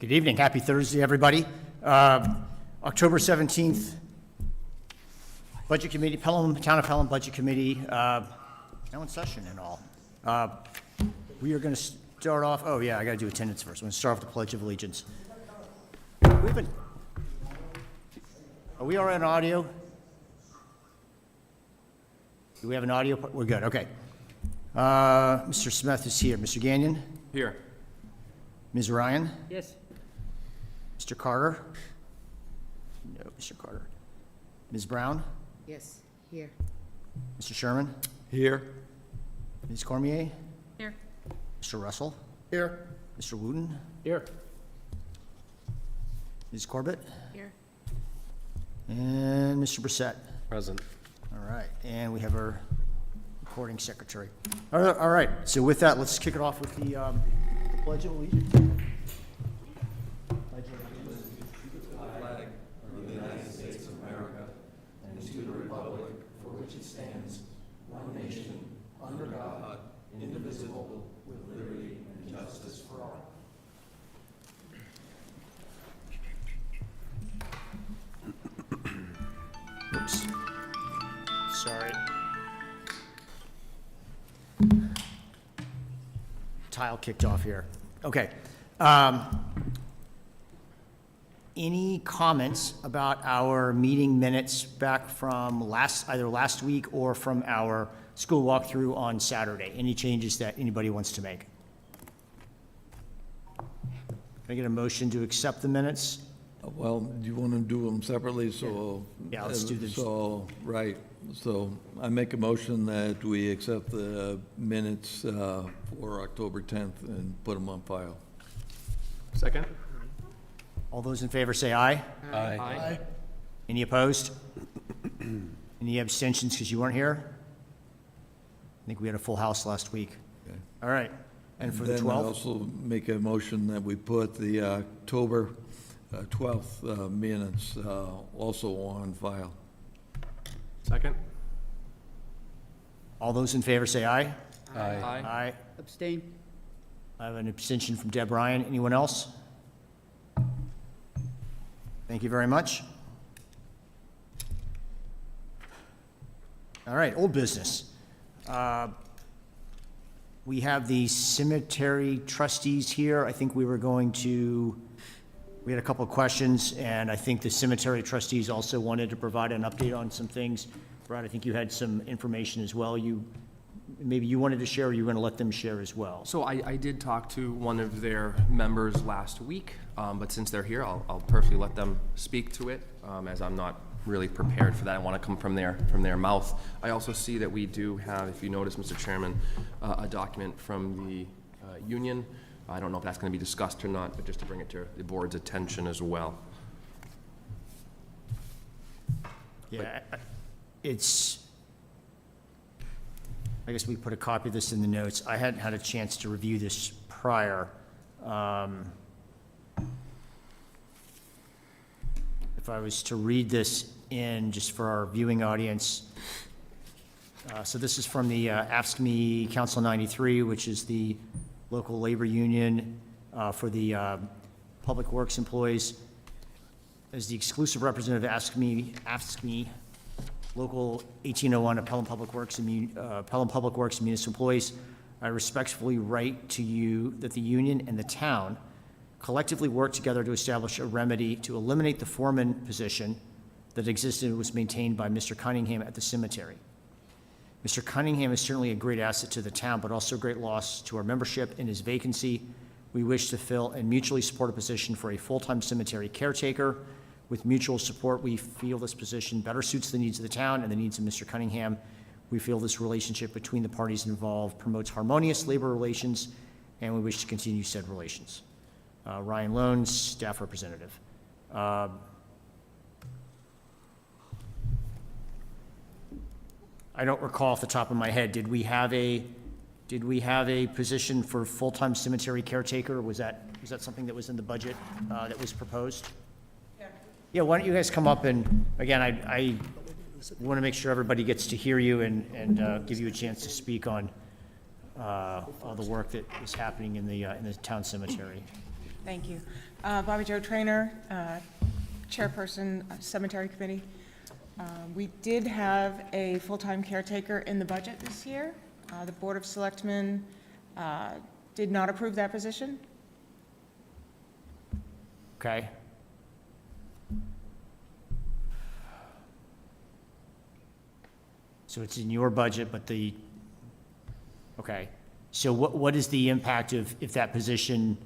Good evening. Happy Thursday, everybody. October 17th, Budget Committee, Pelham, Town of Pelham Budget Committee, now in session and all. We are going to start off, oh yeah, I got to do attendance first. I'm going to start off with the Pledge of Allegiance. Are we all right on audio? Do we have an audio? We're good, okay. Mr. Smith is here. Mr. Gagnon? Here. Ms. Ryan? Yes. Mr. Carter? No, Mr. Carter. Ms. Brown? Yes, here. Mr. Sherman? Here. Ms. Cormier? Here. Mr. Russell? Here. Mr. Wooten? Here. Ms. Corbett? Here. And Mr. Brissette. Present. All right, and we have our recording secretary. All right, so with that, let's kick it off with the Pledge of Allegiance. Oops. Sorry. Tile kicked off here. Okay. Any comments about our meeting minutes back from either last week or from our school walkthrough on Saturday? Any changes that anybody wants to make? Can I get a motion to accept the minutes? Well, do you want to do them separately, so? Yeah, let's do this. So, right, so I make a motion that we accept the minutes for October 10th and put them on file. Second? All those in favor say aye. Aye. Any opposed? Any abstentions because you weren't here? I think we had a full house last week. Okay. All right, and for the Then I 12th? also make a motion that we put the October 12th minutes also on file. Second? All those in favor say aye. Aye. Aye. Abstain. I have an abstention from Deb Ryan. Anyone else? Thank you very much. All right, old business. We have the cemetery trustees here. I think we had a couple of questions, and I think the cemetery trustees also wanted to provide an update on some things. Brad, I think you had some information as well. Maybe you wanted to share, or you were going to let them share as well? So I did talk to one of their members last week, but since they're here, I'll personally let them speak to it, as I'm not really prepared for that. I want to come from their mouth. I also see that we do have, if you notice, Mr. Chairman, a document from the union. I don't know if that's going to be discussed or not, but just to bring it to the board's attention as well. Yeah, I guess we put a copy of this in the notes. I hadn't had a chance to review this prior. If I was to read this in, just for our viewing audience, so this is from the AFSCME Council 93, which is the local labor union for the public works employees. As the exclusive representative of AFSCME Local 1801 of Pelham Public Works and Municipal Employees, I respectfully write to you that the union and the town collectively work together to establish a remedy to eliminate the foreman position that existed and was maintained by Mr. Cunningham at the cemetery. Mr. Cunningham is certainly a great asset to the town, but also a great loss to our membership. In his vacancy, we wish to fill and mutually support a position for a full-time cemetery caretaker. With mutual support, we feel this position better suits the needs of the town and the needs of Mr. Cunningham. We feel this relationship between the parties involved promotes harmonious labor relations, and we wish to continue said relations. Ryan Loans, staff representative. I don't recall off the top of my head, did we have a position for full-time cemetery caretaker? Was that something that was in the budget that was proposed? Yeah, why don't you guys come up and, again, I want to make sure everybody gets to hear you and give you a chance to speak on all the work that is happening in the town cemetery. Thank you. Bobby Jo Trainer, Chairperson, Cemetery Committee. We did have a full-time caretaker in the budget this year. The Board of Selectmen did not approve that position. Okay. So it's in your budget, but okay. So what is the impact of if that position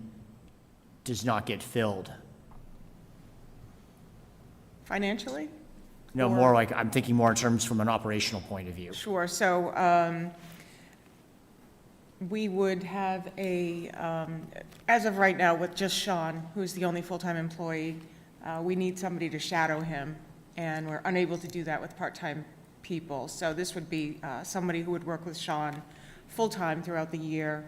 does not get filled? Financially? No, Or- more like, I'm thinking more in terms from an operational point of view. Sure, so we would have as of right now, with just Sean, who's the only full-time employee, we need somebody to shadow him, and we're unable to do that with part-time people. So this would be somebody who would work with Sean full-time throughout the year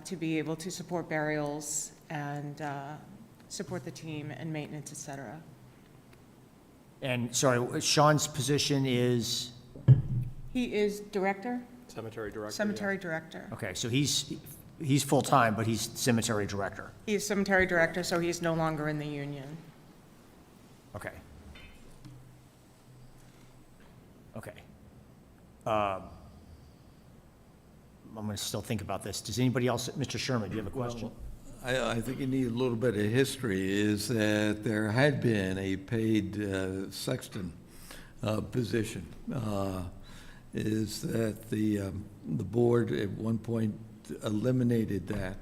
to be able to support burials and support the team and maintenance, et cetera. And, sorry, Sean's position is, He is director? Cemetery director. Cemetery director. okay, so he's full-time, but he's cemetery director. He is cemetery director, so he is no longer in the union. Okay. Okay. I'm going to still think about this. Does anybody else, Mr. Sherman, do you have a question? I think you need a little bit of history, is that there had been a paid sexton position. Is that the board at one point eliminated that.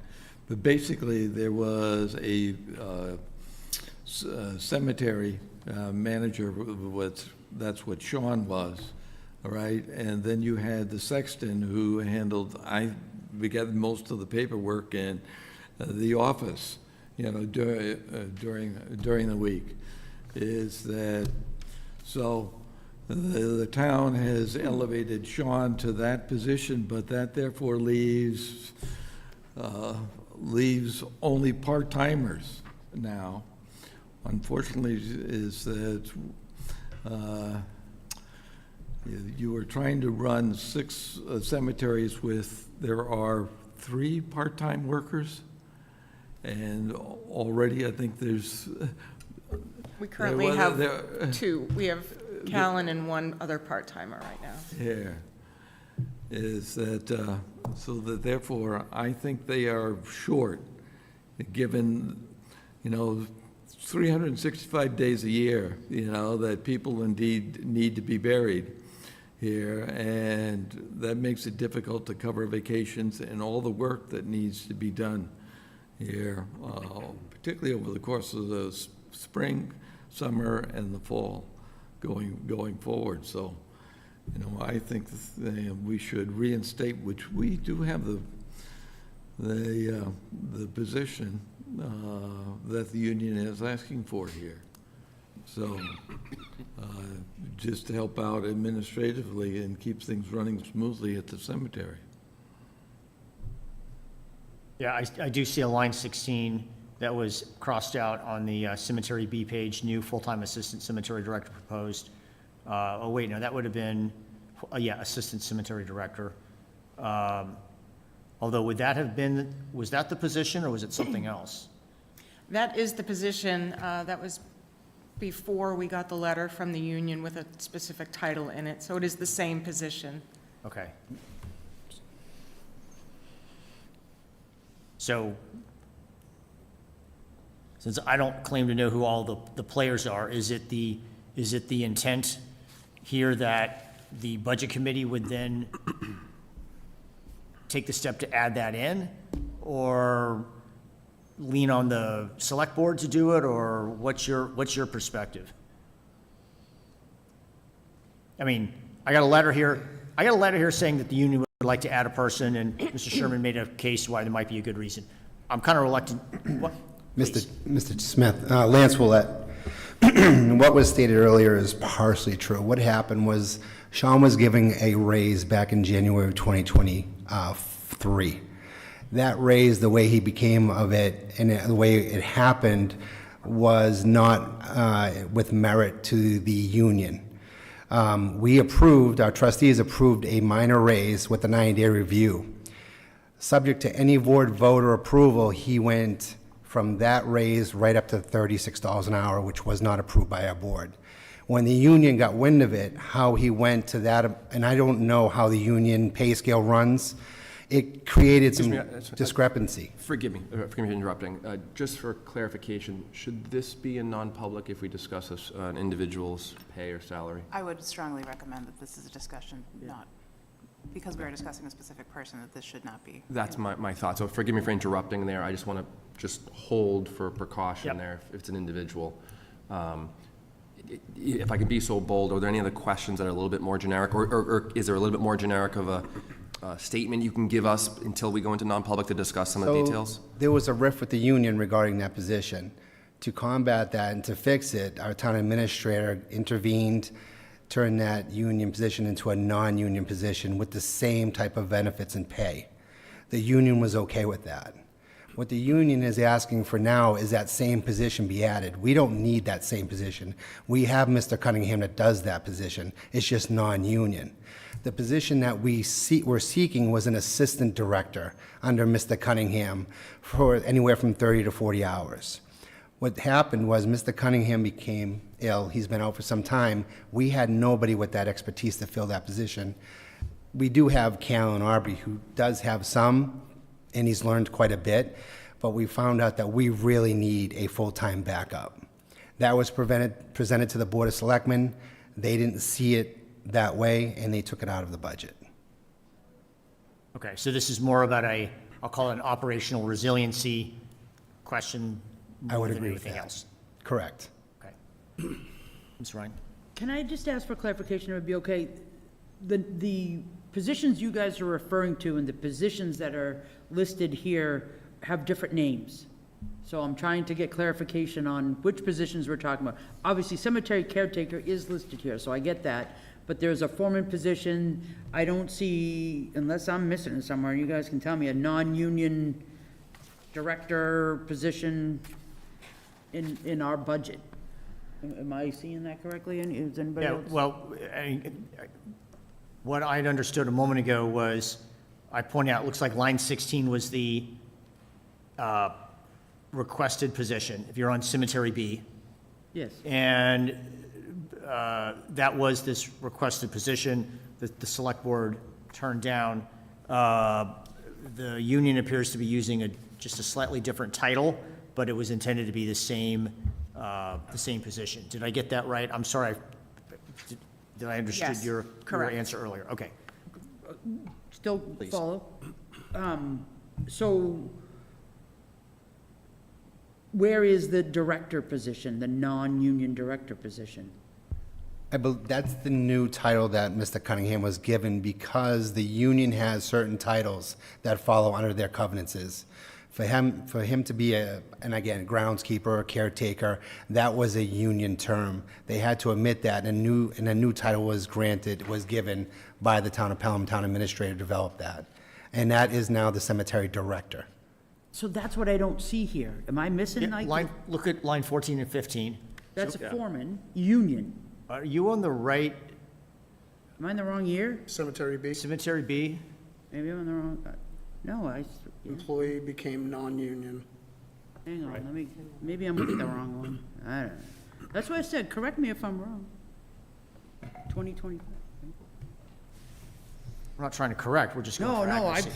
But basically, there was a cemetery manager, that's what Sean was, all right? And then you had the sexton who handled, we got most of the paperwork and the office, you know, during the week. Is that, so the town has elevated Sean to that position, but that therefore leaves only part-timers now. Unfortunately, is that you were trying to run 6 cemeteries with, there are 3 part-time workers, and already I think there's. We currently well, have there- 2. We have Callan and 1 other part-timer right now. Yeah, is that, so that therefore, I think they are short, given, you know, 365 days a year, you know, that people indeed need to be buried here, and that makes it difficult to cover vacations and all the work that needs to be done here, particularly over the course of the spring, summer, and the fall going forward. So, you know, I think we should reinstate, which we do have the position that the union is asking for here. So, just to help out administratively and keep things running smoothly at the cemetery. Yeah, I do see a line 16 that was crossed out on the cemetery B page, new full-time assistant cemetery director proposed. Oh, wait, no, that would have been, yeah, assistant cemetery director. Although, would that have been, was that the position, or was it something else? That is the position, that was before we got the letter from the union with a specific title in it, so it is the same position. Okay. So, since I don't claim to know who all the players are, is it the intent here that the budget committee would then take the step to add that in, or lean on the select board to do it, or what's your perspective? I mean, I got a letter here saying that the union would like to add a person, and Mr. Sherman made a case why there might be a good reason. I'm kind of reluctant. What? Mr. Smith, Lance Willett, what was stated earlier is partially true. What happened was Sean was giving a raise back in January of 2023. That raise, the way he became of it and the way it happened, was not with merit to the union. We approved, our trustees approved a minor raise with a 90-day review. Subject to any board vote or approval, he went from that raise right up to $36 an hour, which was not approved by our board. When the union got wind of it, how he went to that, and I don't know how the union pay scale runs, it created some discrepancy. Forgive me for interrupting. Just for clarification, should this be a non-public if we discuss an individual's pay or salary? I would strongly recommend that this is a discussion, not, because we are discussing a specific person, that this should not be. That's my thought. So forgive me for interrupting there. I just want to just hold for precaution Yep. there if it's an individual. If I could be so bold, are there any other questions that are a little bit more generic? Or is there a little bit more generic of a statement you can give us until we go into non-public to discuss some of the So, details? there was a rift with the union regarding that position. To combat that and to fix it, our town administrator intervened, turned that union position into a non-union position with the same type of benefits and pay. The union was okay with that. What the union is asking for now is that same position be added. We don't need that same position. We have Mr. Cunningham that does that position. It's just non-union. The position that we're seeking was an assistant director under Mr. Cunningham for anywhere from 30 to 40 hours. What happened was Mr. Cunningham became ill. He's been out for some time. We had nobody with that expertise to fill that position. We do have Callan Aubrey, who does have some, and he's learned quite a bit, but we found out that we really need a full-time backup. That was presented to the Board of Selectmen. They didn't see it that way, and they took it out of the budget. Okay, so this is more about I'll call it an operational resiliency question I would more than agree with anything that. else. Correct. Okay. Ms. Ryan? Can I just ask for clarification, it would be okay? The positions you guys are referring to and the positions that are listed here have different names. So I'm trying to get clarification on which positions we're talking about. Obviously, cemetery caretaker is listed here, so I get that. But there's a foreman position, I don't see, unless I'm missing it somewhere, you guys can tell me, a non-union director position in our budget. Am I seeing that correctly? And is anybody Yeah, else? well, what I'd understood a moment ago was, I pointed out, it looks like line 16 was the requested position, if you're on cemetery B. Yes. And that was this requested position that the select board turned down. The union appears to be using just a slightly different title, but it was intended to be the same position. Did I get that right? I'm sorry, did I understood Yes, your correct. answer earlier? Okay. Still Please. follow? So where is the director position, the non-union director position? That's the new title that Mr. Cunningham was given because the union has certain titles that follow under their covenances. For him to be and again, groundskeeper or caretaker, that was a union term. They had to omit that, and a new title was given by the town of Pelham Town Administrator to develop that. And that is now the cemetery director. So that's what I don't see here. Am I missing like? Look at line 14 and 15. That's a foreman, union. Are you on the right Am I in the wrong year? Cemetery B, cemetery B? Maybe I'm in the wrong, no, employee became non-union. hang on, maybe I'm looking at the wrong one. I don't know. That's what I said, correct me if I'm wrong. 2020. We're not trying to correct, we're just going for No, accuracy.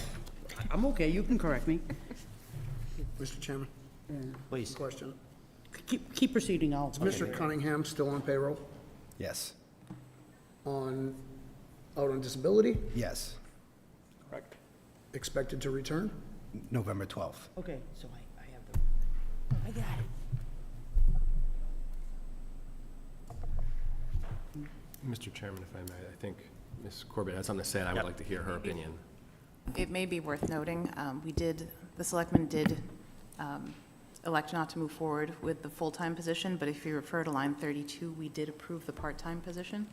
I'm okay, you can correct me. Mr. Chairman, Please. question. Keep proceeding, I'll. Is Mr. Cunningham still on payroll, Yes. out on disability, Yes. expected to return? November 12th. Okay, so I have the, I got it. Mr. Chairman, if I may, I think Ms. Corbett had something to say, and I would like to hear her opinion. It may be worth noting, the selectmen did elect not to move forward with the full-time position, but if you refer to line 32, we did approve the part-time position.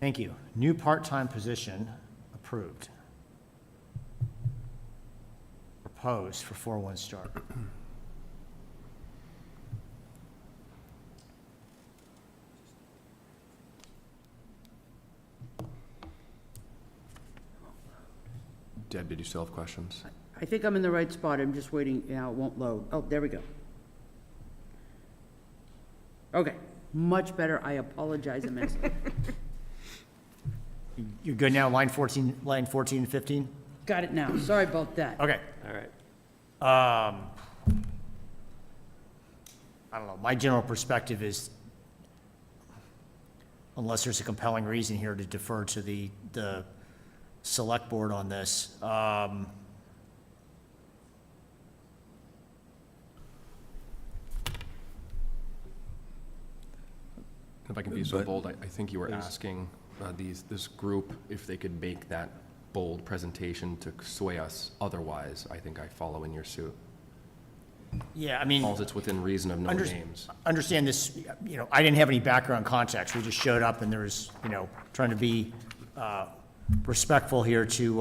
Thank you. New part-time position approved. Proposed for 4/1 start. Deb, did you still have questions? I think I'm in the right spot, I'm just waiting, it won't load. Oh, there we go. Okay, much better, I apologize immensely. You're good now, line 14 and 15? Got it now, sorry about that. Okay. All right. I don't know, my general perspective is, unless there's a compelling reason here to defer to the select board on this, If I can be so But- bold, I think you were asking this group if they could make that bold presentation to sway us. Otherwise, I think I follow in your suit. yeah, I mean. All it's within reason of no Under- names. Understand this, you know, I didn't have any background context. We just showed up and there was, you know, trying to be respectful here to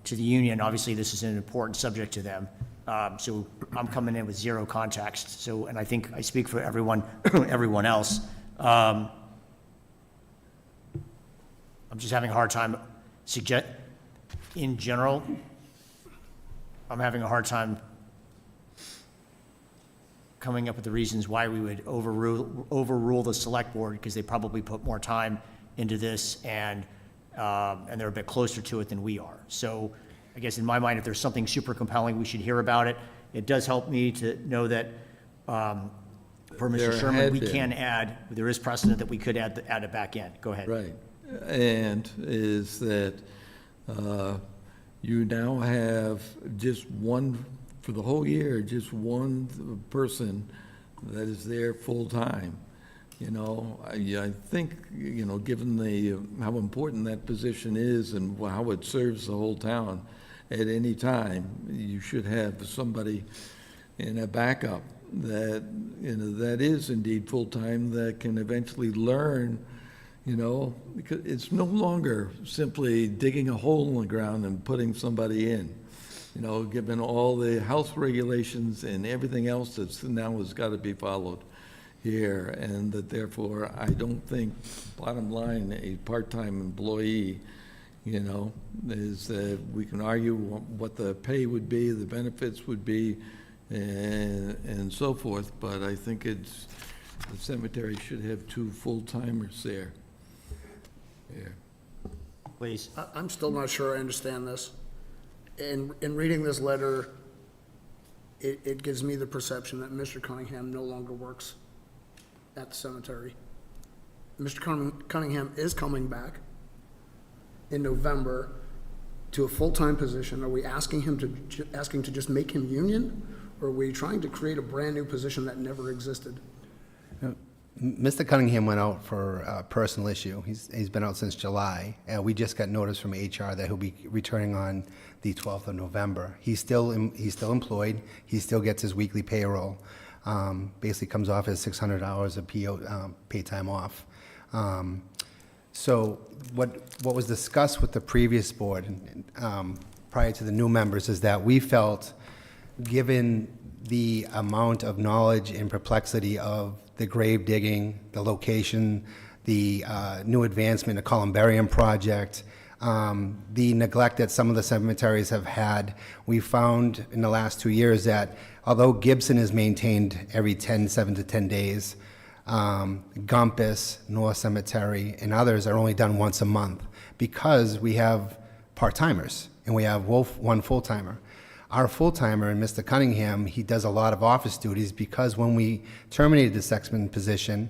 the union. Obviously, this is an important subject to them. So I'm coming in with zero context. So, and I think I speak for everyone, everyone else. I'm just having a hard time in general, I'm having a hard time coming up with the reasons why we would overrule the select board, because they probably put more time into this and they're a bit closer to it than we are. So I guess in my mind, if there's something super compelling, we should hear about it. It does help me to know that, for There Mr. Sherman, had we been. can add, there is precedent that we could add it back in. Go ahead. Right. And is that you now have just one, for the whole year, just one person that is there full-time. You know, I think, you know, given how important that position is and how it serves the whole town, at any time, you should have somebody in a backup that, you know, that is indeed full-time, that can eventually learn, you know, because it's no longer simply digging a hole in the ground and putting somebody in. You know, given all the health regulations and everything else that's now has got to be followed here, and that therefore, I don't think, bottom line, a part-time employee, you know, is that we can argue what the pay would be, the benefits would be, and so forth, but I think the cemetery should have two full-timers there. Yeah. Please. I'm still not sure I understand this. In reading this letter, it gives me the perception that Mr. Cunningham no longer works at the cemetery. Mr. Cunningham is coming back in November to a full-time position. Are we asking him to just make him union? Or are we trying to create a brand-new position that never existed? Mr. Cunningham went out for a personal issue. He's been out since July. We just got notice from HR that he'll be returning on the 12th of November. He's still employed. He still gets his weekly payroll. Basically comes off as 600 hours of pay time off. So what was discussed with the previous board prior to the new members is that we felt, given the amount of knowledge and perplexity of the grave digging, the location, the new advancement, the columbarium project, the neglect that some of the cemeteries have had, we found in the last 2 years that although Gibson is maintained every 7 to 10 days, Gumpus, North Cemetery, and others are only done once a month because we have part-timers and we have one full-timer. Our full-timer, and Mr. Cunningham, he does a lot of office duties because when we terminated the sexton position,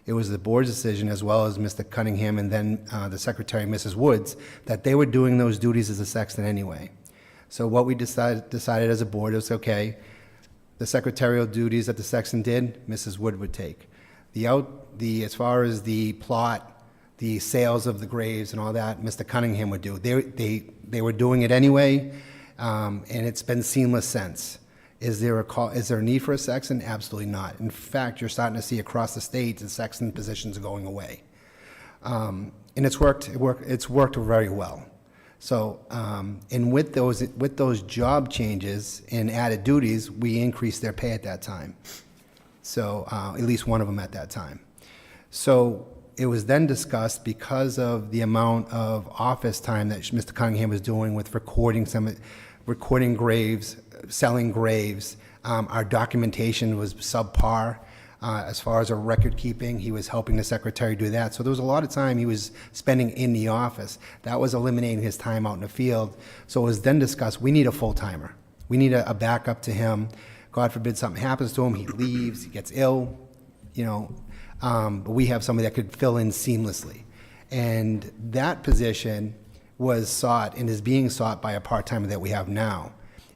it was the board's decision, as well as Mr. Cunningham and then the secretary, Mrs. Woods, that they were doing those duties as a sexton anyway. So what we decided as a board was, okay, the secretarial duties that the sexton did, Mrs. Wood would take. As far as the plot, the sales of the graves and all that, Mr. Cunningham would do. They were doing it anyway. And it's been seamless since. Is there a need for a sexton? Absolutely not. In fact, you're starting to see across the state the sexton positions are going away. And it's worked very well. So, and with those job changes and added duties, we increased their pay at that time. So, at least one of them at that time. So, it was then discussed, because of the amount of office time that Mr. Cunningham was doing with recording recording graves, selling graves. Our documentation was subpar. As far as our record keeping, he was helping the secretary do that. So there was a lot of time he was spending in the office. That was eliminating his time out in the field. So it was then discussed, we need a full-timer. We need a backup to him. God forbid something happens to him, he leaves, he gets ill, but we have somebody that could fill in seamlessly. And that position was sought and is being sought by a part-timer that we have now.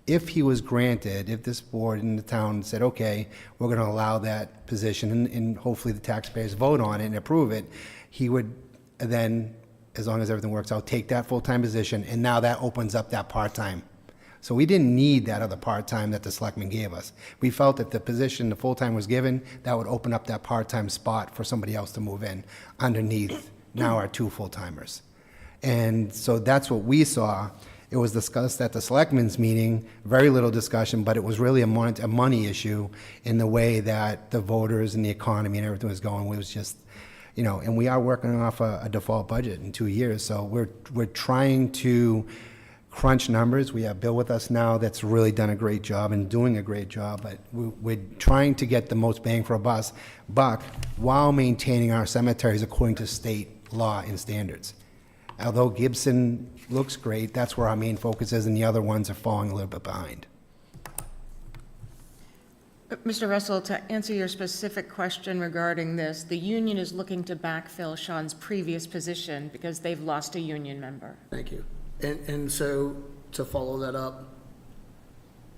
If he was granted, if this board in the town said, okay, we're going to allow that position, and hopefully the taxpayers vote on it and approve it, he would then, as long as everything works out, take that full-time position, and now that opens up that part-time. So we didn't need that other part-time that the selectmen gave us. We felt if the position, the full-time was given, that would open up that part-time spot for somebody else to move in underneath now our 2 full-timers. And so that's what we saw. It was discussed at the selectmen's meeting, very little discussion, but it was really a money issue in the way that the voters and the economy and everything was going. It was just, and we are working off a default budget in 2 years, so we're trying to crunch numbers. We have Bill with us now that's really done a great job and doing a great job, but we're trying to get the most bang for a buck while maintaining our cemeteries according to state law and standards. Although Gibson looks great, that's where our main focus is, and the other ones are falling a little bit behind. Mr. Russell, to answer your specific question regarding this, the union is looking to backfill Sean's previous position because they've lost a union member. Thank you. And so, to follow that up,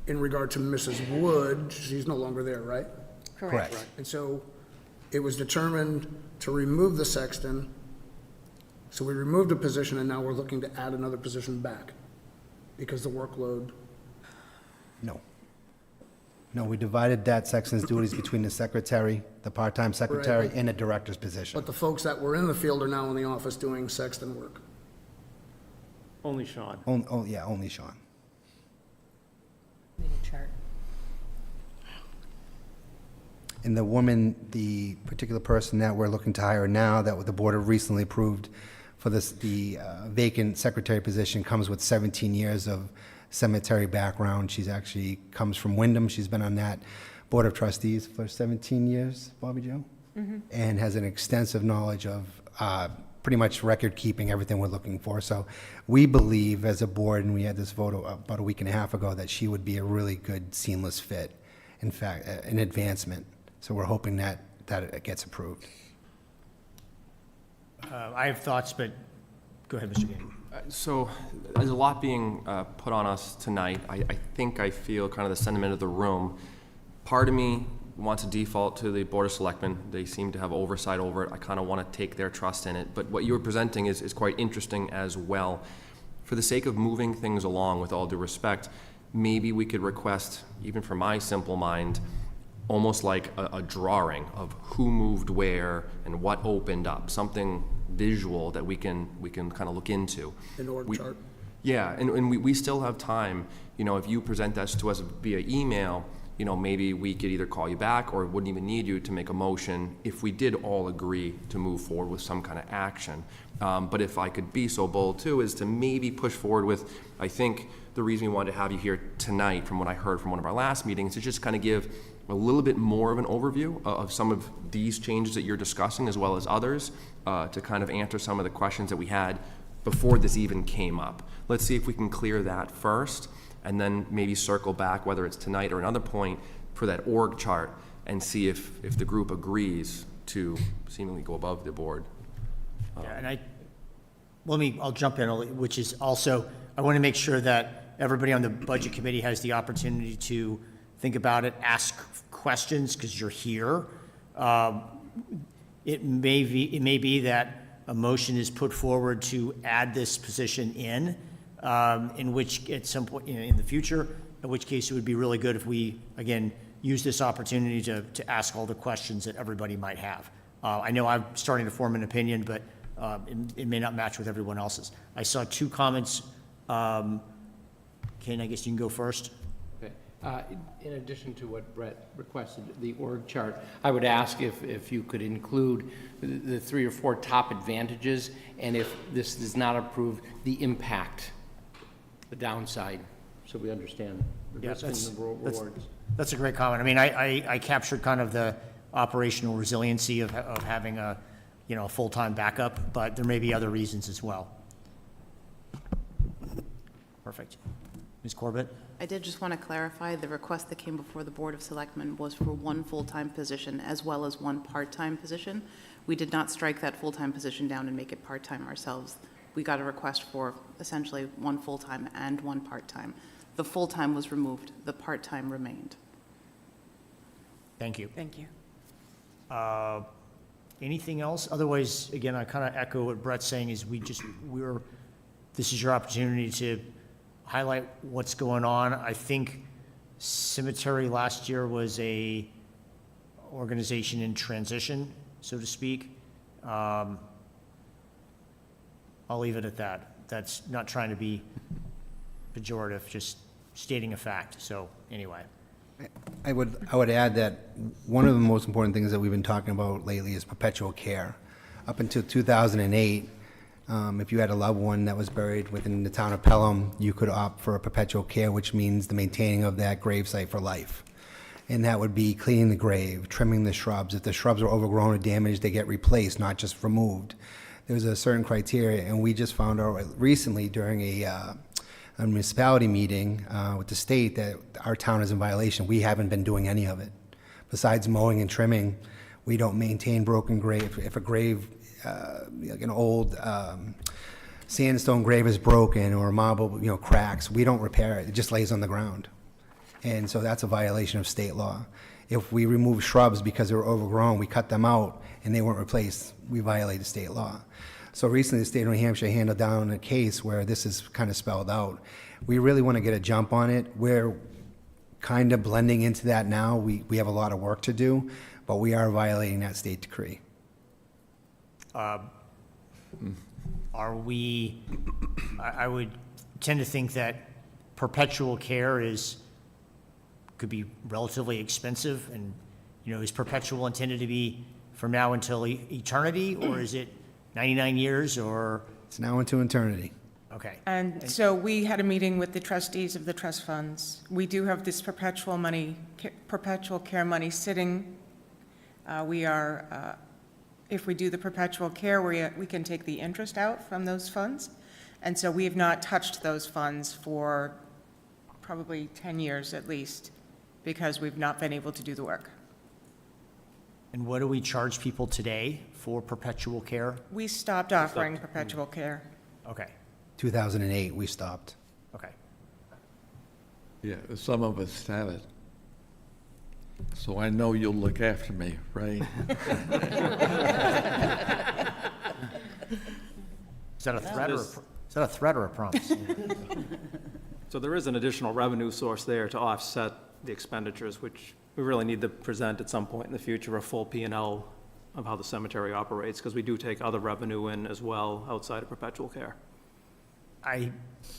in regard to Mrs. Wood, she's no longer there, right? Correct. And so, it was determined to remove the sexton. So we removed a position, and now we're looking to add another position back because the workload. No, we divided that sexton's duties between the secretary, the part-time secretary, Right. and the director's position. But the folks that were in the field are now in the office doing sexton work. Only Sean. Only Sean. And the woman, the particular person that we're looking to hire now, that the board have recently approved for the vacant secretary position, comes with 17 years of cemetery background. She's actually comes from Wyndham. She's been on that board of trustees for 17 years, Bobby Joe, and has an extensive knowledge of pretty much record keeping, everything we're looking for. So we believe as a board, and we had this vote about a week and a half ago, that she would be a really good seamless fit. In fact, an advancement. So we're hoping that it gets approved. I have thoughts, but go ahead, Mr. Gannon. So there's a lot being put on us tonight. I think I feel kind of the sentiment of the room. Part of me wants to default to the Board of Selectmen. They seem to have oversight over it. I kind of want to take their trust in it. But what you were presenting is quite interesting as well. For the sake of moving things along, with all due respect, maybe we could request, even for my simple mind, almost like a drawing of who moved where and what opened up, something visual that we can kind of look into. An org chart. Yeah, and we still have time. If you present that to us via email, maybe we could either call you back or wouldn't even need you to make a motion if we did all agree to move forward with some kind of action. But if I could be so bold too, is to maybe push forward with, I think the reason we wanted to have you here tonight, from what I heard from one of our last meetings, is just kind of give a little bit more of an overview of some of these changes that you're discussing, as well as others, to kind of answer some of the questions that we had before this even came up. Let's see if we can clear that first, and then maybe circle back, whether it's tonight or another point, for that org chart, and see if the group agrees to seemingly go above the board. Yeah, and I'll jump in, which is also, I want to make sure that everybody on the budget committee has the opportunity to think about it, ask questions, because you're here. It may be that a motion is put forward to add this position in which at some point in the future, in which case it would be really good if we, again, use this opportunity to ask all the questions that everybody might have. I know I'm starting to form an opinion, but it may not match with everyone else's. I saw 2 comments. Ken, I guess you can go first. Okay. In addition to what Brett requested, the org chart, I would ask if you could include the 3 or 4 top advantages, and if this is not approved, the impact, the downside. so we understand the Yeah, risks and that's- the rewards. That's a great comment. I mean, I captured kind of the operational resiliency of having a, you know, a full-time backup, but there may be other reasons as well. Perfect. Ms. Corbett? I did just want to clarify, the request that came before the Board of Selectmen was for one full-time position as well as one part-time position. We did not strike that full-time position down and make it part-time ourselves. We got a request for essentially one full-time and one part-time. The full-time was removed, the part-time remained. Thank you. Thank you. Anything else? Otherwise, again, I kind of echo what Brett's saying, is this is your opportunity to highlight what's going on. I think cemetery last year was a organization in transition, so to speak. I'll leave it at that. That's not trying to be pejorative, just stating a fact. So anyway. I would add that one of the most important things that we've been talking about lately is perpetual care. Up until 2008, if you had a loved one that was buried within the town of Pelham, you could opt for a perpetual care, which means the maintaining of that gravesite for life. And that would be cleaning the grave, trimming the shrubs. If the shrubs are overgrown or damaged, they get replaced, not just removed. There's a certain criteria, and we just found out recently during a municipality meeting with the state that our town is in violation. We haven't been doing any of it. Besides mowing and trimming, we don't maintain broken grave. If a grave, like an old sandstone grave is broken or marble, cracks, we don't repair it. It just lays on the ground. And so that's a violation of state law. If we remove shrubs because they were overgrown, we cut them out and they weren't replaced, we violated state law. So recently, the state of New Hampshire handed down a case where this is kind of spelled out. We really want to get a jump on it. We're kind of blending into that now. We have a lot of work to do, but we are violating that state decree. Are we, I would tend to think that perpetual care could be relatively expensive, and, is perpetual intended to be from now until eternity, or is it 99 years, or? It's now into eternity. Okay. And so we had a meeting with the trustees of the trust funds. We do have this perpetual care money sitting. If we do the perpetual care, we can take the interest out from those funds. And so we have not touched those funds for probably 10 years at least, because we've not been able to do the work. And what do we charge people today for perpetual care? We stopped offering perpetual care. Okay, 2008, we stopped. okay. Yeah, some of us have it. So I know you'll look after me, right? Is that a threat or a promise? So there is an additional revenue source there to offset the expenditures, which we really need to present at some point in the future, a full P&L of how the cemetery operates, because we do take other revenue in as well outside of perpetual care.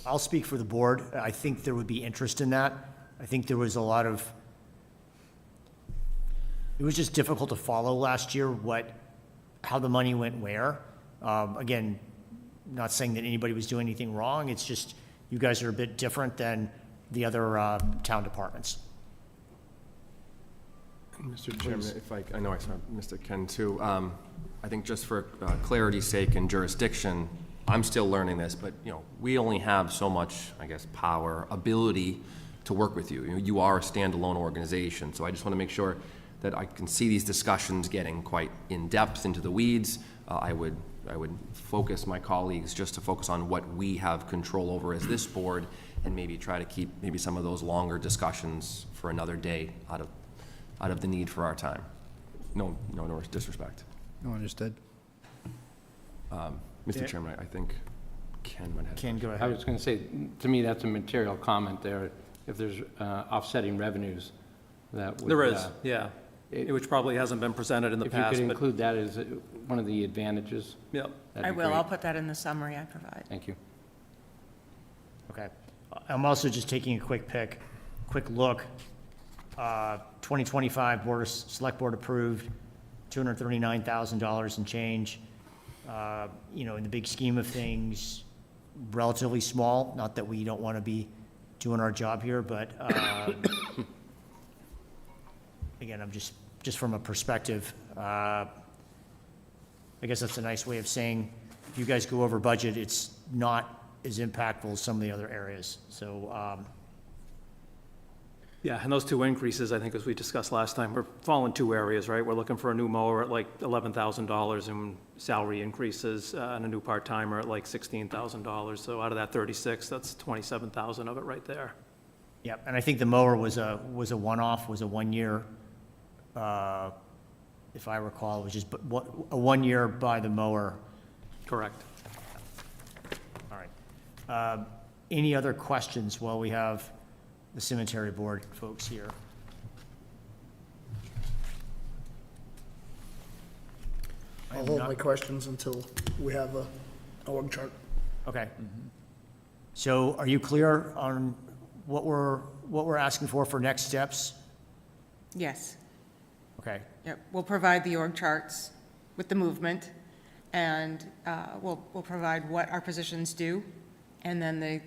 I'll speak for the board. I think there would be interest in that. I think there was it was just difficult to follow last year how the money went where. Again, not saying that anybody was doing anything wrong, it's just you guys are a bit different than the other town departments. Mr. Chairman, I know I saw Mr. Ken too. I think just for clarity's sake and jurisdiction, I'm still learning this, but, we only have so much, power, ability to work with you. You are a standalone organization, so I just want to make sure that I can see these discussions getting quite in-depth into the weeds. I would focus my colleagues just to focus on what we have control over as this board, and maybe try to keep maybe some of those longer discussions for another day out of the need for our time. No disrespect. No, understood. Mr. Chairman, I think Ken went ahead. Ken, go I ahead. was going to say, to me, that's a material comment there. If there's offsetting revenues, that would... There is, yeah, which probably hasn't been presented in the If you past, could but, include that as one of the advantages, yep. that'd I be will, great. I'll put that in the summary I provide. Thank you. Okay. I'm also just taking a quick look. 2025 Select Board approved $239,000 and change. In the big scheme of things, relatively small, not that we don't want to be doing our job here, but again, I'm just from a perspective, I guess that's a nice way of saying, if you guys go over budget, it's not as impactful as some of the other areas. So, Yeah, and those two increases, I think, as we discussed last time, we're falling two areas, right? We're looking for a new mower at like $11,000 in salary increases, and a new part-timer at like $16,000. So out of that 36, that's 27,000 of it right there. yeah, and I think the mower was a one-off, was a 1 year, if I recall, it was just a 1 year by the mower. Correct. All right. Any other questions while we have the cemetery board folks here? I'll hold my questions until we have a org chart. Okay. So are you clear on what we're asking for next steps? Yes. Okay. Yep, we'll provide the org charts with the movement, and we'll provide what our positions do, and then the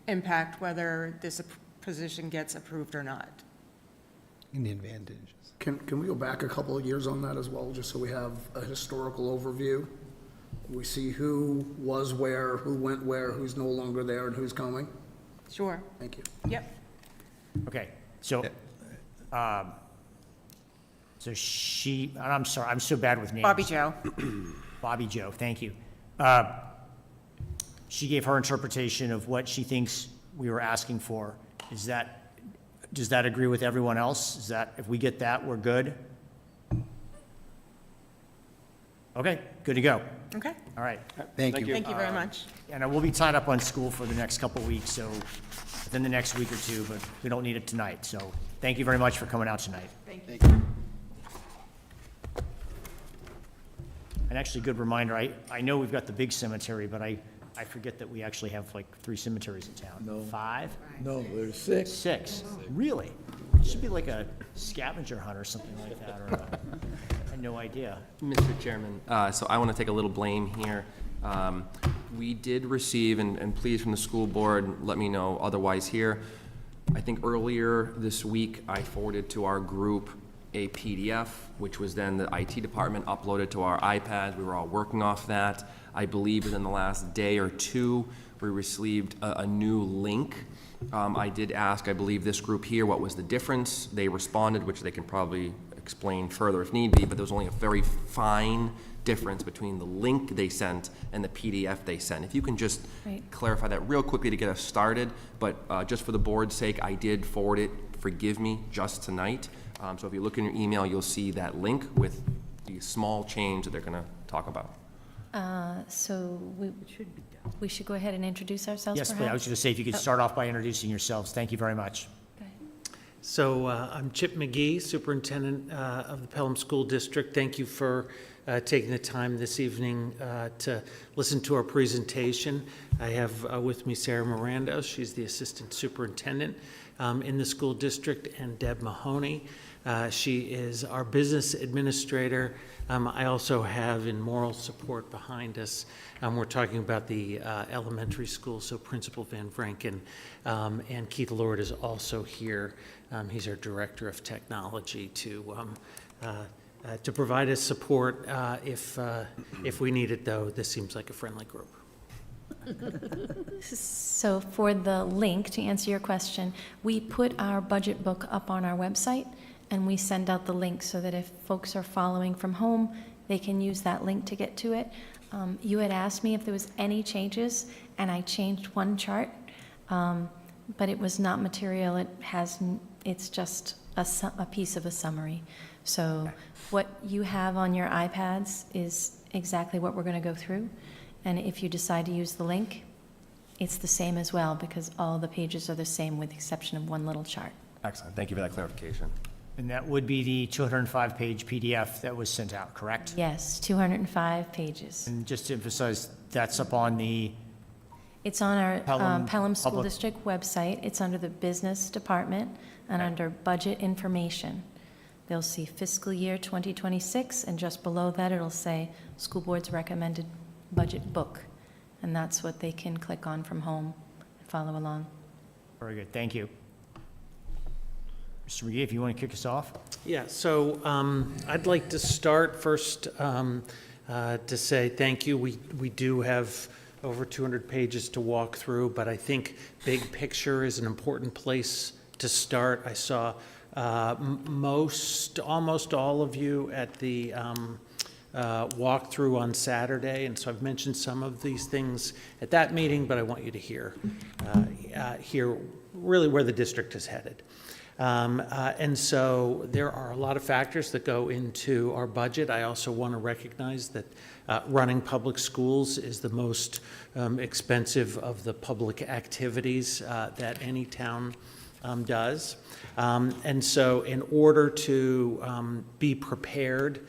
impact whether this position gets approved or not. And the advantages. Can we go back a couple of years on that as well, just so we have a historical overview? We see who was where, who went where, who's no longer there, and who's coming? Sure. Thank you. Yep. Okay, so, so she, and I'm sorry, I'm so bad with names. Bobby Joe. Bobby Joe, thank you. She gave her interpretation of what she thinks we were asking for. Does that agree with everyone else? Is that, if we get that, we're good? Okay, good to go. Okay. All right. Thank you. Thank you very much. And we'll be tied up on school for the next couple of weeks, so within the next week or two, but we don't need it tonight. So thank you very much for coming out tonight. Thank you. And actually, good reminder, I know we've got the big cemetery, but I forget that we actually have like 3 cemeteries in town. No. 5? No, there's 6. 6? Really? It should be like a scavenger hunt or something like that, or I had no idea. Mr. Chairman, so I want to take a little blame here. We did receive, and please from the school board, let me know otherwise here. I think earlier this week, I forwarded to our group a PDF, which was then the IT department uploaded to our iPads. We were all working off that. I believe within the last day or two, we received a new link. I did ask, I believe, this group here, what was the difference? They responded, which they can probably explain further if need be, but there was only a very fine difference between the link they sent and the PDF they sent. If you can just clarify that real quickly to get us started, but just for the board's sake, I did forward it, forgive me, just tonight. So if you look in your email, you'll see that link with the small change that they're going to talk about. So we should go ahead and introduce ourselves, Yes, perhaps? please. I was going to say, if you could start off by introducing yourselves. Thank you very much. Okay. So I'm Chip McGee, Superintendent of the Pelham School District. Thank you for taking the time this evening to listen to our presentation. I have with me Sarah Miranda. She's the Assistant Superintendent in the school district, and Deb Mahoney. She is our business administrator. I also have in moral support behind us. We're talking about the elementary school, so Principal Van Franken, and Keith Lord is also here. He's our Director of Technology to provide us support if we need it, though. This seems like a friendly group. So for the link, to answer your question, we put our budget book up on our website, and we send out the link so that if folks are following from home, they can use that link to get to it. You had asked me if there was any changes, and I changed one chart, but it was not material. It's just a piece of a summary. So what you have on your iPads is exactly what we're going to go through. And if you decide to use the link, it's the same as well, because all the pages are the same with the exception of one little chart. Excellent. Thank you for that clarification. And that would be the 205-page PDF that was sent out, correct? Yes, 205 pages. And just to emphasize, that's up on the, It's on our Pelham School Public- District website. It's under the Business Department and under Budget Information. They'll see fiscal year 2026, and just below that, it'll say School Board's Recommended Budget Book. And that's what they can click on from home and follow along. Very good, thank you. Mr. McGee, if you want to kick us off? Yeah, so I'd like to start first to say thank you. We do have over 200 pages to walk through, but I think big picture is an important place to start. I saw almost all of you at the walkthrough on Saturday, and so I've mentioned some of these things at that meeting, but I want you to hear really where the district is headed. And so there are a lot of factors that go into our budget. I also want to recognize that running public schools is the most expensive of the public activities that any town does. And so in order to be prepared,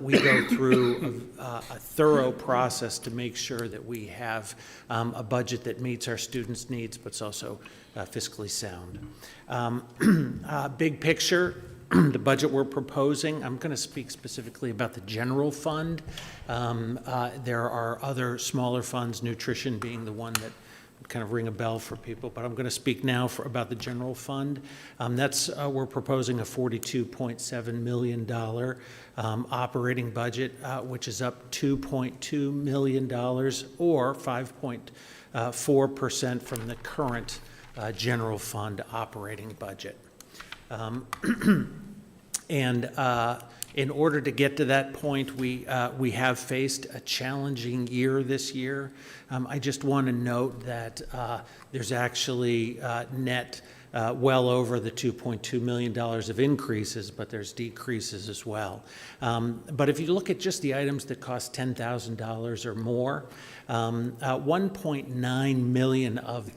we go through a thorough process to make sure that we have a budget that meets our students' needs, but it's also fiscally sound. Big picture, the budget we're proposing, I'm going to speak specifically about the general fund. There are other smaller funds, nutrition being the one that would kind of ring a bell for people, but I'm going to speak now about the general fund. We're proposing a $42.7 million operating budget, which is up $2.2 million or 5.4% from the current general fund operating budget. And in order to get to that point, we have faced a challenging year this year. I just want to note that there's actually net well over the $2.2 million of increases, but there's decreases as well. But if you look at just the items that cost $10,000 or more, $1.9 million of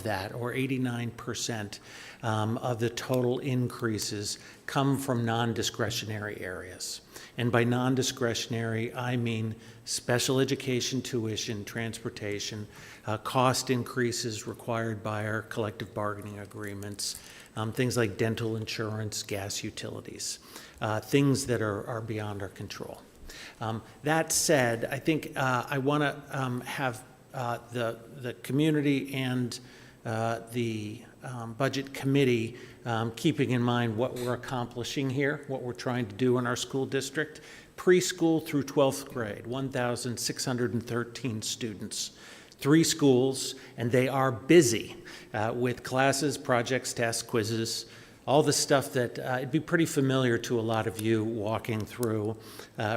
that, or 89%, of the total increases come from non-discretionary areas. And by non-discretionary, I mean special education tuition, transportation, cost increases required by our collective bargaining agreements, things like dental insurance, gas utilities, things that are beyond our control. That said, I think I want to have the community and the budget committee keeping in mind what we're accomplishing here, what we're trying to do in our school district. Preschool through 12th grade, 1,613 students, 3 schools, and they are busy with classes, projects, tests, quizzes, all the stuff that it'd be pretty familiar to a lot of you walking through,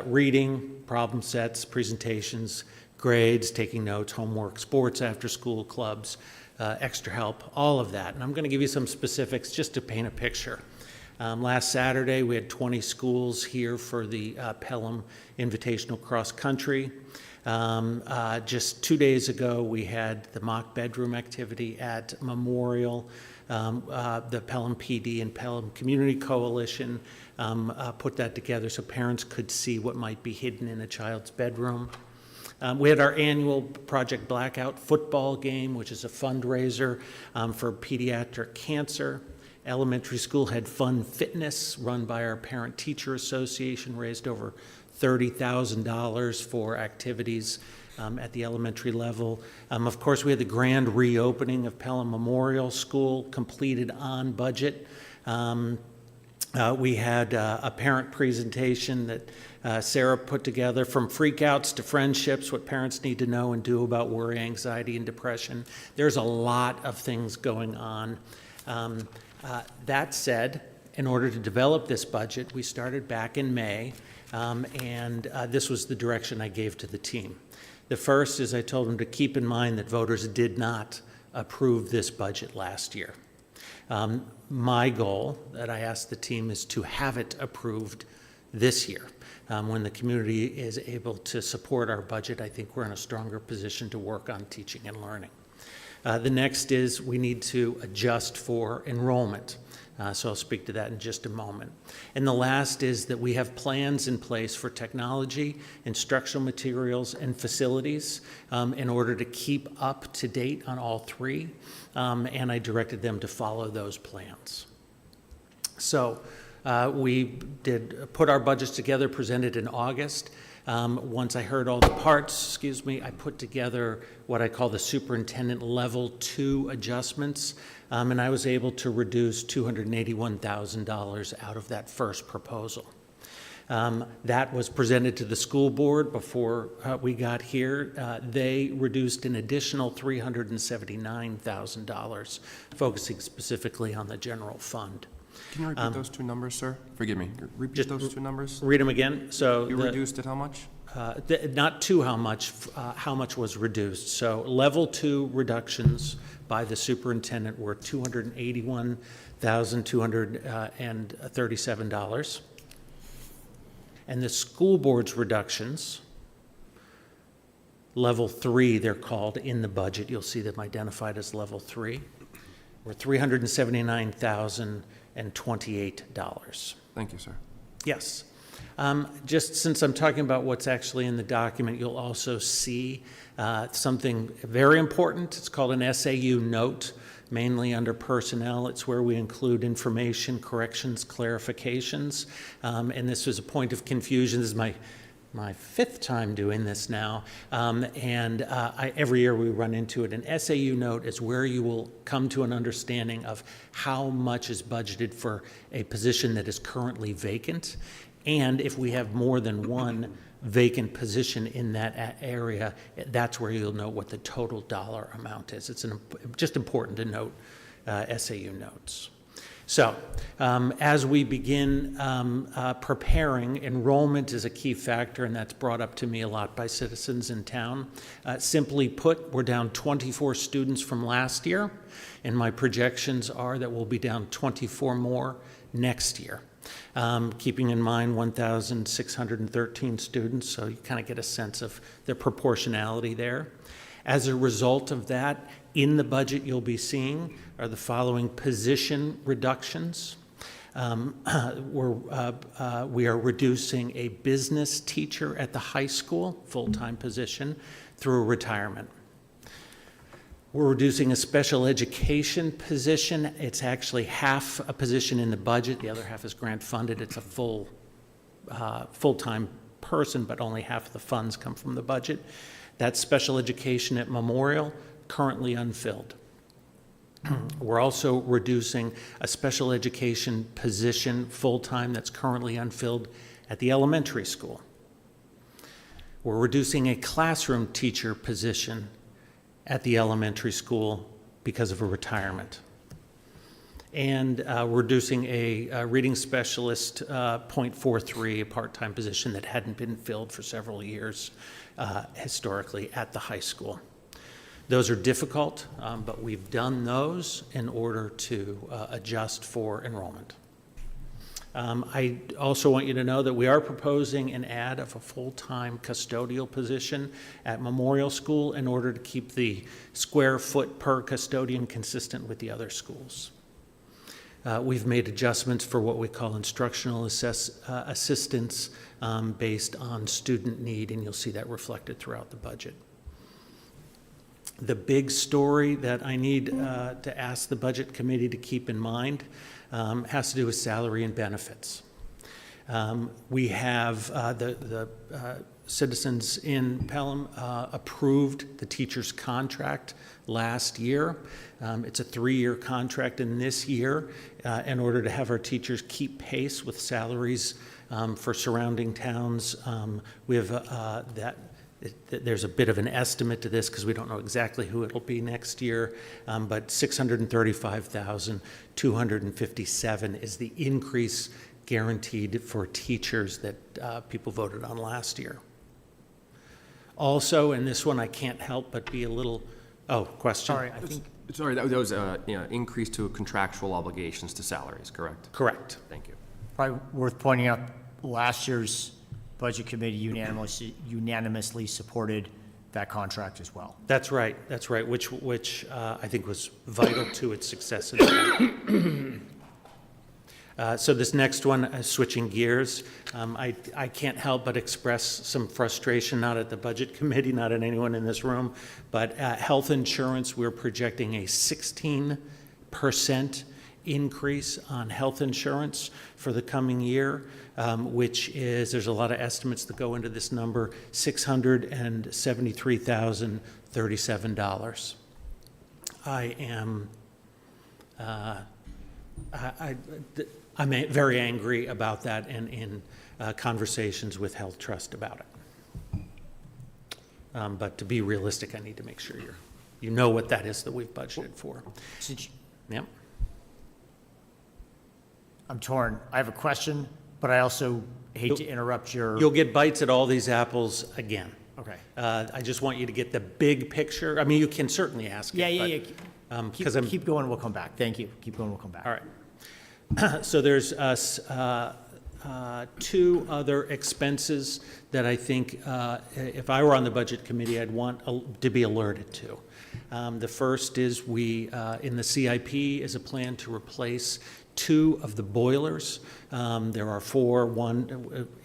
reading, problem sets, presentations, grades, taking notes, homework, sports, after-school clubs, extra help, all of that. And I'm going to give you some specifics just to paint a picture. Last Saturday, we had 20 schools here for the Pelham Invitational Cross Country. Just 2 days ago, we had the mock bedroom activity at Memorial. The Pelham PD and Pelham Community Coalition put that together so parents could see what might be hidden in a child's bedroom. We had our annual Project Blackout football game, which is a fundraiser for pediatric cancer. Elementary school had Fun Fitness, run by our Parent-Teacher Association, raised over $30,000 for activities at the elementary level. Of course, we had the grand reopening of Pelham Memorial School, completed on budget. We had a parent presentation that Sarah put together, from freakouts to friendships, what parents need to know and do about worry, anxiety, and depression. There's a lot of things going on. That said, in order to develop this budget, we started back in May, and this was the direction I gave to the team. The first is I told them to keep in mind that voters did not approve this budget last year. My goal that I asked the team is to have it approved this year. When the community is able to support our budget, I think we're in a stronger position to work on teaching and learning. The next is we need to adjust for enrollment. So I'll speak to that in just a moment. And the last is that we have plans in place for technology, instructional materials, and facilities in order to keep up to date on all 3. And I directed them to follow those plans. So we did put our budgets together, presented in August. Once I heard all the parts, I put together what I call the superintendent level 2 adjustments, and I was able to reduce $281,000 out of that first proposal. That was presented to the school board before we got here. They reduced an additional $379,000, focusing specifically on the general fund. Can you repeat those two numbers, sir? Forgive me. Repeat those two numbers. Read them again. So You reduced it how much? not to how much was reduced. So level 2 reductions by the superintendent were $281,237. And the school board's reductions, level 3 they're called in the budget, you'll see them identified as level 3, were $379,028. Thank you, sir. Yes. Just since I'm talking about what's actually in the document, you'll also see something very important. It's called an SAU note, mainly under personnel. It's where we include information, corrections, clarifications. And this was a point of confusion. This is my 5th time doing this now. Every year we run into it. An SAU note is where you will come to an understanding of how much is budgeted for a position that is currently vacant. And if we have more than one vacant position in that area, that's where you'll know what the total dollar amount is. It's just important to note SAU notes. So as we begin preparing, enrollment is a key factor, and that's brought up to me a lot by citizens in town. Simply put, we're down 24 students from last year, and my projections are that we'll be down 24 more next year. Keeping in mind 1,613 students, so you kind of get a sense of the proportionality there. As a result of that, in the budget you'll be seeing are the following position reductions. We are reducing a business teacher at the high school, full-time position, through a retirement. We're reducing a special education position. It's actually half a position in the budget. The other half is grant funded. It's a full-time person, but only half of the funds come from the budget. That's special education at Memorial, currently unfilled. We're also reducing a special education position full-time that's currently unfilled at the elementary school. We're reducing a classroom teacher position at the elementary school because of a retirement. And we're reducing a reading specialist, .43, a part-time position that hadn't been filled for several years historically at the high school. Those are difficult, but we've done those in order to adjust for enrollment. I also want you to know that we are proposing an add of a full-time custodial position at Memorial School in order to keep the square foot per custodian consistent with the other schools. We've made adjustments for what we call instructional assistance based on student need, and you'll see that reflected throughout the budget. The big story that I need to ask the Budget Committee to keep in mind has to do with salary and benefits. We have the citizens in Pelham approved the teacher's contract last year. It's a 3-year contract, and this year, in order to have our teachers keep pace with salaries for surrounding towns, we have there's a bit of an estimate to this because we don't know exactly who it'll be next year, but $635,257 is the increase guaranteed for teachers that people voted on last year. Also, in this one, I can't help but be a little, question? Sorry, I think. Sorry, that was increase to contractual obligations to salaries, correct? Correct. Thank you. Probably worth pointing out, last year's Budget Committee unanimously supported that contract as well. That's right, which I think was vital to its success. So this next one, switching gears, I can't help but express some frustration, not at the Budget Committee, not at anyone in this room, but health insurance, we're projecting a 16% increase on health insurance for the coming year, which is, there's a lot of estimates that go into this number, $673,037. I am, I'm very angry about that and in conversations with Health Trust about it. But to be realistic, I need to make sure you know what that is that we've budgeted for. Yep. I'm torn. I have a question, but I also hate to interrupt your. You'll get bites at all these apples again. Okay. I just want you to get the big picture. I mean, you can certainly ask it. Yeah. Because I'm. Keep going, we'll come back. Thank you. Keep going, we'll come back. All right. So there's two other expenses that I think, if I were on the Budget Committee, I'd want to be alerted to. The first is in the CIP is a plan to replace 2 of the boilers. There are 4.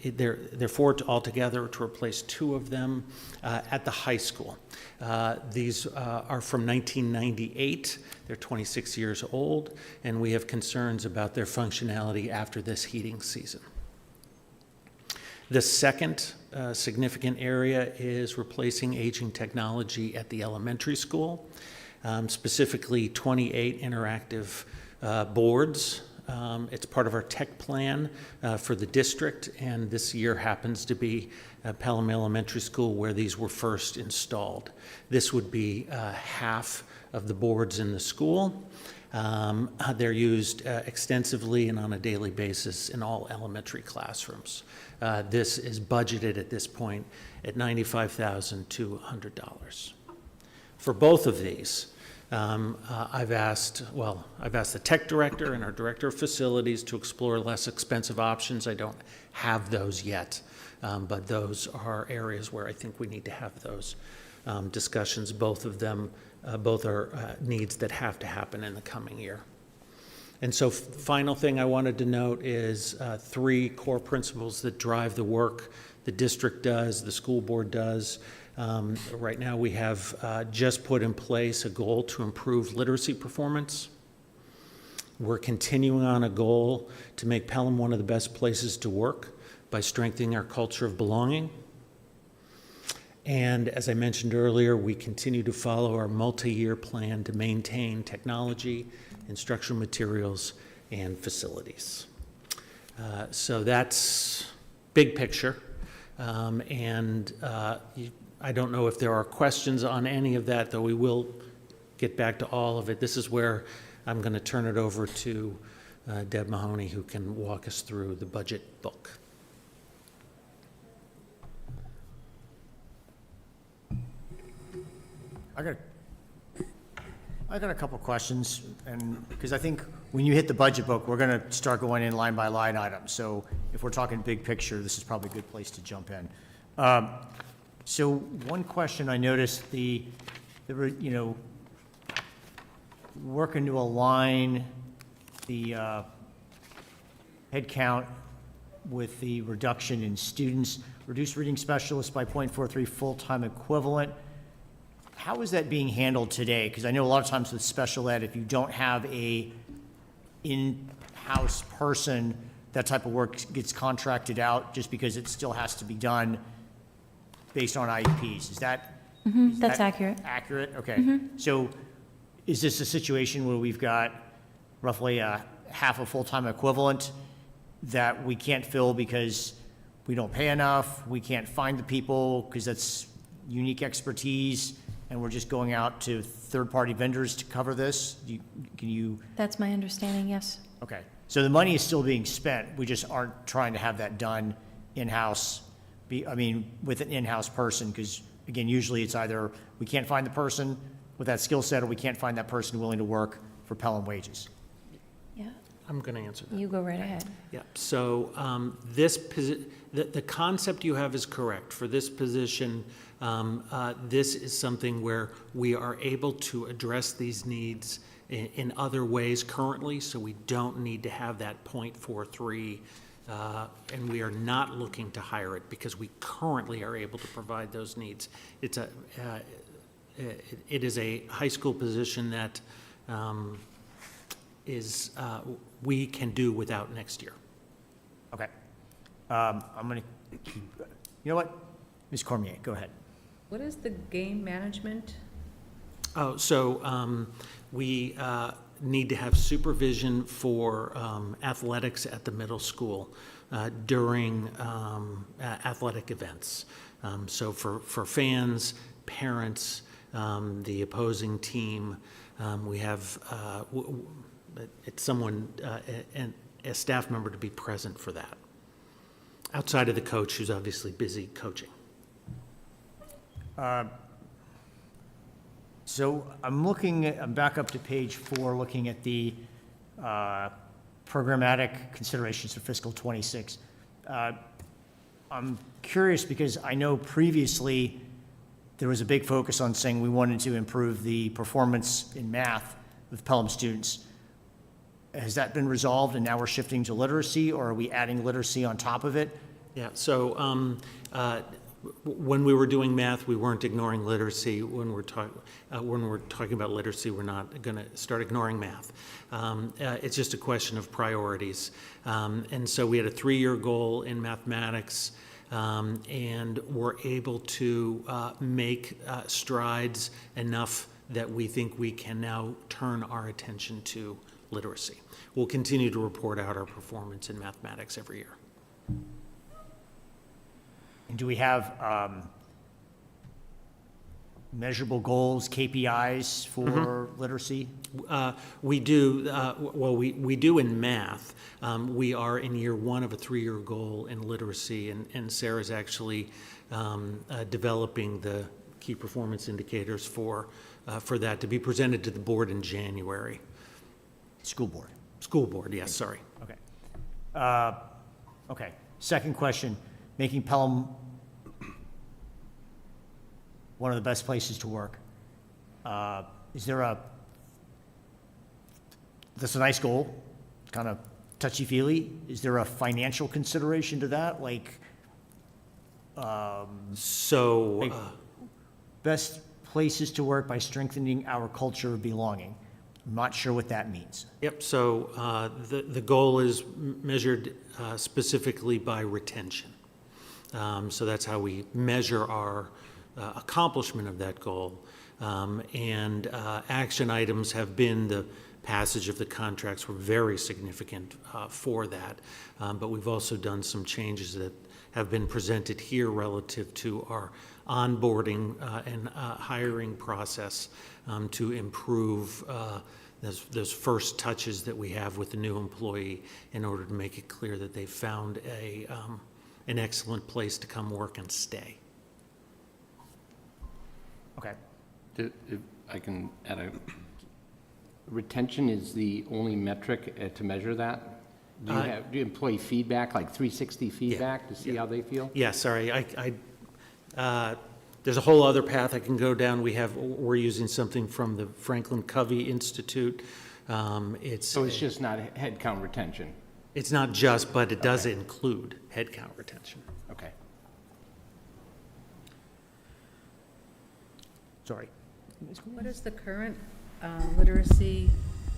There are 4 altogether to replace 2 of them at the high school. These are from 1998. They're 26 years old, and we have concerns about their functionality after this heating season. The second significant area is replacing aging technology at the elementary school, specifically 28 interactive boards. It's part of our tech plan for the district, and this year happens to be Pelham Elementary School where these were first installed. This would be half of the boards in the school. They're used extensively and on a daily basis in all elementary classrooms. This is budgeted at this point at $95,200. For both of these, I've asked the tech director and our director of facilities to explore less expensive options. I don't have those yet, but those are areas where I think we need to have those discussions. Both of them, both are needs that have to happen in the coming year. And so final thing I wanted to note is 3 core principles that drive the work the district does, the school board does. Right now we have just put in place a goal to improve literacy performance. We're continuing on a goal to make Pelham one of the best places to work by strengthening our culture of belonging. And as I mentioned earlier, we continue to follow our multi-year plan to maintain technology, instructional materials, and facilities. So that's big picture. I don't know if there are questions on any of that, though we will get back to all of it. This is where I'm going to turn it over to Deb Mahoney, who can walk us through the budget book. I got a couple questions, and because I think when you hit the budget book, we're going to start going in line by line items. So if we're talking big picture, this is probably a good place to jump in. So one question I noticed, working to align the head count with the reduction in students, reduced reading specialists by 0.43 full-time equivalent. How is that being handled today? Because I know a lot of times with special ed, if you don't have a in-house person, that type of work gets contracted out just because it still has to be done based on IEPs. Is that? Is That's that accurate. Accurate, okay. So is this a situation where we've got roughly half a full-time equivalent that we can't fill because we don't pay enough, we can't find the people because that's unique expertise, and we're just going out to third-party vendors to cover this? Can you? That's my understanding, yes. Okay, so the money is still being spent, we just aren't trying to have that done in-house, with an in-house person, because, again, usually it's either we can't find the person with that skill set, or we can't find that person willing to work for Pelham wages. Yeah, I'm going to answer that. you go right ahead. Yeah, so the concept you have is correct. For this position, this is something where we are able to address these needs in other ways currently, so we don't need to have that 0.43, and we are not looking to hire it because we currently are able to provide those needs. It is a high school position that we can do without next year. Okay. I'm going to keep, you know what? Ms. Cormier, go ahead. What is the game management? Oh, so we need to have supervision for athletics at the middle school during athletic events. So for fans, parents, the opposing team, we have it's someone, a staff member to be present for that, outside of the coach who's obviously busy coaching. So I'm back up to page 4, looking at the programmatic considerations for fiscal '26. I'm curious because I know previously there was a big focus on saying we wanted to improve the performance in math with Pelham students. Has that been resolved and now we're shifting to literacy, or are we adding literacy on top of it? Yeah, so when we were doing math, we weren't ignoring literacy. When we're talking about literacy, we're not going to start ignoring math. It's just a question of priorities. And so we had a 3-year goal in mathematics, and we're able to make strides enough that we think we can now turn our attention to literacy. We'll continue to report out our performance in mathematics every year. And do we have measurable goals, KPIs for literacy? We do, well, we do in math. We are in year 1 of a 3-year goal in literacy, and Sarah's actually developing the key performance indicators for that to be presented to the board in January. School board. School board, yes, sorry. Okay. Okay. Second question, making Pelham one of the best places to work. Is there that's a nice goal, kind of touchy-feely. Is there a financial consideration to that? Like, best places to work by strengthening our culture of belonging. I'm not sure what that means. Yep, so the goal is measured specifically by retention. So that's how we measure our accomplishment of that goal. And action items have been the passage of the contracts were very significant for that. But we've also done some changes that have been presented here relative to our onboarding and hiring process to improve those first touches that we have with the new employee in order to make it clear that they've found an excellent place to come work and stay. Okay. If I can add retention is the only metric to measure that? Do you employee feedback, like 360 feedback to see how they feel? Yeah, sorry. There's a whole other path I can go down. We're using something from the Franklin Covey Institute. So it's just not headcount retention? It's not just, but it does include headcount retention. Okay. Sorry. What is the current literacy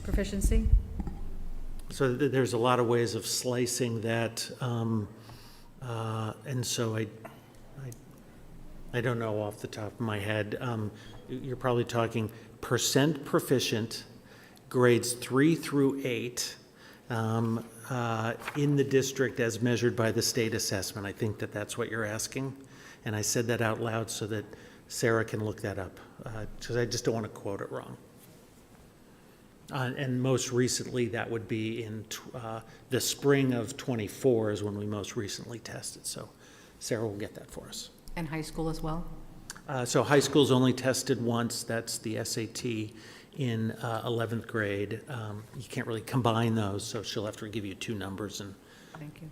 proficiency? So there's a lot of ways of slicing that, and so I don't know off the top of my head. You're probably talking percent proficient, grades 3 through 8, in the district as measured by the state assessment. I think that's what you're asking. And I said that out loud so that Sarah can look that up, because I just don't want to quote it wrong. And most recently, that would be in the spring of '24 is when we most recently tested. So Sarah will get that for us. And high school as well? So high school's only tested once. That's the SAT in 11th grade. You can't really combine those, so she'll have to give you 2 numbers. And Thank you.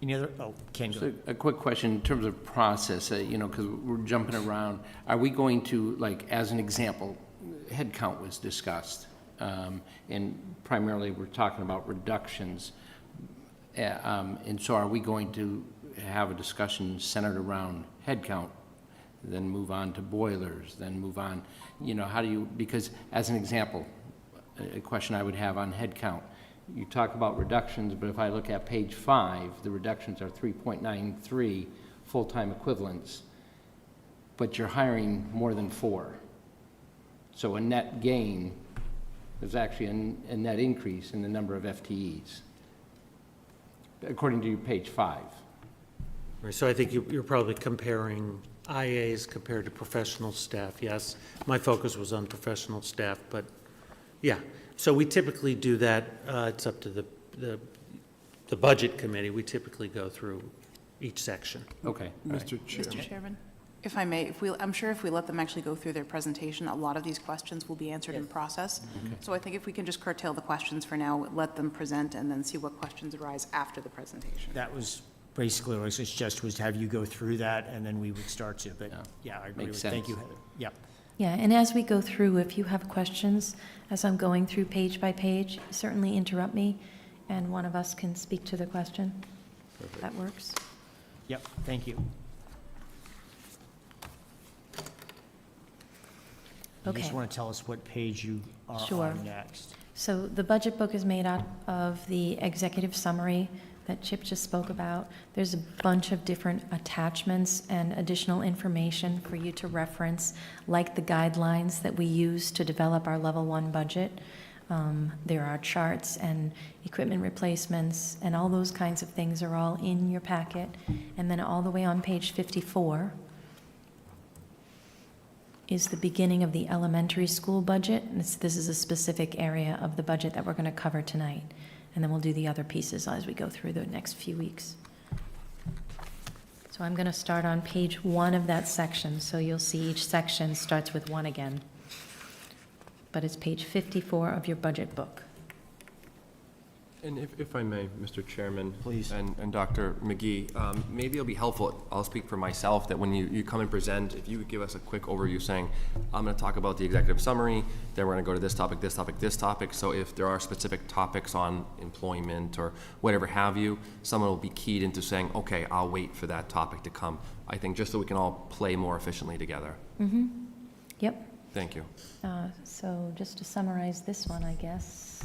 Any other? Oh, Ken, go So ahead. a quick question in terms of process, because we're jumping around. Are we going to, like, as an example, headcount was discussed, and primarily we're talking about reductions. And so are we going to have a discussion centered around headcount, then move on to boilers, then move on, how do you, because as an example, a question I would have on headcount. You talk about reductions, but if I look at page 5, the reductions are 3.93 full-time equivalents, but you're hiring more than 4. So a net gain, there's actually a net increase in the number of FTEs, according to page 5. Right, so I think you're probably comparing IAs compared to professional staff, yes. My focus was on professional staff, but, yeah. So we typically do that, it's up to the budget committee, we typically go through each section. Okay. all right. Mr. Chairman, if I may, I'm sure if we let them actually go through their presentation, a lot of these questions will be answered in process. So I think if we can just curtail the questions for now, let them present, and then see what questions arise after the presentation. That was basically what I suggested, was to have you go through that, and then we would start to, but, yeah, I agree with, Makes thank you, sense. Heather. Yeah. Yeah, and as we go through, if you have questions, as I'm going through page by page, certainly interrupt me, and one of us can speak to the question. That works. Yep, thank you. You just Okay. want to tell us what page you are Sure. on next. So the budget book is made out of the executive summary that Chip just spoke about. There's a bunch of different attachments and additional information for you to reference, like the guidelines that we use to develop our level 1 budget. There are charts and equipment replacements, and all those kinds of things are all in your packet. And then all the way on page 54 is the beginning of the elementary school budget. And this is a specific area of the budget that we're going to cover tonight. And then we'll do the other pieces as we go through the next few weeks. So I'm going to start on page 1 of that section. So you'll see each section starts with 1 again. But it's page 54 of your budget book. And if I may, Mr. Chairman. Please. And Dr. McGee, maybe it'll be helpful, I'll speak for myself, that when you come and present, if you could give us a quick overview saying, I'm gonna talk about the executive summary, then we're gonna go to this topic, this topic, this topic. So if there are specific topics on employment or whatever have you, someone will be keyed into saying, okay, I'll wait for that topic to come. I think just so we can all play more efficiently together. Mm-hmm. Yep. Thank you. So just to summarize this one, I guess.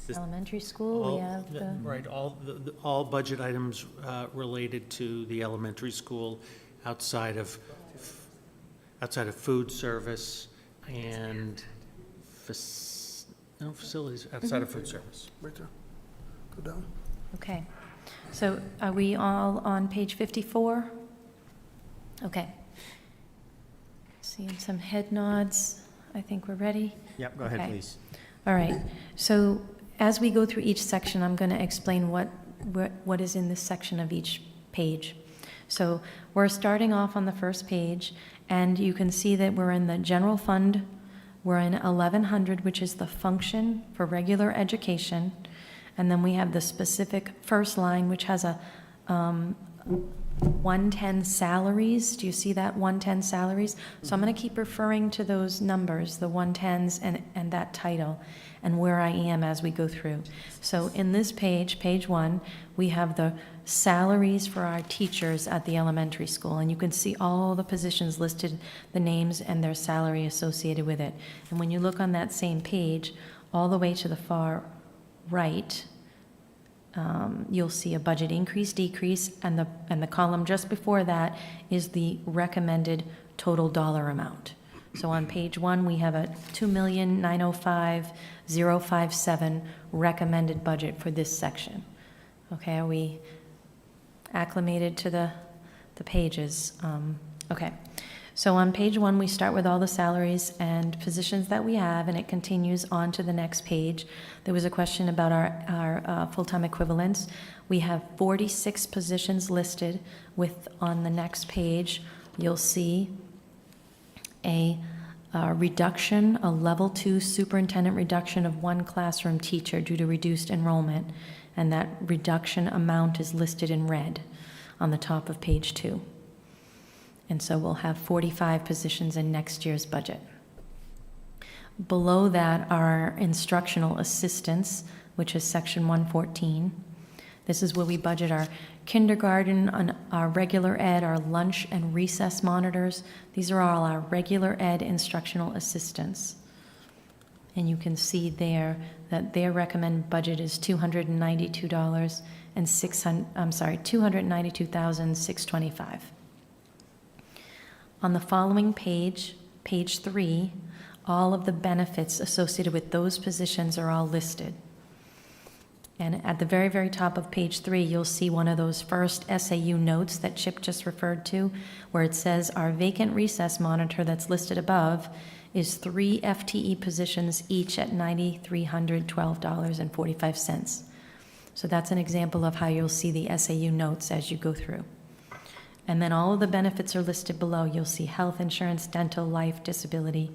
This- Elementary school, we have the. Right, all budget items related to the elementary school outside of food service and facilities, outside of food service. Right there. Go down. Okay, so are we all on page 54? Okay. Seeing some head nods. I think we're ready. Yep, go ahead, Okay. please. All right, so as we go through each section, I'm going to explain what is in this section of each page. So we're starting off on the first page, and you can see that we're in the general fund. We're in 1100, which is the function for regular education. And then we have the specific first line, which has a 110 salaries. Do you see that 110 salaries? So I'm going to keep referring to those numbers, the 110s and that title, and where I am as we go through. So in this page, page 1, we have the salaries for our teachers at the elementary school, and you can see all the positions listed, the names and their salary associated with it. And when you look on that same page, all the way to the far right, you'll see a budget increase, decrease, and the column just before that is the recommended total dollar amount. So on page 1, we have a $2,905,057 recommended budget for this section. Okay, are we acclimated to the pages? Okay. So on page 1, we start with all the salaries and positions that we have, and it continues on to the next page. There was a question about our full-time equivalents. We have 46 positions listed with, on the next page, you'll see a reduction, a level 2 superintendent reduction of 1 classroom teacher due to reduced enrollment, and that reduction amount is listed in red on the top of page 2. And so we'll have 45 positions in next year's budget. Below that are instructional assistants, which is section 114. This is where we budget our kindergarten, our regular ed, our lunch and recess monitors. These are all our regular ed instructional assistants. And you can see there that their recommended budget is $292,625. On the following page, page 3, all of the benefits associated with those positions are all listed. And at the very, very top of page 3, you'll see one of those first SAU notes that Chip just referred to, where it says our vacant recess monitor that's listed above is 3 FTE positions, each at $9,312.45. So that's an example of how you'll see the SAU notes as you go through. And then all of the benefits are listed below. You'll see health insurance, dental, life, disability,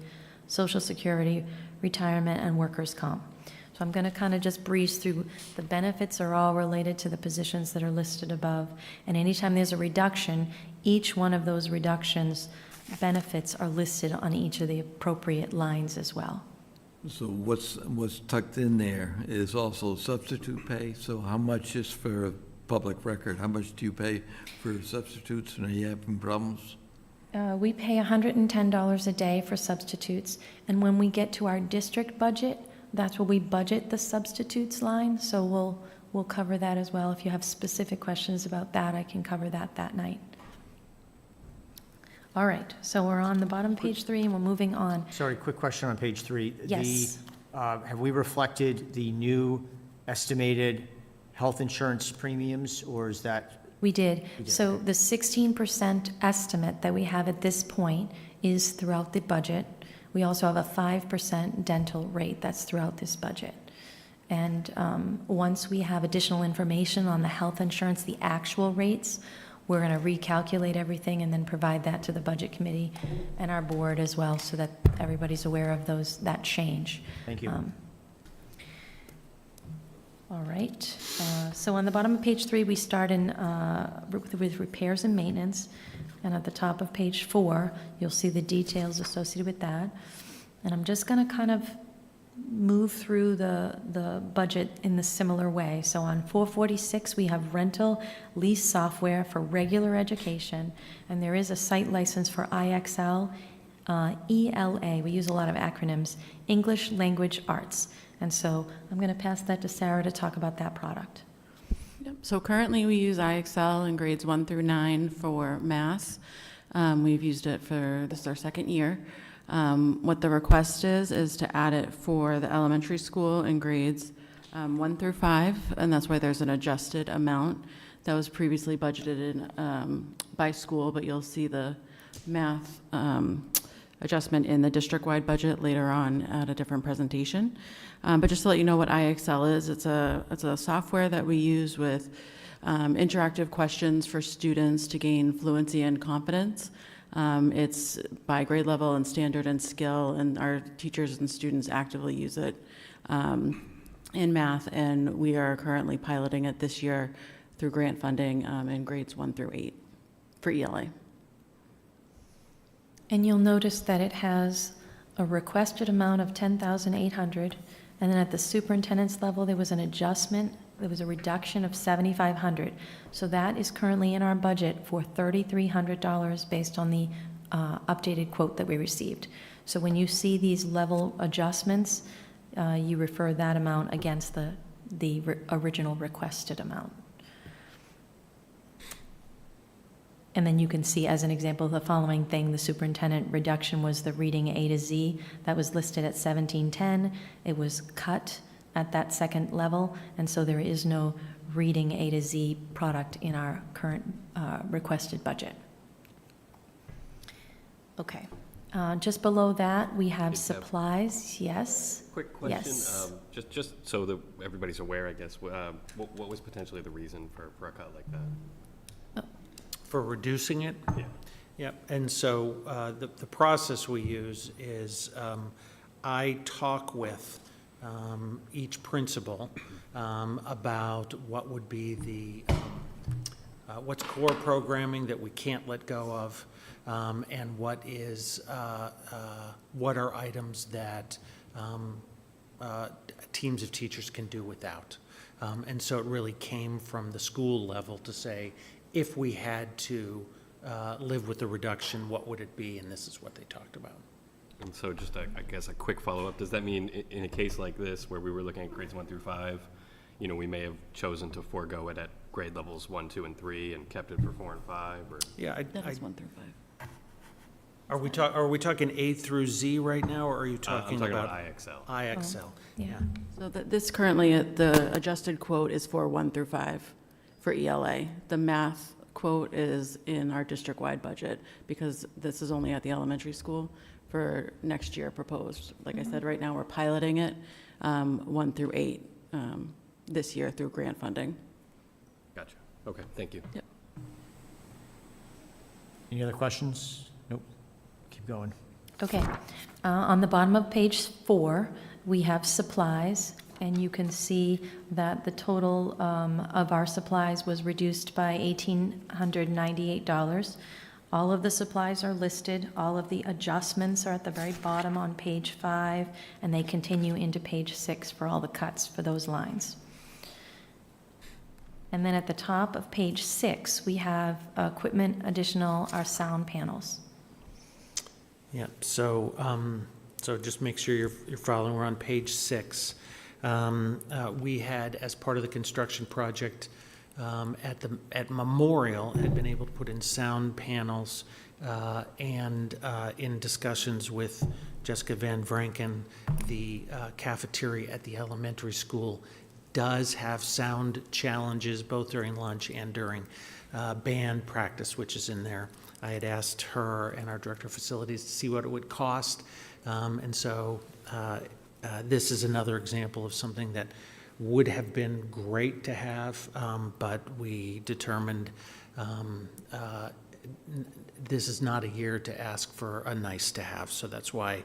Social Security, retirement, and workers' comp. So I'm going to kind of just breeze through. The benefits are all related to the positions that are listed above. And anytime there's a reduction, each one of those reductions benefits are listed on each of the appropriate lines as well. So what's tucked in there is also substitute pay. So how much is for public record? How much do you pay for substitutes when you having problems? We pay $110 a day for substitutes. And when we get to our district budget, that's where we budget the substitutes line. So we'll cover that as well. If you have specific questions about that, I can cover that night. All right, so we're on the bottom of page 3 and we're moving on. Sorry, quick question on page 3. Yes. Have we reflected the new estimated health insurance premiums, or is that? We did. So the 16% estimate that we have at this point is throughout the budget. We also have a 5% dental rate that's throughout this budget. And once we have additional information on the health insurance, the actual rates, we're going to recalculate everything and then provide that to the budget committee and our board as well, so that everybody's aware of that change. Thank you. All right. So on the bottom of page 3, we start with repairs and maintenance. And at the top of page 4, you'll see the details associated with that. And I'm just going to kind of move through the budget in the similar way. So on 446, we have rental lease software for regular education, and there is a site license for IXL, ELA, we use a lot of acronyms, English Language Arts. And so I'm going to pass that to Sarah to talk about that product. Yep. So currently we use IXL in grades 1 through 9 for math. We've used it this is our second year. What the request is to add it for the elementary school in grades 1 through 5, and that's why there's an adjusted amount that was previously budgeted in by school, but you'll see the math adjustment in the district-wide budget later on at a different presentation. But just to let you know what IXL is, it's a software that we use with interactive questions for students to gain fluency and confidence. It's by grade level and standard and skill, and our teachers and students actively use it in math, and we are currently piloting it this year through grant funding in grades 1 through 8 for ELA. And you'll notice that it has a requested amount of $10,800, and then at the superintendent's level, there was an adjustment. There was a reduction of $7,500. So that is currently in our budget for $3,300 based on the updated quote that we received. So when you see these level adjustments, you refer that amount against the original requested amount. And then you can see, as an example, the following thing: the superintendent reduction was the reading A to Z. That was listed at $1,710. It was cut at that second level, and so there is no reading A to Z product in our current requested budget. Okay. Just below that, we have supplies. Yes? Quick question. Yes. Just so that everybody's aware, I guess, what was potentially the reason for a cut like that? For reducing it? Yeah. Yep, and so the process we use is I talk with each principal about what would be what's core programming that we can't let go of, and what are items that teams of teachers can do without. And so it really came from the school level to say, if we had to live with the reduction, what would it be? And this is what they talked about. And so just, I guess, a quick follow-up, does that mean in a case like this, where we were looking at grades 1 through 5, you know, we may have chosen to forego it at grade levels 1, 2, and 3 and kept it for 4 and 5, or? Yeah, That is 1 through 5. are we talking A through Z right now, or are you I'm talking talking about? about IXL. IXL, yeah. So this currently, the adjusted quote is for 1 through 5 for ELA. The math quote is in our district-wide budget because this is only at the elementary school for next year proposed. Like I said, right now, we're piloting it 1 through 8 this year through grant funding. Gotcha. Okay, thank you. Yep. Any other questions? Nope. Keep going. Okay. On the bottom of page 4, we have supplies, and you can see that the total of our supplies was reduced by $1,898. All of the supplies are listed. All of the adjustments are at the very bottom on page 5, and they continue into page 6 for all the cuts for those lines. And then at the top of page 6, we have equipment additional, our sound panels. Yeah, so, so just make sure you're following, we're on page 6. We had, as part of the construction project, at Memorial, had been able to put in sound panels, and in discussions with Jessica Van Vranken, the cafeteria at the elementary school does have sound challenges both during lunch and during band practice, which is in there. I had asked her and our director of facilities to see what it would cost, and so this is another example of something that would have been great to have, but we determined this is not a year to ask for a nice to have, so that's why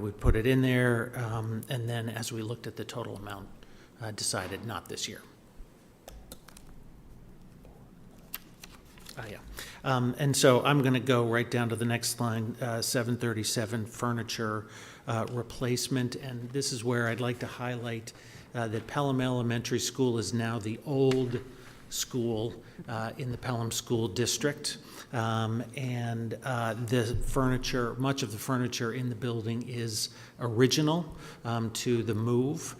we put it in there, and then as we looked at the total amount, decided not this year. And so I'm going to go right down to the next line, 737 furniture replacement, and this is where I'd like to highlight that Pelham Elementary School is now the old school in the Pelham School District, and the furniture, much of the furniture in the building is original to the move.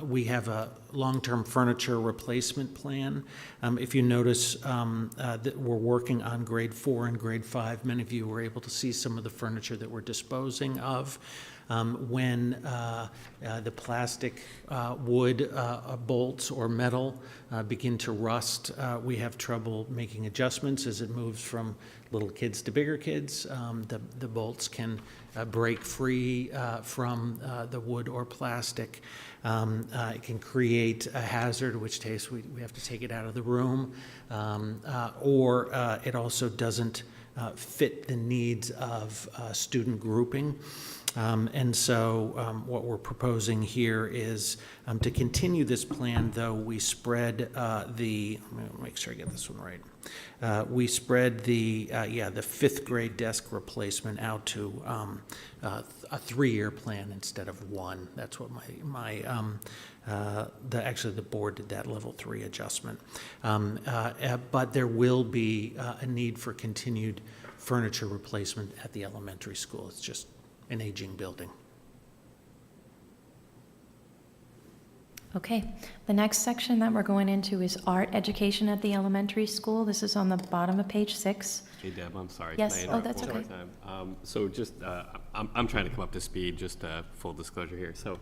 We have a long-term furniture replacement plan. If you notice that we're working on grade 4 and grade 5, many of you were able to see some of the furniture that we're disposing of. When the plastic, wood bolts or metal begin to rust, we have trouble making adjustments as it moves from little kids to bigger kids. The bolts can break free from the wood or plastic. It can create a hazard, in which case we have to take it out of the room, or it also doesn't fit the needs of student grouping. And so what we're proposing here is to continue this plan, though we spread I'm going to make sure I get this one right. We spread the 5th grade desk replacement out to a 3-year plan instead of 1. That's what actually the board did that level 3 adjustment. But there will be a need for continued furniture replacement at the elementary school. It's just an aging building. Okay, the next section that we're going into is art education at the elementary school. This is on the bottom of page 6. Hey, Deb, I'm sorry. Yes. Can I Oh, interrupt that's one more okay. time? So just, I'm trying to come up to speed, just full disclosure here. So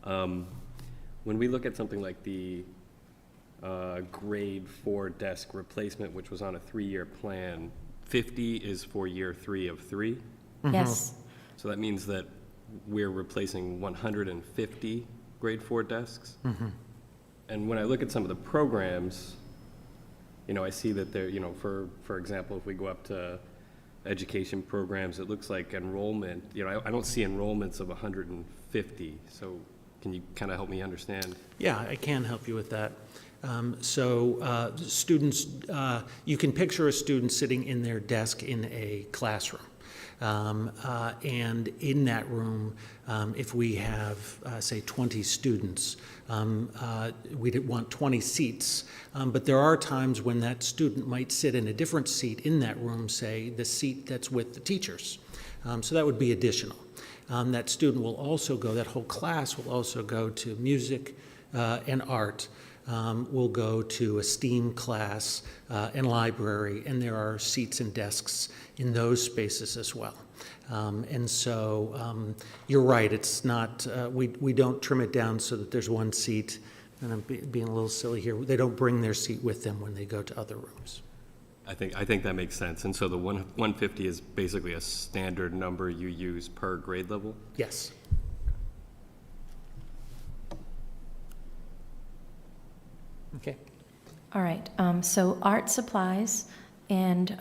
when we look at something like the grade 4 desk replacement, which was on a 3-year plan, 50 is for year 3 of 3? Yes. So that means that we're replacing 150 grade 4 desks? And when I look at some of the programs, you know, I see that there, you know, for example, if we go up to education programs, it looks like enrollment, you know, I don't see enrollments of 150. So can you kind of help me understand? Yeah, I can help you with that. Students, you can picture a student sitting in their desk in a classroom. And in that room, if we have, say, 20 students, we'd want 20 seats. But there are times when that student might sit in a different seat in that room, say, the seat that's with the teachers. So that would be additional. That student will also go, that whole class will also go to music and art, will go to a STEAM class and library, and there are seats and desks in those spaces as well. And so you're right, it's not, we don't trim it down so that there's one seat, and I'm being a little silly here, they don't bring their seat with them when they go to other rooms. I think that makes sense. And so the 150 is basically a standard number you use per grade level? Yes. Okay. All right, so art supplies, and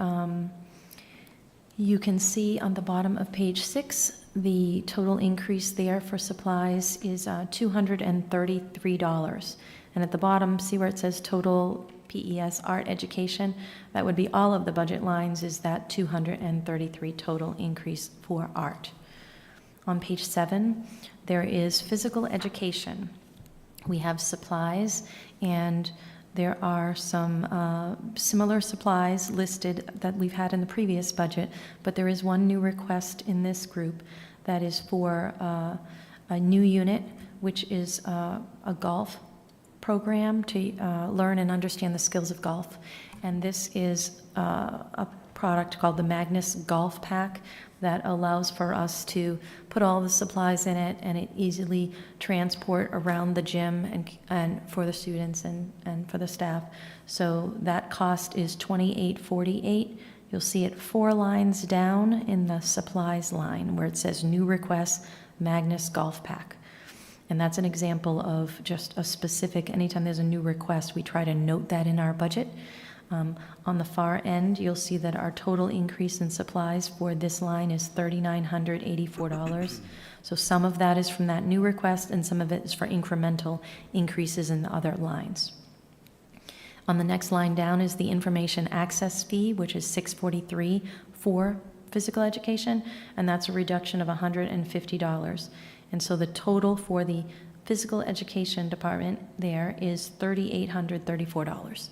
you can see on the bottom of page 6, the total increase there for supplies is $233. And at the bottom, see where it says total PES art education? That would be all of the budget lines, is that 233 total increase for art. On page 7, there is physical education. We have supplies, and there are some similar supplies listed that we've had in the previous budget, but there is one new request in this group that is for a new unit, which is a golf program to learn and understand the skills of golf. And this is a product called the Magnus Golf Pack that allows for us to put all the supplies in it, and it easily transport around the gym and for the students and for the staff. So that cost is $28.48. You'll see it 4 lines down in the supplies line where it says new request Magnus Golf Pack. And that's an example of just a specific, anytime there's a new request, we try to note that in our budget. On the far end, you'll see that our total increase in supplies for this line is $3,984. So some of that is from that new request, and some of it is for incremental increases in the other lines. On the next line down is the information access fee, which is $643 for physical education, and that's a reduction of $150. And so the total for the physical education department there is $3,834.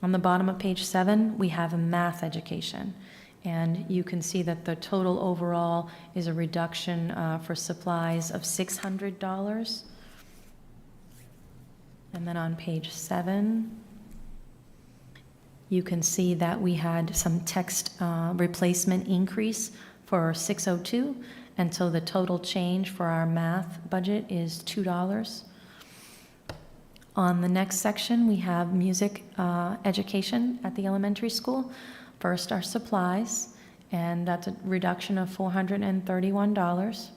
On the bottom of page 7, we have a math education, and you can see that the total overall is a reduction for supplies of $600. And then on page 7, you can see that we had some text replacement increase for 602, and so the total change for our math budget is $2. On the next section, we have music education at the elementary school. First, our supplies, and that's a reduction of $431.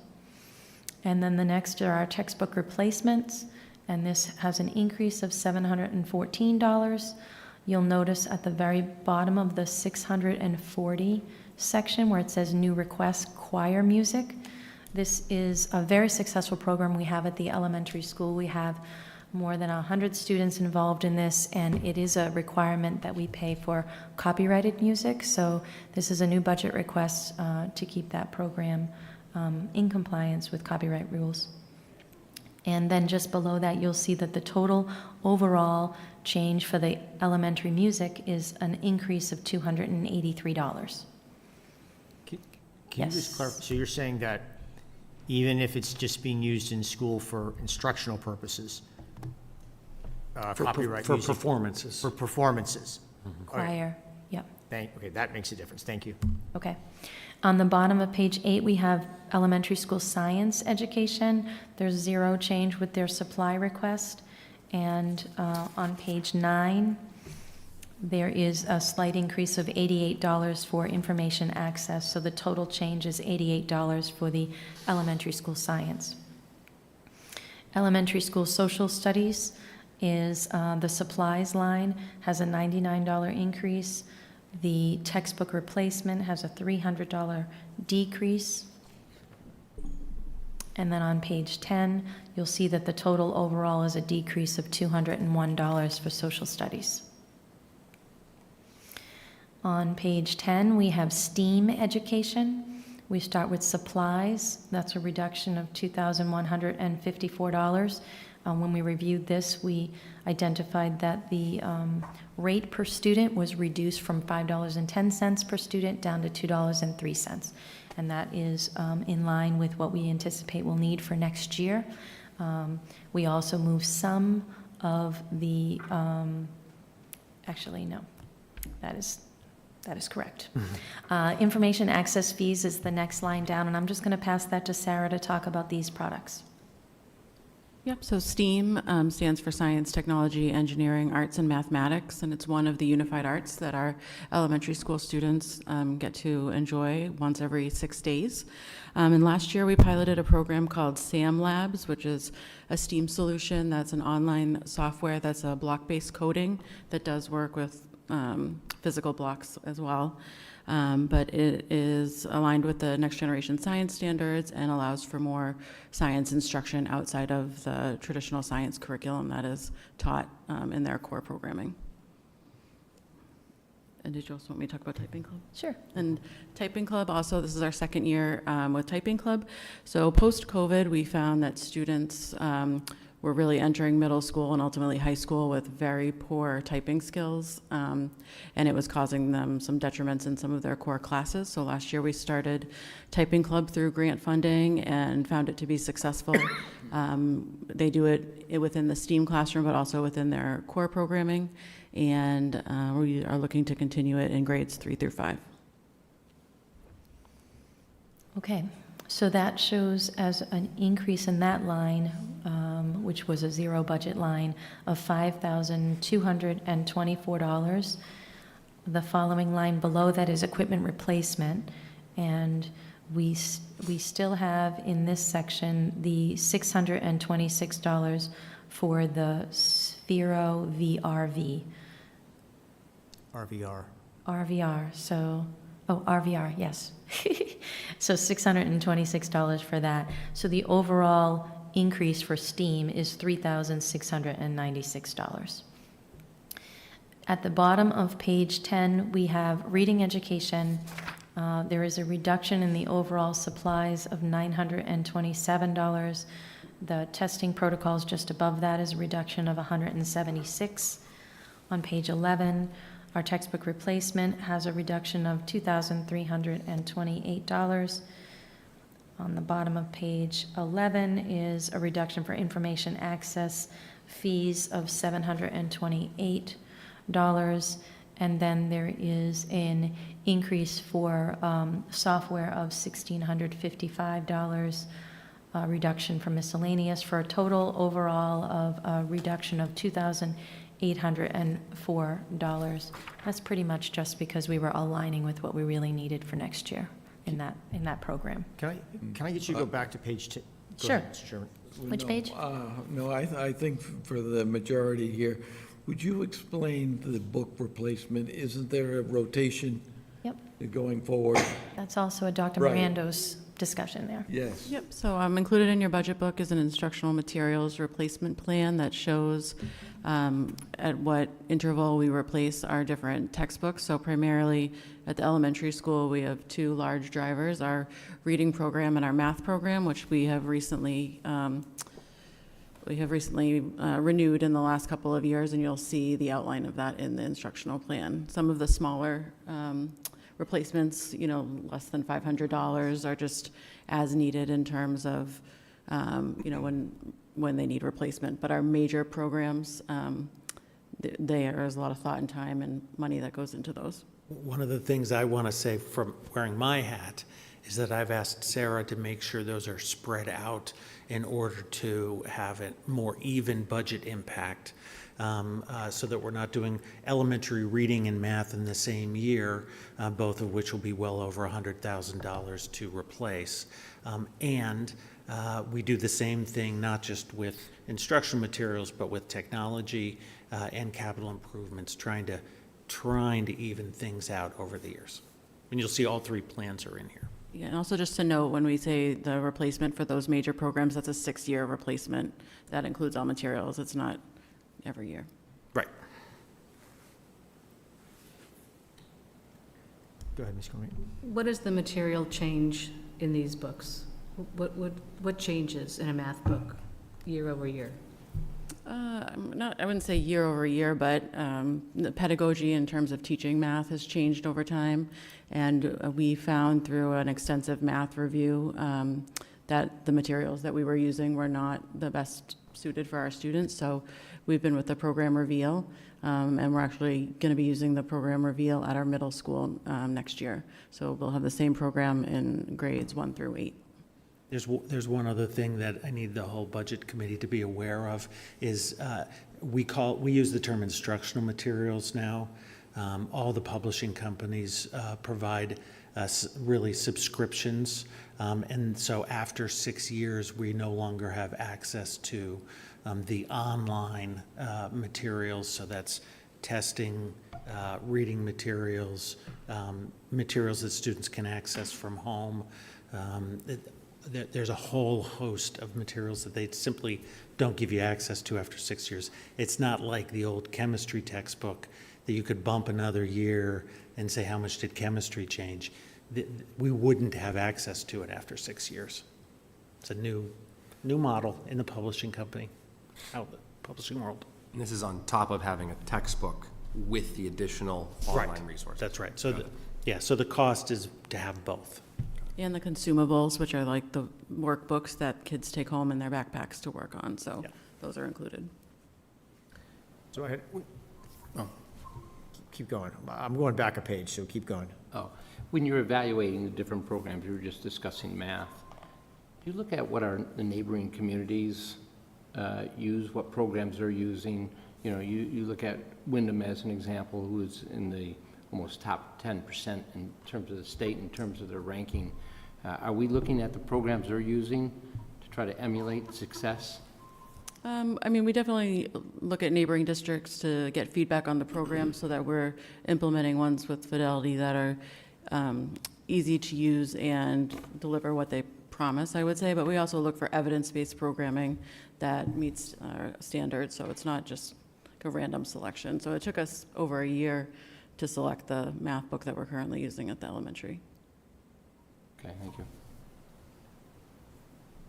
And then the next are our textbook replacements, and this has an increase of $714. You'll notice at the very bottom of the 640 section where it says new request choir music. This is a very successful program we have at the elementary school. We have more than 100 students involved in this, and it is a requirement that we pay for copyrighted music. So this is a new budget request to keep that program in compliance with copyright rules. And then just below that, you'll see that the total overall change for the elementary music is an increase of $283. Can you just clarify? So you're saying that even if it's just being used in school for instructional purposes, copyright For music- performances. For performances. All right. Choir, yep. Okay, that makes a difference. Thank you. Okay. On the bottom of page 8, we have elementary school science education. There's 0 change with their supply request. And on page 9, there is a slight increase of $88 for information access. So the total change is $88 for the elementary school science. Elementary school social studies is the supplies line, has a $99 increase. The textbook replacement has a $300 decrease. And then on page 10, you'll see that the total overall is a decrease of $201 for social studies. On page 10, we have STEAM education. We start with supplies. That's a reduction of $2,154. When we reviewed this, we identified that the rate per student was reduced from $5.10 per student down to $2.03. And that is in line with what we anticipate we'll need for next year. We also moved some of the, actually, no, that is correct. Information access fees is the next line down, and I'm just going to pass that to Sarah to talk about these products. Yep, so STEAM stands for Science, Technology, Engineering, Arts, and Mathematics, and it's one of the unified arts that our elementary school students get to enjoy once every 6 days. And last year, we piloted a program called SAM Labs, which is a STEAM solution that's an online software that's a block-based coding that does work with physical blocks as well. But it is aligned with the next generation science standards and allows for more science instruction outside of the traditional science curriculum that is taught in their core programming. And did you also want me to talk about Typing Club? Sure. And Typing Club also, this is our second year with Typing Club. So post-COVID, we found that students were really entering middle school and ultimately high school with very poor typing skills, and it was causing them some detriments in some of their core classes. So last year we started Typing Club through grant funding and found it to be successful. They do it within the STEAM classroom, but also within their core programming, and we are looking to continue it in grades 3 through 5. Okay, so that shows as an increase in that line, which was a zero budget line, of $5,224. The following line below that is equipment replacement, and we still have in this section the $626 for the Sphero VRV. RVR. RVR, so, oh, RVR, yes. So $626 for that. So the overall increase for STEAM is $3,696. At the bottom of page 10, we have reading education. There is a reduction in the overall supplies of $927. The testing protocols just above that is a reduction of $176. On page 11, our textbook replacement has a reduction of $2,328. On the bottom of page 11 is a reduction for information access fees of $728. And then there is an increase for software of $1,655, a reduction for miscellaneous, for a total overall of a reduction of $2,804. That's pretty much just because we were aligning with what we really needed for next year in that program. Can I get you to go back to page 10? Go Sure. ahead, Mr. Chairman. Which page? No, I think for the majority here, would you explain the book replacement? Isn't there a rotation Yep, going forward? that's also a Dr. Right. Mirando's discussion there. Yes. Yep, so included in your budget book is an instructional materials replacement plan that shows at what interval we replace our different textbooks. So primarily at the elementary school, we have two large drivers, our reading program and our math program, which we have recently renewed in the last couple of years, and you'll see the outline of that in the instructional plan. Some of the smaller replacements, less than $500, are just as needed in terms of, when they need replacement. But our major programs, there is a lot of thought and time and money that goes into those. One of the things I want to say from wearing my hat is that I've asked Sarah to make sure those are spread out in order to have a more even budget impact, so that we're not doing elementary reading and math in the same year, both of which will be well over $100,000 to replace. And we do the same thing, not just with instructional materials, but with technology and capital improvements, trying to even things out over the years. And you'll see all three plans are in here. Yeah, and also just to note, when we say the replacement for those major programs, that's a 6-year replacement. That includes all materials. It's not every year. Right. Go ahead, Ms. Cormier. What is the material change in these books? What changes in a math book year over year? I wouldn't say year over year, but the pedagogy in terms of teaching math has changed over time. And we found through an extensive math review that the materials that we were using were not the best suited for our students. So we've been with the program reveal, and we're actually going to be using the program reveal at our middle school next year. So we'll have the same program in grades 1 through 8. There's one other thing that I need the whole budget committee to be aware of is we use the term instructional materials now. All the publishing companies provide us really subscriptions. And so after 6 years, we no longer have access to the online materials. So that's testing, reading materials, materials that students can access from home. There's a whole host of materials that they simply don't give you access to after 6 years. It's not like the old chemistry textbook that you could bump another year and say, how much did chemistry change? We wouldn't have access to it after 6 years. It's a new model in the publishing company, out the publishing world. And this is on top of having a textbook with the additional Right. online resources. That's right. So, so the cost is to have both. And the consumables, which are like the workbooks that kids take home in their backpacks to work on. So Yeah. those are included. So I had, keep going. I'm going back a page, so keep going. Oh, when you're evaluating the different programs, you were just discussing math. Do you look at what the neighboring communities use, what programs they're using? You know, you look at Wyndham as an example, who is in the almost top 10% in terms of the state, in terms of their ranking. Are we looking at the programs they're using to try to emulate success? I mean, we definitely look at neighboring districts to get feedback on the program so that we're implementing ones with fidelity that are easy to use and deliver what they promise, I would say. But we also look for evidence-based programming that meets our standards, so it's not just a random selection. So it took us over a year to select the math book that we're currently using at the elementary. Okay, thank you.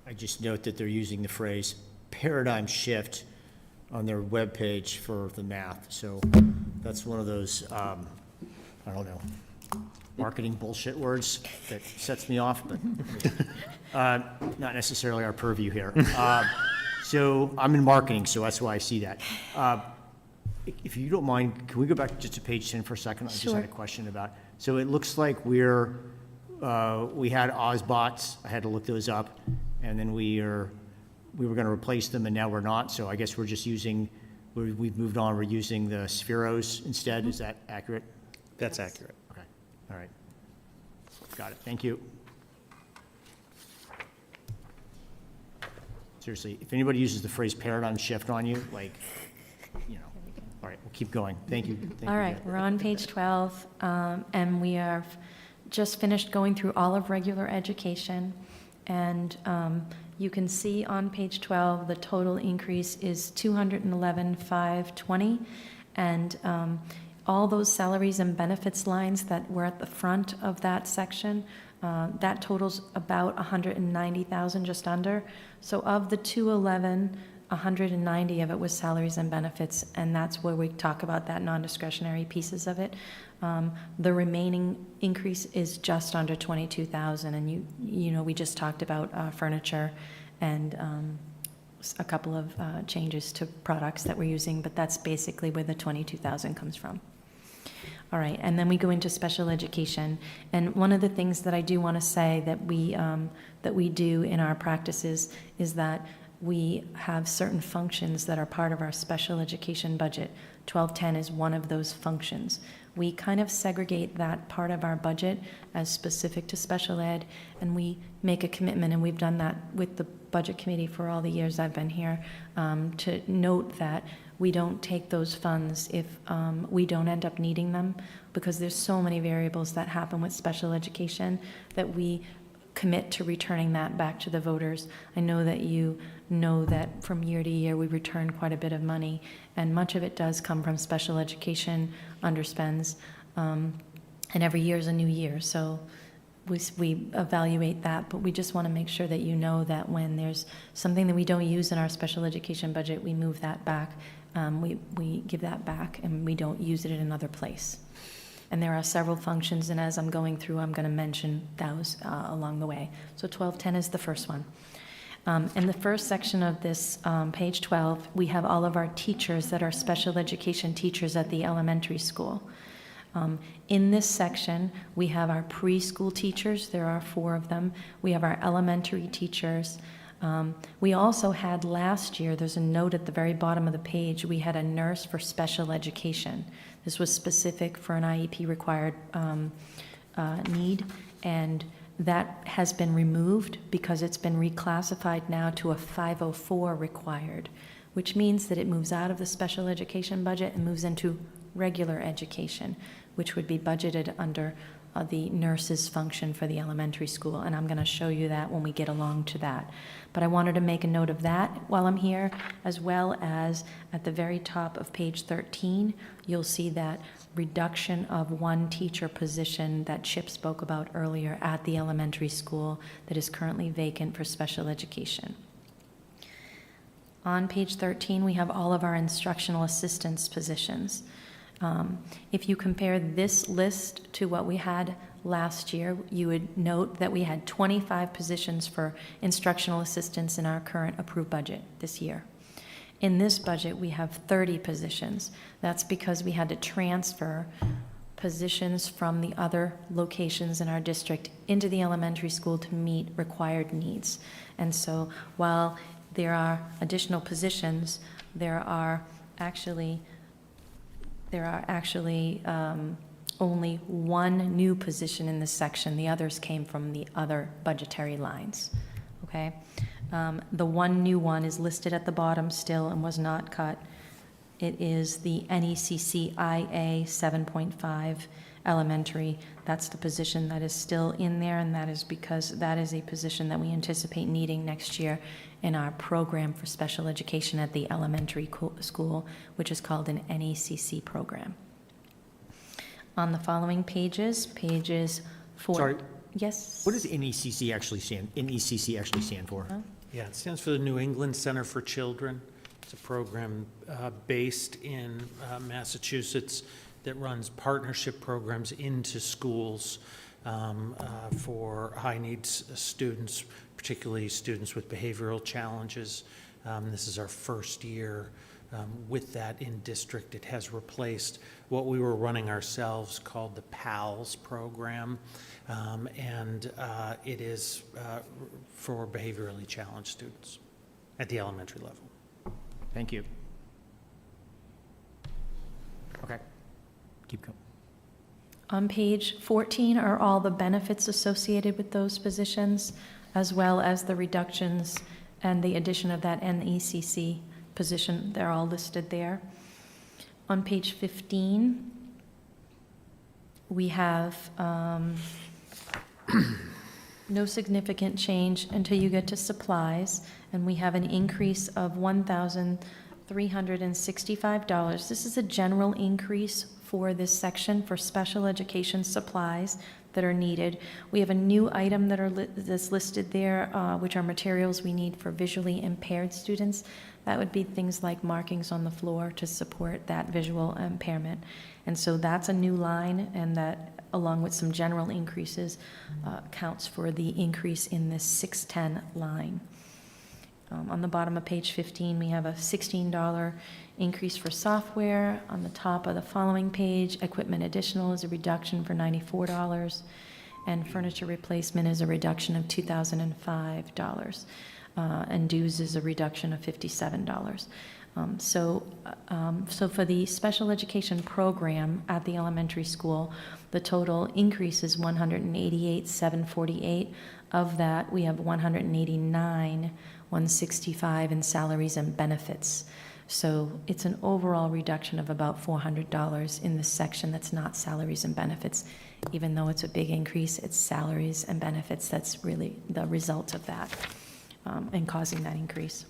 I just note that they're using the phrase paradigm shift on their webpage for the math. So that's one of those, I don't know, marketing bullshit words that sets me off, but not necessarily our purview here. So I'm in marketing, so that's why I see that. If you don't mind, can we go back just to page 10 for a second? I just had a question about, so it looks like we had Ozbots, I had to look those up, and then we were gonna replace them, and now we're not, so I guess we're just using, we've moved on, we're using the Spheros instead, is that accurate? That's accurate. Okay, all right. Got it, thank you. Seriously, if anybody uses the phrase paradigm shift on you, like, you know, all right, we'll keep going. Thank you. Thank you, All right, Deb. we're on page 12, and we are just finished going through all of regular education. And you can see on page 12, the total increase is $211,520. And all those salaries and benefits lines that were at the front of that section, that totals about $190,000, just under. So of the 211, 190 of it was salaries and benefits, and that's where we talk about that non-discretionary pieces of it. The remaining increase is just under 22,000, and you know, we just talked about furniture and a couple of changes to products that we're using, but that's basically where the 22,000 comes from. All right, and then we go into special education, and one of the things that I do want to say that we do in our practices is that we have certain functions that are part of our special education budget. 1210 is one of those functions. We kind of segregate that part of our budget as specific to special ed, and we make a commitment, and we've done that with the budget committee for all the years I've been here, to note that we don't take those funds if we don't end up needing them, because there's so many variables that happen with special education that we commit to returning that back to the voters. I know that you know that from year to year we return quite a bit of money, and much of it does come from special education underspends. And every year is a new year, so we evaluate that, but we just want to make sure that you know that when there's something that we don't use in our special education budget, we move that back. We give that back, and we don't use it in another place. And there are several functions, and as I'm going through, I'm going to mention those along the way. So 1210 is the first one. In the first section of this, page 12, we have all of our teachers that are special education teachers at the elementary school. In this section, we have our preschool teachers. There are 4 of them. We have our elementary teachers. We also had last year, there's a note at the very bottom of the page, we had a nurse for special education. This was specific for an IEP required need, and that has been removed because it's been reclassified now to a 504 required, which means that it moves out of the special education budget and moves into regular education, which would be budgeted under the nurse's function for the elementary school, and I'm going to show you that when we get along to that. But I wanted to make a note of that while I'm here, as well as at the very top of page 13, you'll see that reduction of 1 teacher position that Chip spoke about earlier at the elementary school that is currently vacant for special education. On page 13, we have all of our instructional assistance positions. If you compare this list to what we had last year, you would note that we had 25 positions for instructional assistants in our current approved budget this year. In this budget, we have 30 positions. That's because we had to transfer positions from the other locations in our district into the elementary school to meet required needs. And so while there are additional positions, there are actually only 1 new position in this section. The others came from the other budgetary lines, okay? The 1 new one is listed at the bottom still and was not cut. It is the NECC IA 7.5 elementary. That's the position that is still in there, and that is because that is a position that we anticipate needing next year in our program for special education at the elementary school, which is called an NECC program. On the following pages 4. Sorry. Yes? What does NECC actually stand for? Yeah, it stands for the New England Center for Children. It's a program based in Massachusetts that runs partnership programs into schools for high-needs students, particularly students with behavioral challenges. This is our first year with that in district. It has replaced what we were running ourselves called the PALS program, and it is for behaviorally challenged students at the elementary level. Thank you. Okay, keep going. On page 14 are all the benefits associated with those positions, as well as the reductions and the addition of that NECC position. They're all listed there. On page 15, we have no significant change until you get to supplies, and we have an increase of $1,365. This is a general increase for this section for special education supplies that are needed. We have a new item that's listed there, which are materials we need for visually impaired students. That would be things like markings on the floor to support that visual impairment. And so that's a new line, and that, along with some general increases, counts for the increase in this 610 line. On the bottom of page 15, we have a $16 increase for software. On the top of the following page, equipment additional is a reduction for $94, and furniture replacement is a reduction of $2,005, and dues is a reduction of $57. So for the special education program at the elementary school, the total increase is $188,748. Of that, we have $189,165 in salaries and benefits. So it's an overall reduction of about $400 in this section that's not salaries and benefits. Even though it's a big increase, it's salaries and benefits that's really the result of that and causing that increase.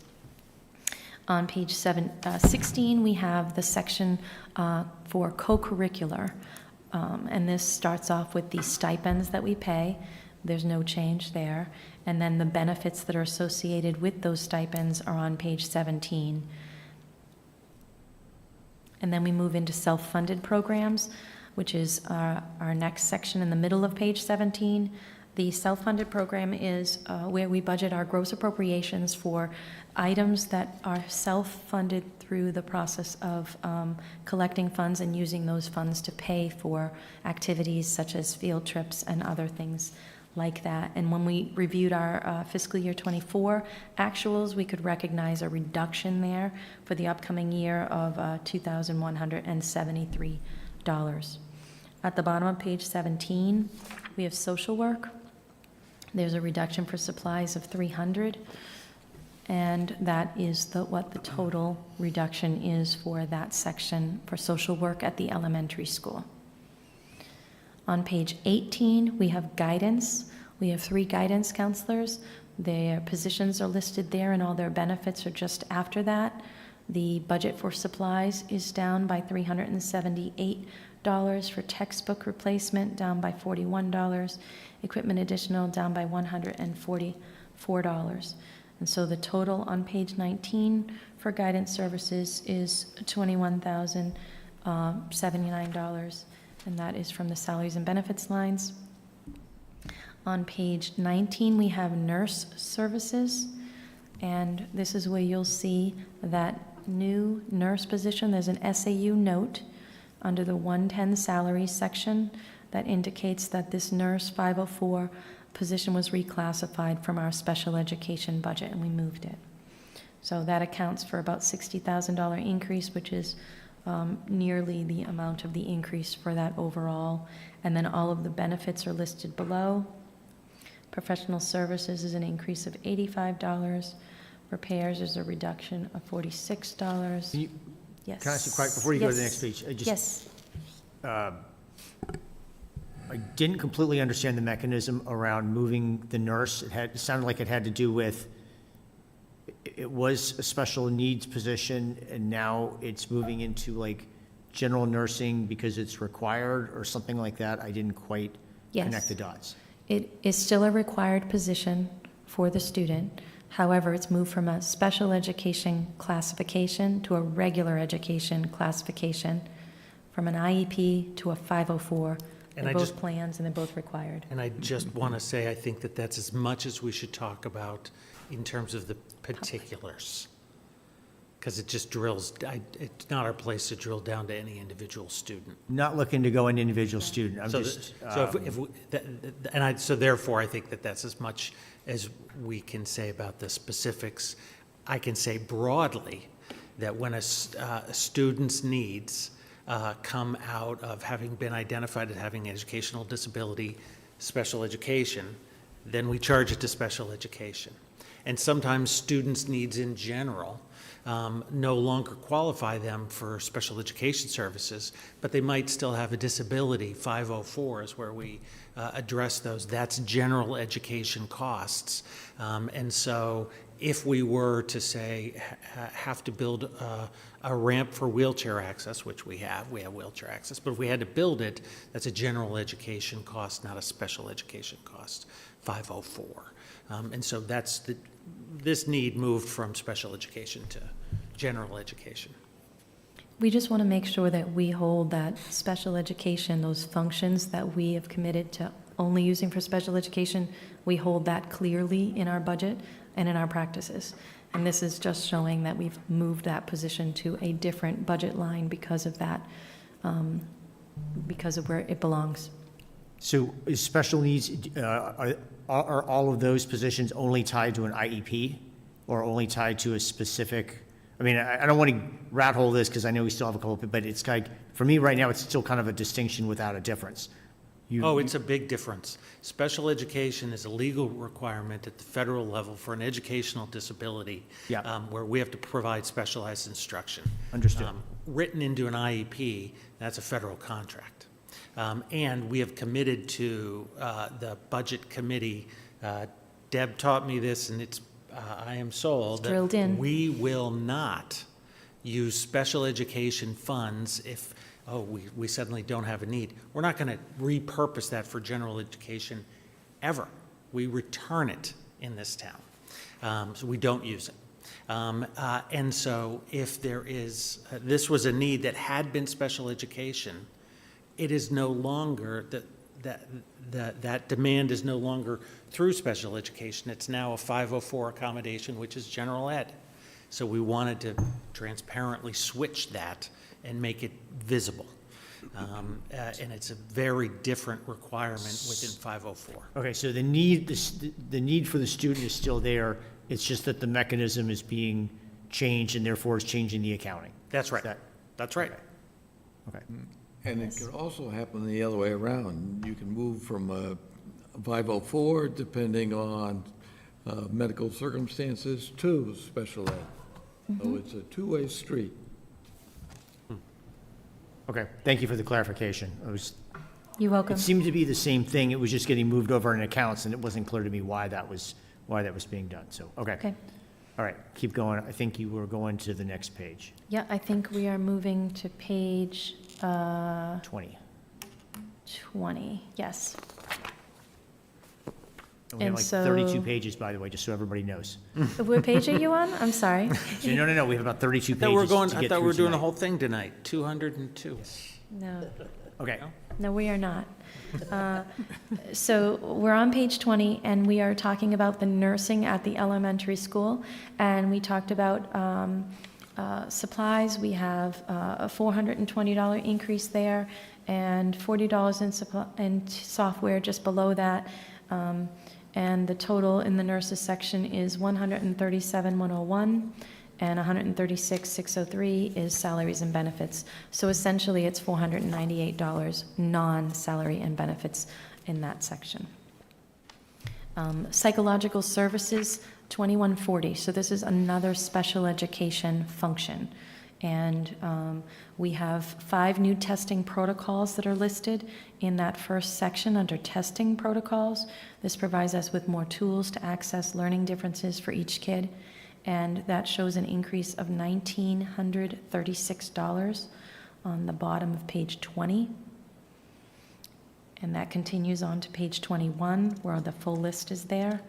On page 16, we have the section for co-curricular. And this starts off with the stipends that we pay. There's no change there. And then the benefits that are associated with those stipends are on page 17. And then we move into self-funded programs, which is our next section in the middle of page 17. The self-funded program is where we budget our gross appropriations for items that are self-funded through the process of collecting funds and using those funds to pay for activities such as field trips and other things like that. And when we reviewed our fiscal year 24 actuals, we could recognize a reduction there for the upcoming year of $2,173. At the bottom of page 17, we have social work. There's a reduction for supplies of $300, and that is what the total reduction is for that section for social work at the elementary school. On page 18, we have guidance. We have 3 guidance counselors. Their positions are listed there, and all their benefits are just after that. The budget for supplies is down by $378 for textbook replacement, down by $41. Equipment additional, down by $144. And so the total on page 19 for guidance services is $21,079, and that is from the salaries and benefits lines. On page 19, we have nurse services, and this is where you'll see that new nurse position. There's an SAU note under the 110 salaries section that indicates that this nurse 504 position was reclassified from our special education budget, and we moved it. So that accounts for about $60,000 increase, which is nearly the amount of the increase for that overall. And then all of the benefits are listed below. Professional services is an increase of $85. Repairs is a reduction of $46. Yes. Can I ask you quick, before you go to the next page? Yes. I didn't completely understand the mechanism around moving the nurse. It sounded like it had to do with, it was a special needs position, and now it's moving into like general nursing because it's required or something like that. I didn't quite connect the dots. It is still a required position for the student. However, it's moved from a special education classification to a regular education classification, from an IEP to a 504. They're both plans, and they're both required. And I just want to say, I think that that's as much as we should talk about in terms of the particulars. Because it just drills, it's not our place to drill down to any individual student. Not looking to go into individual student. I'm So, just. so therefore, I think that that's as much as we can say about the specifics. I can say broadly that when a student's needs come out of having been identified as having educational disability, special education, then we charge it to special education. And sometimes students' needs in general no longer qualify them for special education services, but they might still have a disability. 504 is where we address those. That's general education costs. And so if we were to say have to build a ramp for wheelchair access, which we have wheelchair access, but if we had to build it, that's a general education cost, not a special education cost, 504. And so this need moved from special education to general education. We just want to make sure that we hold that special education, those functions that we have committed to only using for special education, we hold that clearly in our budget and in our practices. And this is just showing that we've moved that position to a different budget line because of that, because of where it belongs. So is special needs, are all of those positions only tied to an IEP or only tied to a specific, I mean, I don't want to rat hole this because I know we still have a couple, but it's like, for me right now, it's still kind of a distinction without a difference. It's a big difference. Special education is a legal requirement at the federal level for an educational disability, where we have to provide specialized instruction. Understood. Written into an IEP, that's a federal contract. And we have committed to the budget committee. Deb taught me this, and I am sold It's drilled in. we will not use special education funds if oh, we suddenly don't have a need. We're not going to repurpose that for general education ever. We return it in this town. So we don't use it. And so if there is, this was a need that had been special education, it is no longer, that demand is no longer through special education. It's now a 504 accommodation, which is general ed. So we wanted to transparently switch that and make it visible. And it's a very different requirement within 504. Okay, so the need for the student is still there. It's just that the mechanism is being changed and therefore is changing the accounting. That's right. That's right. Okay. And it could also happen the other way around. You can move from a 504, depending on medical circumstances, to special ed. So it's a two-way street. Okay, thank you for the clarification. You're welcome. It seemed to be the same thing. It was just getting moved over in accounts, and it wasn't clear to me why that was being done. So, okay. Okay. All right, keep going. I think you were going to the next page, Yeah, I think we are moving to page 20. 20, yes. And we have And like so- 32 pages, by the way, just so everybody knows. What page are you on? I'm sorry. So, no, we have about 32 I pages thought we were going, to I get thought we through were doing the tonight. whole thing tonight, 202. No. Okay, No, we are not. So we're on page 20, and we are talking about the nursing at the elementary school. And we talked about supplies. We have a $420 increase there, and $40 in software just below that. And the total in the nurses section is $137,101, and $136,603 is salaries and benefits. So essentially, it's $498 non-salary and benefits in that section. Psychological services, $2140. So this is another special education function. And we have 5 new testing protocols that are listed in that first section under testing protocols. This provides us with more tools to access learning differences for each kid. And that shows an increase of $1,936 on the bottom of page 20. And that continues on to page 21, where the full list is there.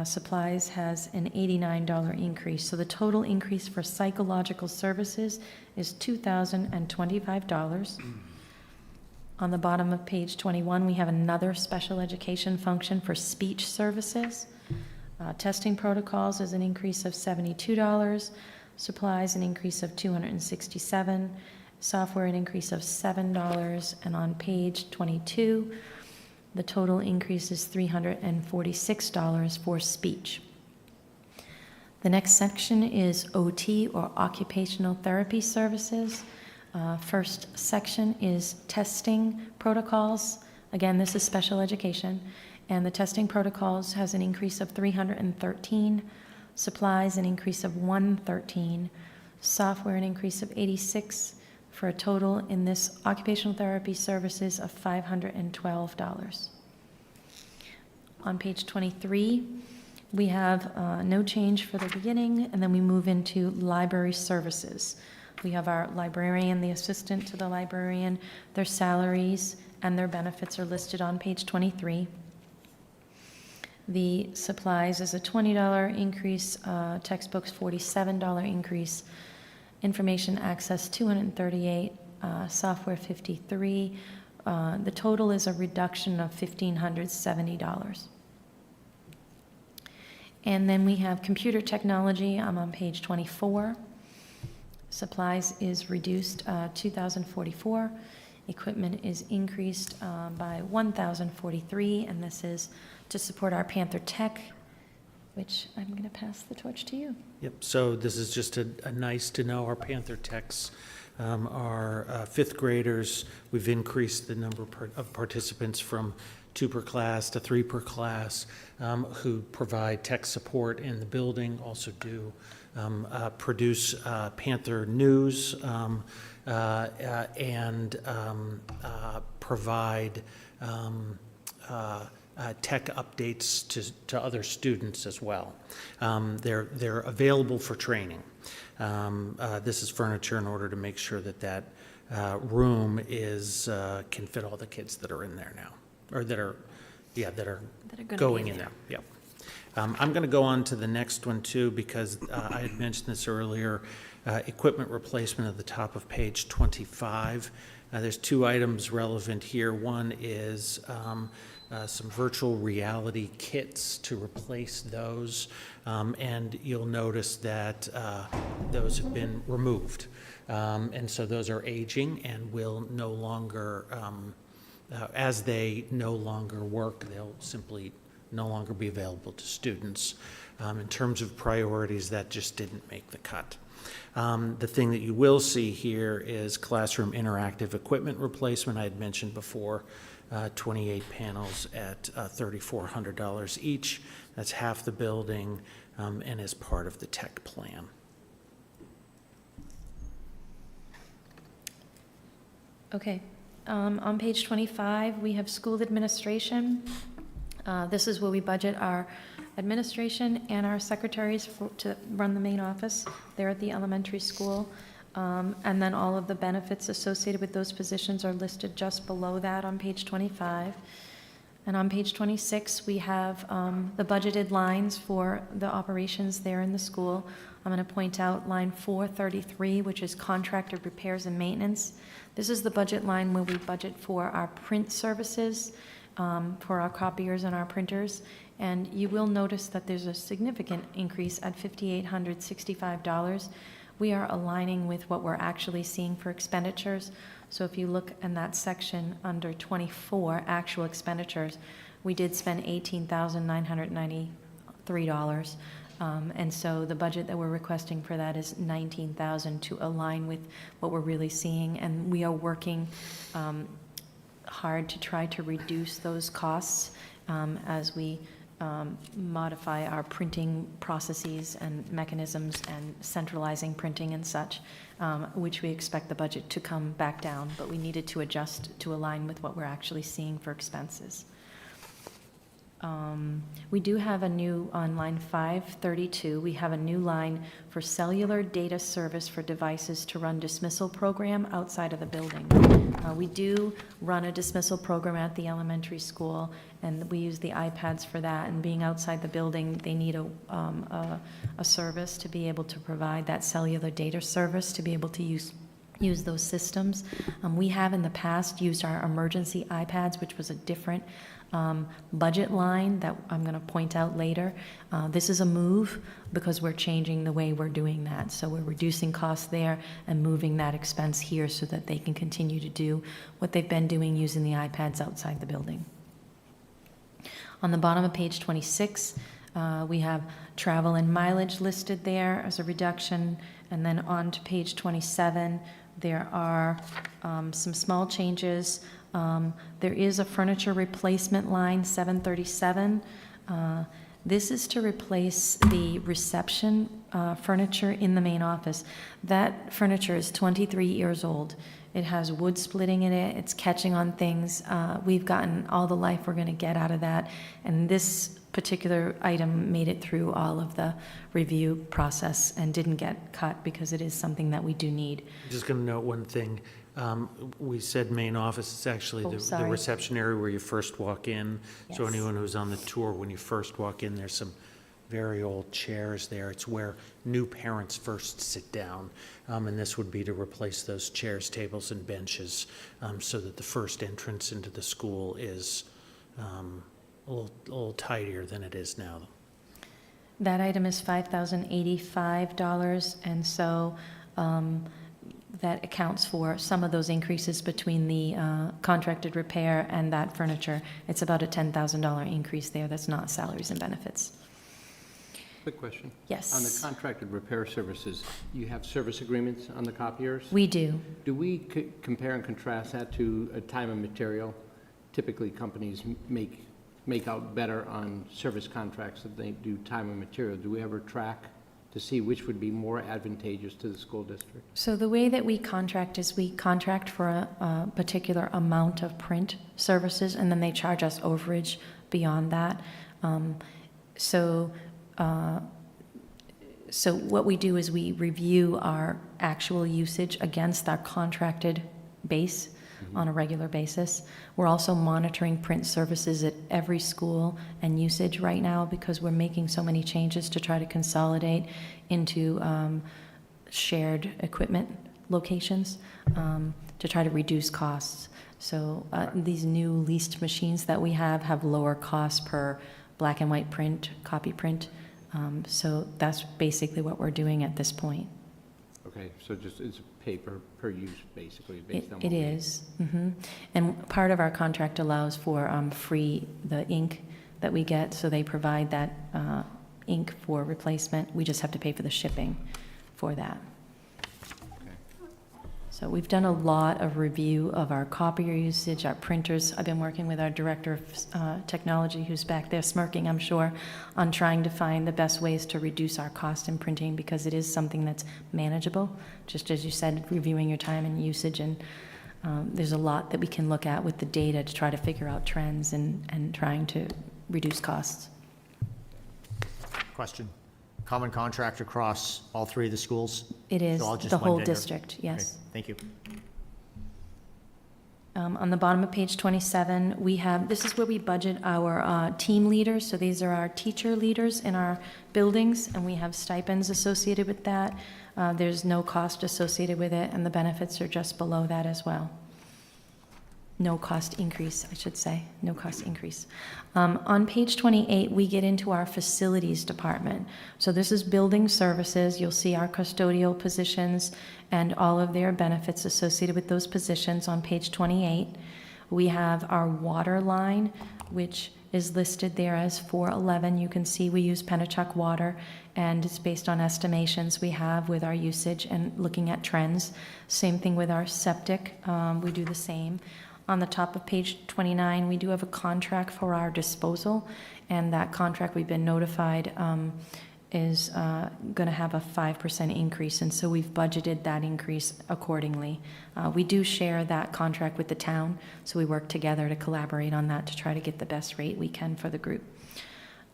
Supplies has an $89 increase. So the total increase for psychological services is $2,025. On the bottom of page 21, we have another special education function for speech services. Testing protocols is an increase of $72. Supplies, an increase of $267. Software, an increase of $7. And on page 22, the total increase is $346 for speech. The next section is OT, or occupational therapy services. First section is testing protocols. Again, this is special education. And the testing protocols has an increase of $313. Supplies, an increase of $113. Software, an increase of $86. For a total in this occupational therapy services of $512. On page 23, we have no change for the beginning, and then we move into library services. We have our librarian, the assistant to the librarian, their salaries and their benefits are listed on page 23. The supplies is a $20 increase, textbooks $47 increase, information access $238, software $53. The total is a reduction of $1,570. And then we have computer technology. I'm on page 24. Supplies is reduced $2,044. Equipment is increased by $1,043, and this is to support our Panther Tech, which I'm going to pass the torch to you. Yep, so this is just a nice to know. Our Panther Techs are fifth graders. We've increased the number of participants from 2 per class to 3 per class, who provide tech support in the building, also do produce Panther News, and provide tech updates to other students as well. They're available for training. This is furniture in order to make sure that room can fit all the kids that are in there now, or that are gonna going be in there. there. Yep. I'm going to go on to the next one too, because I had mentioned this earlier, equipment replacement at the top of page 25. There's two items relevant here. One is some virtual reality kits to replace those, and you'll notice that those have been removed. And so those are aging and will no longer, as they no longer work, they'll simply no longer be available to students. In terms of priorities, that just didn't make the cut. The thing that you will see here is classroom interactive equipment replacement. I had mentioned before, 28 panels at $3,400 each. That's half the building, and is part of the tech plan. Okay. On page 25, we have school administration. This is where we budget our administration and our secretaries to run the main office there at the elementary school. And then all of the benefits associated with those positions are listed just below that on page 25. And on page 26, we have the budgeted lines for the operations there in the school. I'm going to point out line 433, which is contracted repairs and maintenance. This is the budget line where we budget for our print services, for our copiers and our printers. And you will notice that there's a significant increase at $5,865. We are aligning with what we're actually seeing for expenditures. So if you look in that section under 24, actual expenditures, we did spend $18,993. And so the budget that we're requesting for that is $19,000 to align with what we're really seeing. And we are working hard to try to reduce those costs as we modify our printing processes and mechanisms and centralizing printing and such, which we expect the budget to come back down, but we needed to adjust to align with what we're actually seeing for expenses. We do have a new, on line 532, we have a new line for cellular data service for devices to run dismissal program outside of the building. We do run a dismissal program at the elementary school, and we use the iPads for that, and being outside the building, they need a service to be able to provide that cellular data service to be able to use those systems. We have in the past used our emergency iPads, which was a different budget line that I'm going to point out later. This is a move because we're changing the way we're doing that. So we're reducing costs there and moving that expense here so that they can continue to do what they've been doing using the iPads outside the building. On the bottom of page 26, we have travel and mileage listed there as a reduction. And then on to page 27, there are some small changes. There is a furniture replacement line, 737. This is to replace the reception furniture in the main office. That furniture is 23 years old. It has wood splitting in it. It's catching on things. We've gotten all the life we're going to get out of that. And this particular item made it through all of the review process and didn't get cut because it is something that we do need. Just going to note one thing. We said main office, it's actually the sorry. reception area where you first walk in. So Yes. anyone who's on the tour, when you first walk in, there's some very old chairs there. It's where new parents first sit down. And this would be to replace those chairs, tables, and benches so that the first entrance into the school is a little tidier than it is now. That item is $5,085, and so that accounts for some of those increases between the contracted repair and that furniture. It's about a $10,000 increase there. That's not salaries and benefits. Quick question. Yes. On the contracted repair services, you have service agreements on the copiers? We do. Do we compare and contrast that to a time and material? Typically, companies make out better on service contracts than they do time and material. Do we ever track to see which would be more advantageous to the school district? So the way that we contract is we contract for a particular amount of print services, and then they charge us overage beyond that. So what we do is we review our actual usage against our contracted base on a regular basis. We're also monitoring print services at every school and usage right now because we're making so many changes to try to consolidate into shared equipment locations to try to reduce costs. So these new leased machines that we have lower costs per black and white print, copy print. So that's basically what we're doing at this point. Okay, so just, it's paper per use, basically, based on what It we... is. And part of our contract allows for the ink that we get, so they provide that ink for replacement. We just have to pay for the shipping for that. So we've done a lot of review of our copier usage, our printers. I've been working with our director of technology, who's back there smirking, I'm sure, on trying to find the best ways to reduce our cost in printing, because it is something that's manageable. Just as you said, reviewing your time and usage, and there's a lot that we can look at with the data to try to figure out trends and trying to reduce costs. Question. Common contract across all three of the schools? It is, So all just the one whole vendor? district, yes. Okay, thank you. On the bottom of page 27, we have, this is where we budget our team leaders. So these are our teacher leaders in our buildings, and we have stipends associated with that. There's no cost associated with it, and the benefits are just below that as well. No cost increase, I should say, no cost increase. On page 28, we get into our facilities department. So this is building services. You'll see our custodial positions and all of their benefits associated with those positions on page 28. We have our water line, which is listed there as 411. You can see we use Pennachuck Water, and it's based on estimations we have with our usage and looking at trends. Same thing with our septic, we do the same. On the top of page 29, we do have a contract for our disposal, and that contract, we've been notified, is going to have a 5% increase, and so we've budgeted that increase accordingly. We do share that contract with the town, so we work together to collaborate on that to try to get the best rate we can for the group.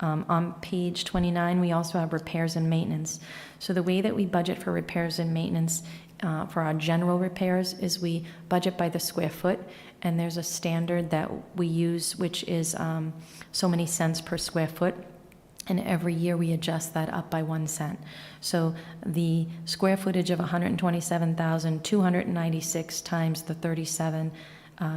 On page 29, we also have repairs and maintenance. So the way that we budget for repairs and maintenance for our general repairs is we budget by the square foot, and there's a standard that we use, which is so many cents per square foot, and every year we adjust that up by 1 cent. So the square footage of 127,296 times the 37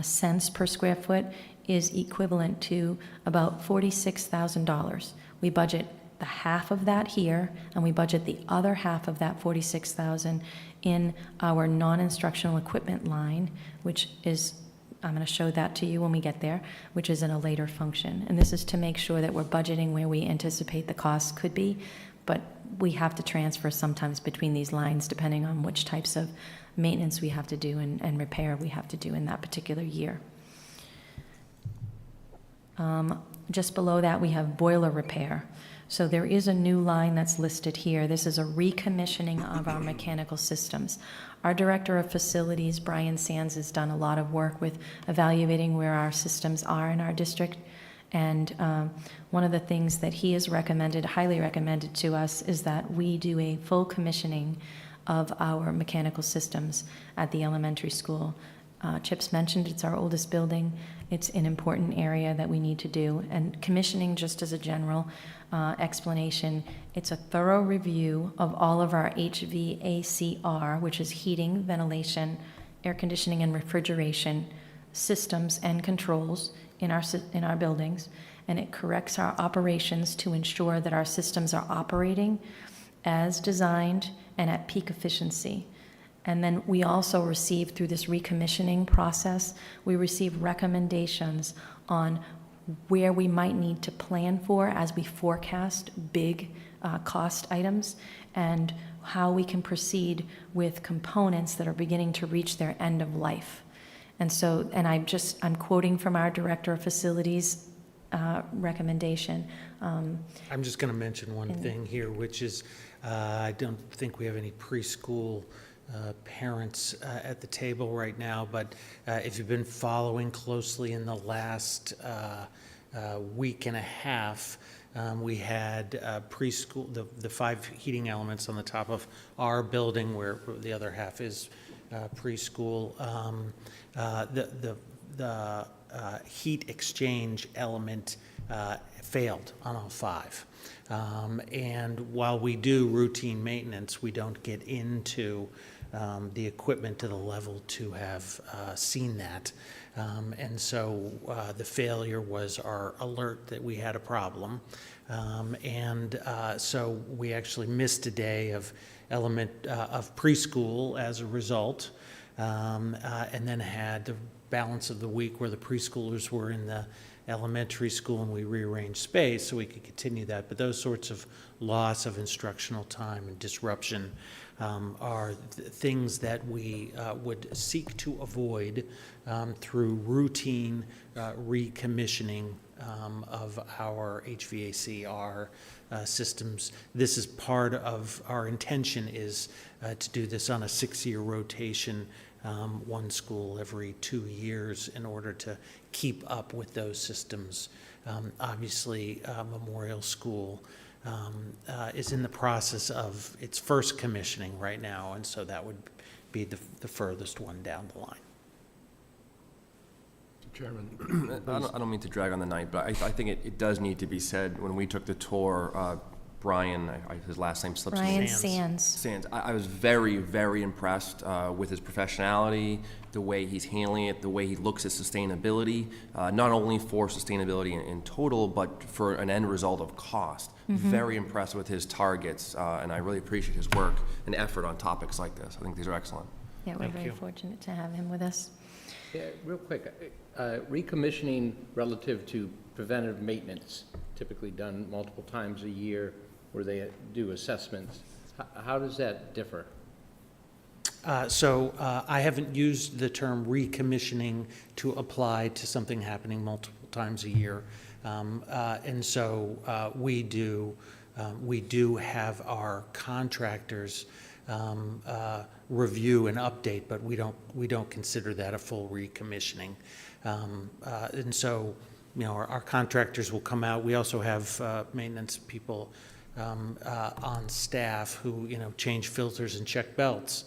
cents per square foot is equivalent to about $46,000. We budget the half of that here, and we budget the other half of that $46,000 in our non-instructional equipment line, which is, I'm going to show that to you when we get there, which is in a later function. And this is to make sure that we're budgeting where we anticipate the costs could be, but we have to transfer sometimes between these lines depending on which types of maintenance we have to do and repair we have to do in that particular year. Just below that, we have boiler repair. So there is a new line that's listed here. This is a recommissioning of our mechanical systems. Our Director of Facilities, Brian Sands, has done a lot of work with evaluating where our systems are in our district. And one of the things that he has recommended, highly recommended to us, is that we do a full commissioning of our mechanical systems at the elementary school. Chip's mentioned it's our oldest building. It's an important area that we need to do. And commissioning, just as a general explanation, it's a thorough review of all of our HVACR, which is heating, ventilation, air conditioning, and refrigeration systems and controls in our buildings. And it corrects our operations to ensure that our systems are operating as designed and at peak efficiency. And then we also receive, through this recommissioning process, we receive recommendations on where we might need to plan for as we forecast big cost items, and how we can proceed with components that are beginning to reach their end of life. And so, and I'm quoting from our Director of Facilities recommendation. I'm just going to mention one thing here, which is I don't think we have any preschool parents at the table right now, but if you've been following closely in the last week and a half, we had preschool, the 5 heating elements on the top of our building, where the other half is preschool, the heat exchange element failed on all 5. And while we do routine maintenance, we don't get into the equipment to the level to have seen that. And so the failure was our alert that we had a problem. So we actually missed a day of preschool as a result, and then had the balance of the week where the preschoolers were in the elementary school, and we rearranged space so we could continue that. But those sorts of loss of instructional time and disruption are things that we would seek to avoid through routine recommissioning of our HVACR systems. This is part of our intention, is to do this on a 6-year rotation, one school every 2 years, in order to keep up with those systems. Obviously, Memorial School is in the process of its first commissioning right now, and so that would be the furthest one down the line. Chairman. I don't mean to drag on the night, but I think it does need to be said. When we took the tour, Brian, his last name slips me. Brian Sands. Sands. I was very, very impressed with his professionality, the way he's handling it, the way he looks at sustainability, not only for sustainability in total, but for an end result of cost. Very impressed with his targets, and I really appreciate his work and effort on topics like this. I think these are excellent. Yeah, we're very fortunate to have him with us. Yeah, real quick, recommissioning relative to preventive maintenance, typically done multiple times a year, where they do assessments. How does that differ? So I haven't used the term recommissioning to apply to something happening multiple times a year. And so we do have our contractors review and update, but we don't consider that a full recommissioning. And so, our contractors will come out. We also have maintenance people on staff who, change filters and check belts,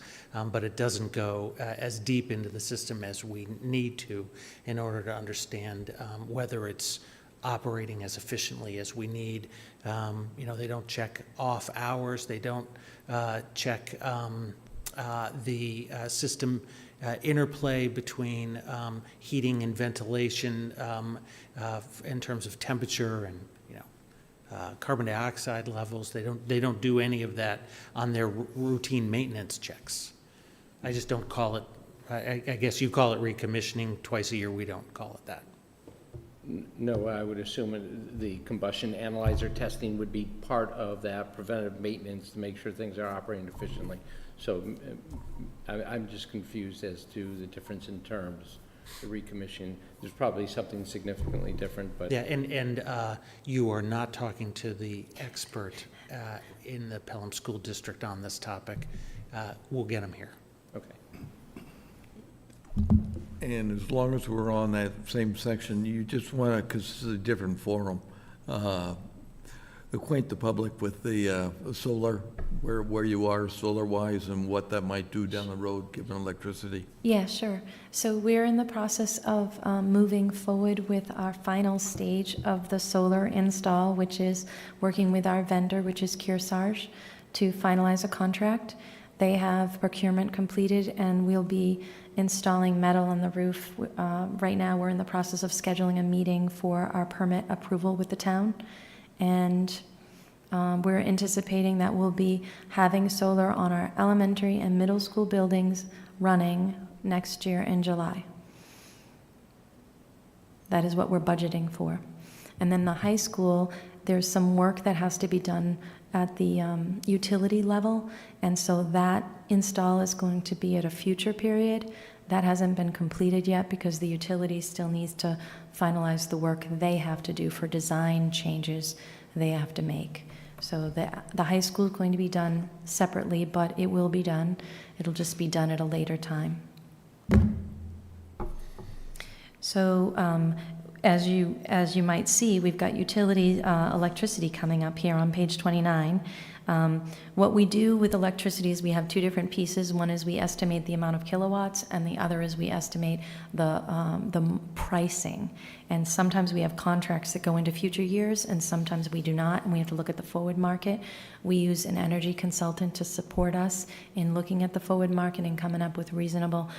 but it doesn't go as deep into the system as we need to in order to understand whether it's operating as efficiently as we need. They don't check off hours. They don't check the system interplay between heating and ventilation in terms of temperature and carbon dioxide levels. They don't do any of that on their routine maintenance checks. I just don't call it. I guess you call it recommissioning twice a year. We don't call it that. No, I would assume the combustion analyzer testing would be part of that preventive maintenance to make sure things are operating efficiently. So I'm just confused as to the difference in terms. The recommission, there's probably something significantly different, but. Yeah, and you are not talking to the expert in the Pelham School District on this topic. We'll get him here. Okay. And as long as we're on that same section, you just want to, because this is a different forum, acquaint the public with the solar, where you are solar-wise and what that might do down the road, given electricity. Yeah, sure. So we're in the process of moving forward with our final stage of the solar install, which is working with our vendor, which is Kearsarge, to finalize a contract. They have procurement completed, and we'll be installing metal on the roof. Right now, we're in the process of scheduling a meeting for our permit approval with the town. And we're anticipating that we'll be having solar on our elementary and middle school buildings running next year in July. That is what we're budgeting for. And then the high school, there's some work that has to be done at the utility level, and so that install is going to be at a future period. That hasn't been completed yet because the utility still needs to finalize the work they have to do for design changes they have to make. So the high school is going to be done separately, but it will be done. It'll just be done at a later time. So as you might see, we've got utility electricity coming up here on page 29. What we do with electricity is we have two different pieces. One is we estimate the amount of kilowatts, and the other is we estimate the pricing. And sometimes we have contracts that go into future years, and sometimes we do not, and we have to look at the forward market. We use an energy consultant to support us in looking at the forward market and coming up with reasonable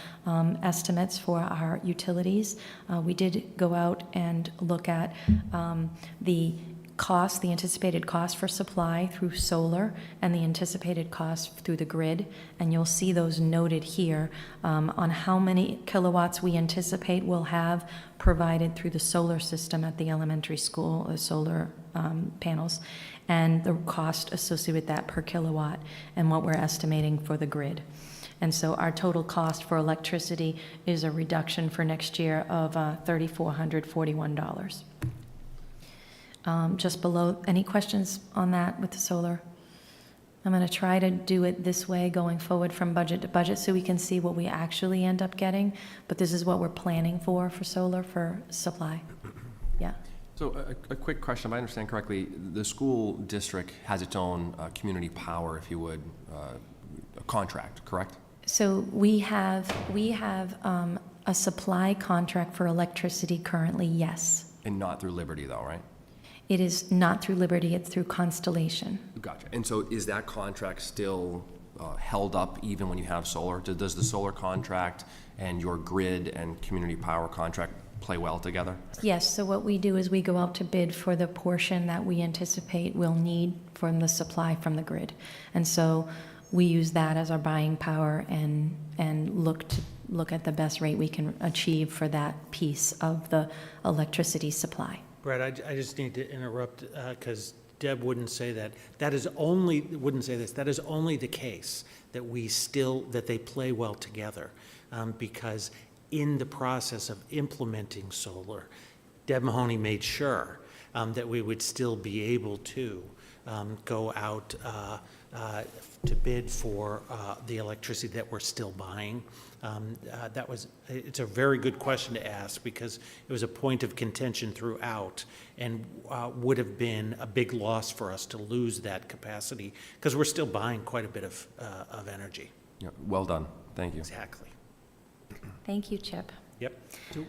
estimates for our utilities. We did go out and look at the cost, the anticipated cost for supply through solar and the anticipated cost through the grid, and you'll see those noted here on how many kilowatts we anticipate we'll have provided through the solar system at the elementary school, the solar panels, and the cost associated with that per kilowatt and what we're estimating for the grid. And so our total cost for electricity is a reduction for next year of $3,441. Just below, any questions on that with the solar? I'm going to try to do it this way going forward from budget to budget so we can see what we actually end up getting, but this is what we're planning for solar for supply. Yeah. So a quick question, if I understand correctly, the school district has its own community power, if you would, a contract, correct? So we have a supply contract for electricity currently, yes. And not through Liberty though, right? It is not through Liberty, it's through Constellation. Gotcha. And so is that contract still held up even when you have solar? Does the solar contract and your grid and community power contract play well together? Yes, so what we do is we go out to bid for the portion that we anticipate we'll need from the supply from the grid. And so we use that as our buying power and look at the best rate we can achieve for that piece of the electricity supply. Brett, I just need to interrupt because Deb wouldn't say that. That is only, wouldn't say this, that is only the case that that they play well together. Because in the process of implementing solar, Deb Mahoney made sure that we would still be able to go out to bid for the electricity that we're still buying. It's a very good question to ask because it was a point of contention throughout and would have been a big loss for us to lose that capacity because we're still buying quite a bit of energy. Yeah, well done. Thank you. Exactly. Thank you, Chip. Yep. So,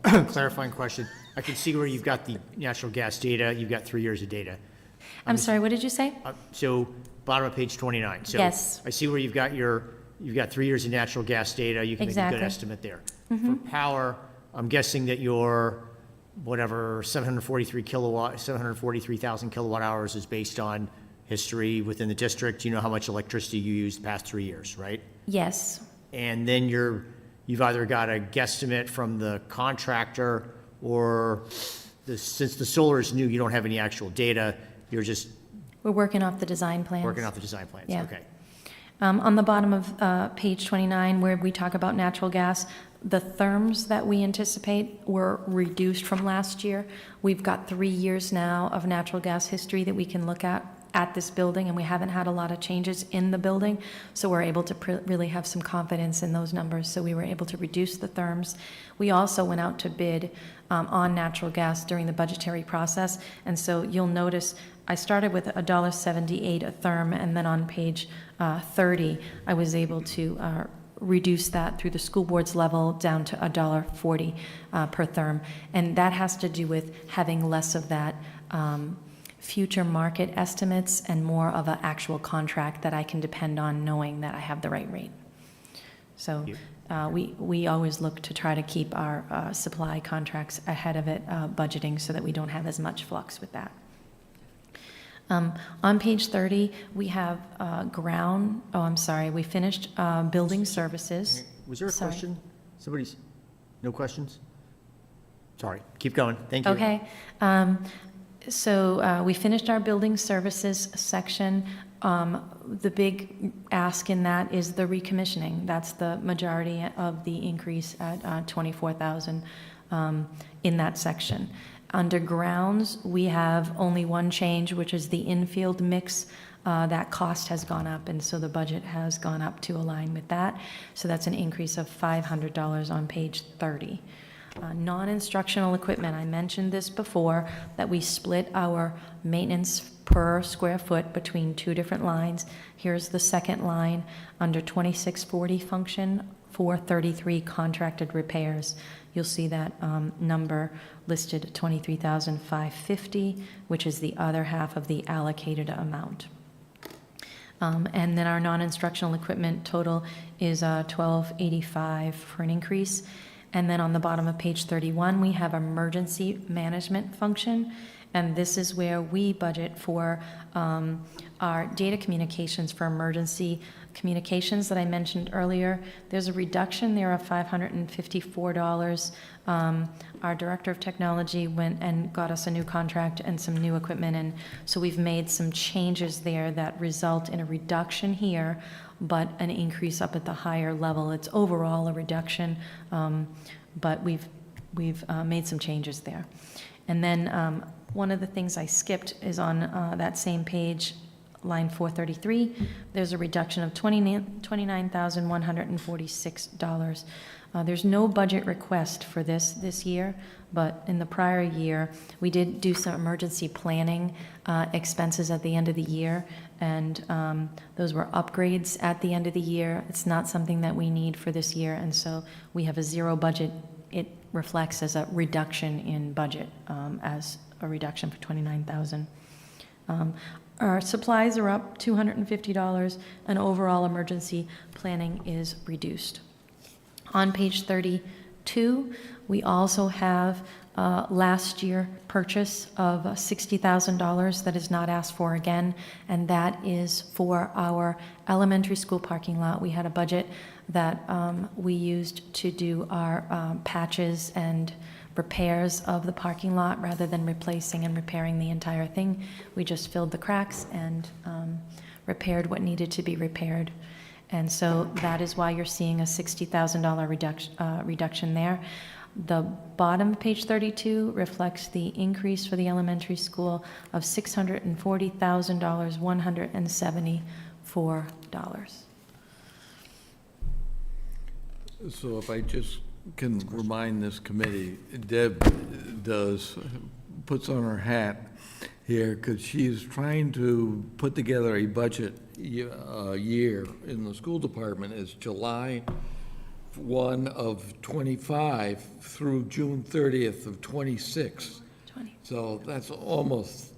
clarifying question. I can see where you've got the natural gas data, you've got 3 years of data. I'm sorry, what did you say? So, bottom of page 29. So Yes. I see where you've got 3 years of natural gas data, you can make a Exactly. good estimate there. For power, I'm guessing that your, whatever, 743,000 kilowatt hours is based on history within the district. You know how much electricity you used the past 3 years, right? Yes. And then you've either got a guesstimate from the contractor or since the solar is new, you don't have any actual data, you're just We're working off the design plans. working off the design plans, Yeah. okay. On the bottom of page 29, where we talk about natural gas, the therms that we anticipate were reduced from last year. We've got 3 years now of natural gas history that we can look at this building, and we haven't had a lot of changes in the building, so we're able to really have some confidence in those numbers, so we were able to reduce the therms. We also went out to bid on natural gas during the budgetary process, and so you'll notice I started with $1.78 a therm, and then on page 30, I was able to reduce that through the school board's level down to $1.40 per therm, and that has to do with having less of that future market estimates and more of an actual contract that I can depend on knowing that I have the right rate. So we always look to try to keep our supply contracts ahead of it, budgeting, so that we don't have as much flux with that. On page 30, we have we finished building services. Was there a Sorry. question? No questions? Sorry, keep going, thank you. Okay. So we finished our building services section. The big ask in that is the recommissioning. That's the majority of the increase at $24,000 in that section. Under grounds, we have only one change, which is the infield mix. That cost has gone up, and so the budget has gone up to align with that. So that's an increase of $500 on page 30. Non-instructional equipment, I mentioned this before, that we split our maintenance per square foot between two different lines. Here's the second line under 2640 function 433 contracted repairs. You'll see that number listed 23,550, which is the other half of the allocated amount. And then our non-instructional equipment total is 1285 for an increase. And then on the bottom of page 31, we have emergency management function. And this is where we budget for our data communications for emergency communications that I mentioned earlier. There's a reduction there of $554. Our director of technology went and got us a new contract and some new equipment, and so we've made some changes there that result in a reduction here, but an increase up at the higher level. It's overall a reduction, but we've made some changes there. And then one of the things I skipped is on that same page, line 433, there's a reduction of $29,146. There's no budget request for this year, but in the prior year, we did do some emergency planning expenses at the end of the year, and those were upgrades at the end of the year. It's not something that we need for this year, and so we have a zero budget. It reflects as a reduction in budget, as a reduction for $29,000. Our supplies are up $250, and overall emergency planning is reduced. On page 32, we also have last year purchase of $60,000 that is not asked for again, and that is for our elementary school parking lot. We had a budget that we used to do our patches and repairs of the parking lot rather than replacing and repairing the entire thing. We just filled the cracks and repaired what needed to be repaired. And so that is why you're seeing a $60,000 reduction there. The bottom of page 32 reflects the increase for the elementary school of $640,174. So if I just can remind this committee, Deb puts on her hat here because she's trying to put together a budget year in the school department is July 1 of 25 through June 30th of 26. So that's almost,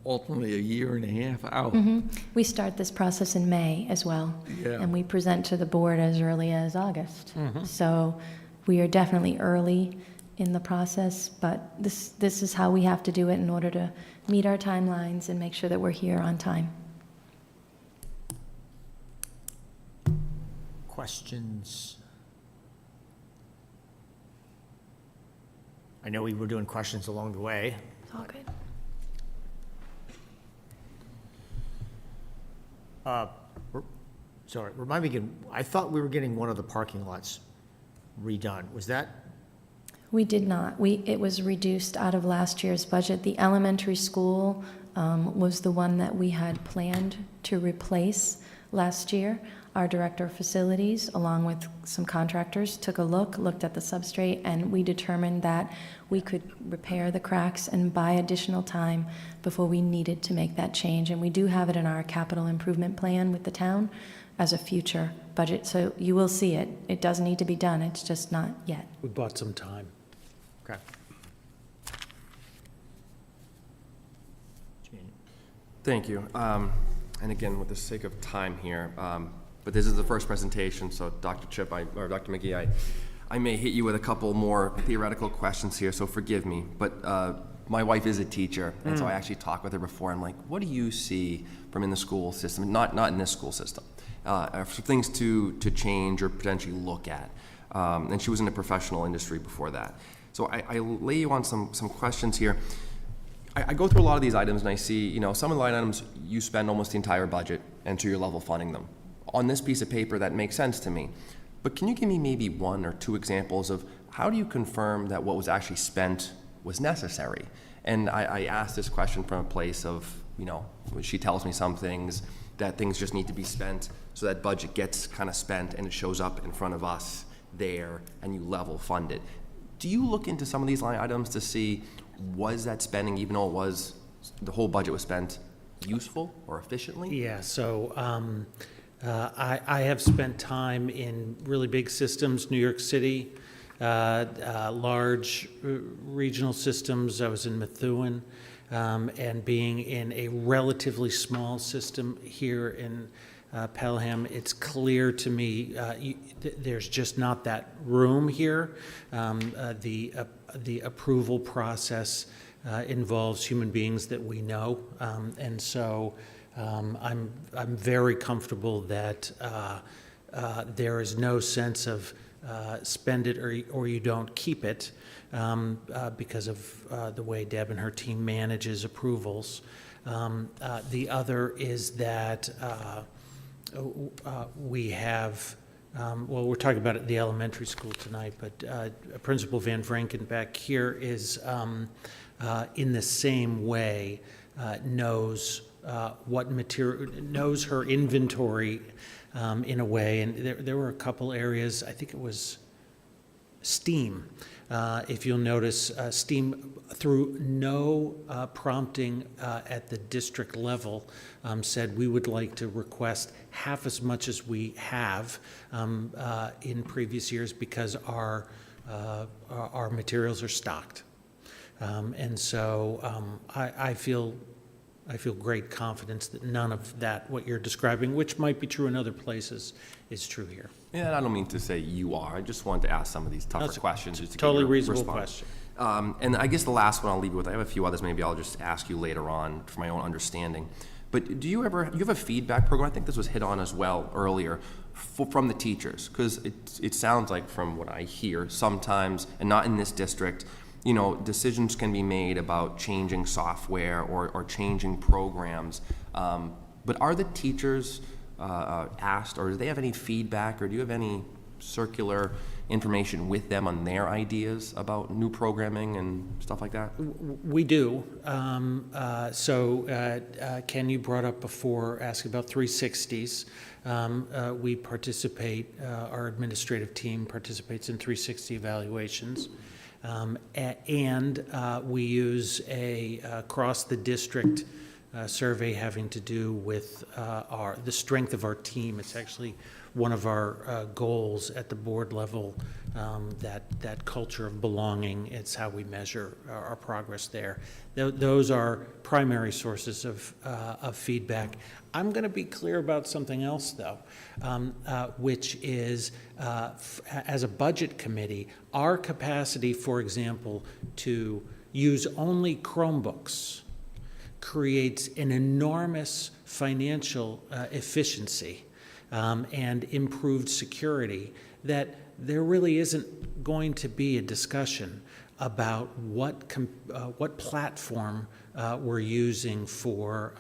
ultimately a year and a half out. Mm-hmm. We start this process in May as well, Yeah. and we present to the board as early as August. So we are definitely early in the process, but this is how we have to do it in order to meet our timelines and make sure that we're here on time. Questions? I know we were doing questions along the way. It's all good. Sorry, remind me again, I thought we were getting one of the parking lots redone. Was that? We did not. It was reduced out of last year's budget. The elementary school was the one that we had planned to replace last year. Our director of facilities, along with some contractors, took a looked at the substrate, and we determined that we could repair the cracks and buy additional time before we needed to make that change. And we do have it in our capital improvement plan with the town as a future budget. So you will see it. It does need to be done. It's just not yet. We bought some time. Okay. Thank you. And again, with the sake of time here, but this is the first presentation, so Dr. Chip, or Dr. McGee, I may hit you with a couple more theoretical questions here, so forgive me. But my wife is a teacher, and so I actually talked with her before. I'm like, what do you see from in the school system, not in this school system, for things to change or potentially look at? And she was in the professional industry before that. So I lay you on some questions here. I go through a lot of these items and I see, some of the line items you spend almost the entire budget and to your level funding them. On this piece of paper, that makes sense to me. But can you give me maybe one or two examples of how do you confirm that what was actually spent was necessary? And I ask this question from a place of, she tells me some things, that things just need to be spent so that budget gets kind of spent and it shows up in front of us there and you level fund it. Do you look into some of these line items to see, was that spending, even though the whole budget was spent, useful or efficiently? Yeah, so I have spent time in really big systems, New York City, large regional systems. I was in Methuen, and being in a relatively small system here in Pelham, it's clear to me there's just not that room here. The approval process involves human beings that we know, and so I'm very comfortable that there is no sense of spend it or you don't keep it because of the way Deb and her team manages approvals. The other is that we have, well, we're talking about it at the elementary school tonight, but Principal Van Vranken back here is in the same way knows what material, knows her inventory in a way, and there were a couple areas, I think it was STEAM. If you'll notice, STEAM, through no prompting at the district level, said we would like to request half as much as we have in previous years because our materials are stocked. And so I feel great confidence that none of that, what you're describing, which might be true in other places, is true here. Yeah, I don't mean to say you are. I just wanted to ask some of these tougher questions. Just to get Totally your reasonable response. question. And I guess the last one I'll leave you with, I have a few others, maybe I'll just ask you later on for my own understanding. But do you have a feedback program? I think this was hit on as well earlier from the teachers, because it sounds like from what I hear sometimes, and not in this district, you know, decisions can be made about changing software or changing programs. But are the teachers asked, or do they have any feedback, or do you have any circular information with them on their ideas about new programming and stuff like that? We do. Ken, you brought up before, asking about 360s. We participate, our administrative team participates in 360 evaluations. And we use a across the district survey having to do with the strength of our team. It's actually one of our goals at the board level, that culture of belonging. It's how we measure our progress there. Those are primary sources of feedback. I'm going to be clear about something else, though, which is, as a budget committee, our capacity, for example, to use only Chromebooks creates an enormous financial efficiency and improved security that there really isn't going to be a discussion about what platform we're using for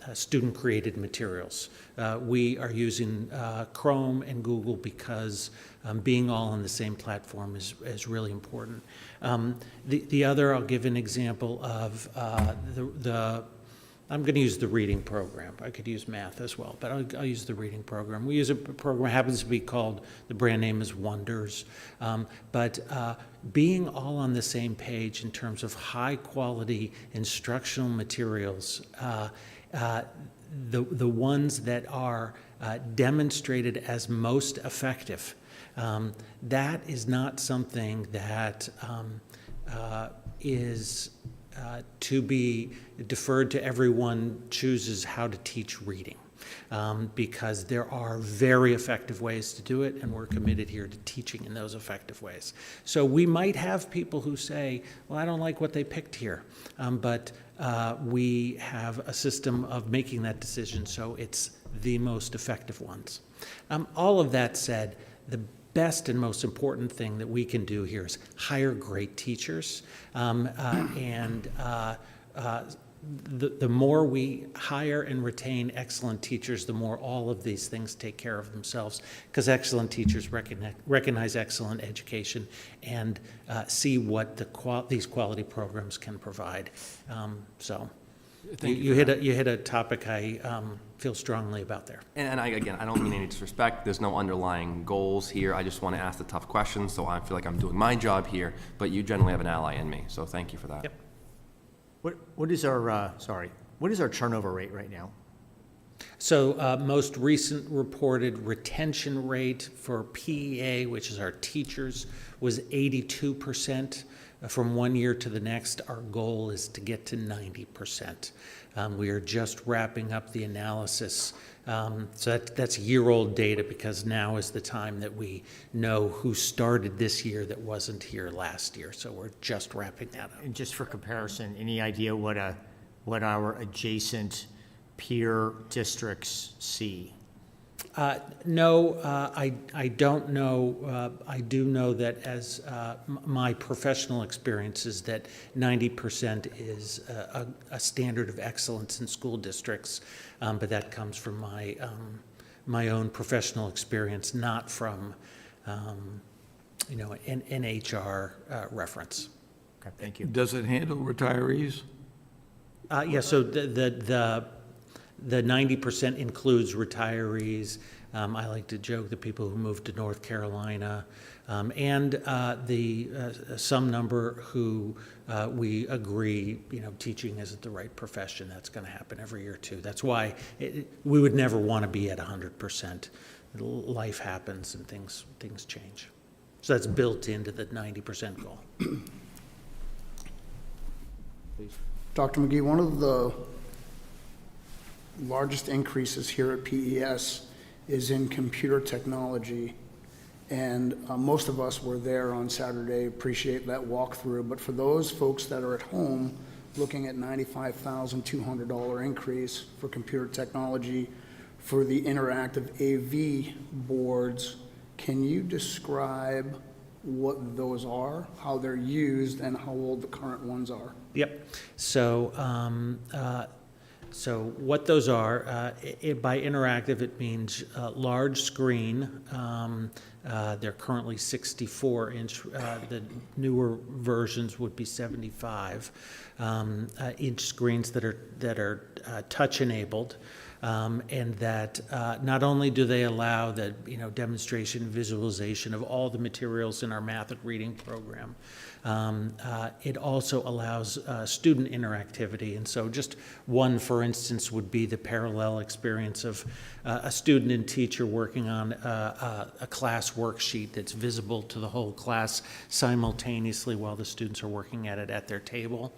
student-created materials. We are using Chrome and Google because being all on the same platform is really important. The other, I'll give an example of I'm going to use the reading program. I could use math as well, but I'll use the reading program. We use a program, happens to be called, the brand name is Wonders. But being all on the same page in terms of high quality instructional materials, the ones that are demonstrated as most effective, that is not something that is to be deferred to everyone chooses how to teach reading, because there are very effective ways to do it, and we're committed here to teaching in those effective ways. So we might have people who say, well, I don't like what they picked here, but we have a system of making that decision so it's the most effective ones. All of that said, the best and most important thing that we can do here is hire great teachers, the more we hire and retain excellent teachers, the more all of these things take care of themselves, because excellent teachers recognize excellent education and see what these quality programs can provide. So You hit a topic I feel strongly about there. And again, I don't mean any disrespect. There's no underlying goals here. I just want to ask the tough questions, so I feel like I'm doing my job here, but you generally have an ally in me, so thank you for that. Yep. What is our, what is our turnover rate right now? So most recent reported retention rate for PEA, which is our teachers, was 82%. From one year to the next, our goal is to get to 90%. We are just wrapping up the analysis. So that's year-old data, because now is the time that we know who started this year that wasn't here last year. So we're just wrapping that up. And just for comparison, any idea what our adjacent peer districts see? No, I don't know. I do know that as my professional experience is that 90% is a standard of excellence in school districts, but that comes from my own professional experience, not from an HR reference. Okay, thank you. Does it handle retirees? Yeah, so the 90% includes retirees. I like to joke the people who moved to North Carolina, and some number who we agree, teaching isn't the right profession. That's going to happen every year too. That's why we would never want to be at 100%. Life happens and things change. So that's built into the 90% goal. Please. Dr. McGee, one of the largest increases here at PES is in computer technology. And most of us were there on Saturday, appreciate that walkthrough. But for those folks that are at home looking at $95,200 increase for computer technology for the interactive AV boards, can you describe what those are, how they're used, and how old the current ones are? Yep. So what those are, by interactive, it means large screen. They're currently 64-inch. The newer versions would be 75-inch screens that are touch-enabled. And that not only do they allow the demonstration and visualization of all the materials in our math and reading program, it also allows student interactivity. And so just one, for instance, would be the parallel experience of a student and teacher working on a class worksheet that's visible to the whole class simultaneously while the students are working at it at their table.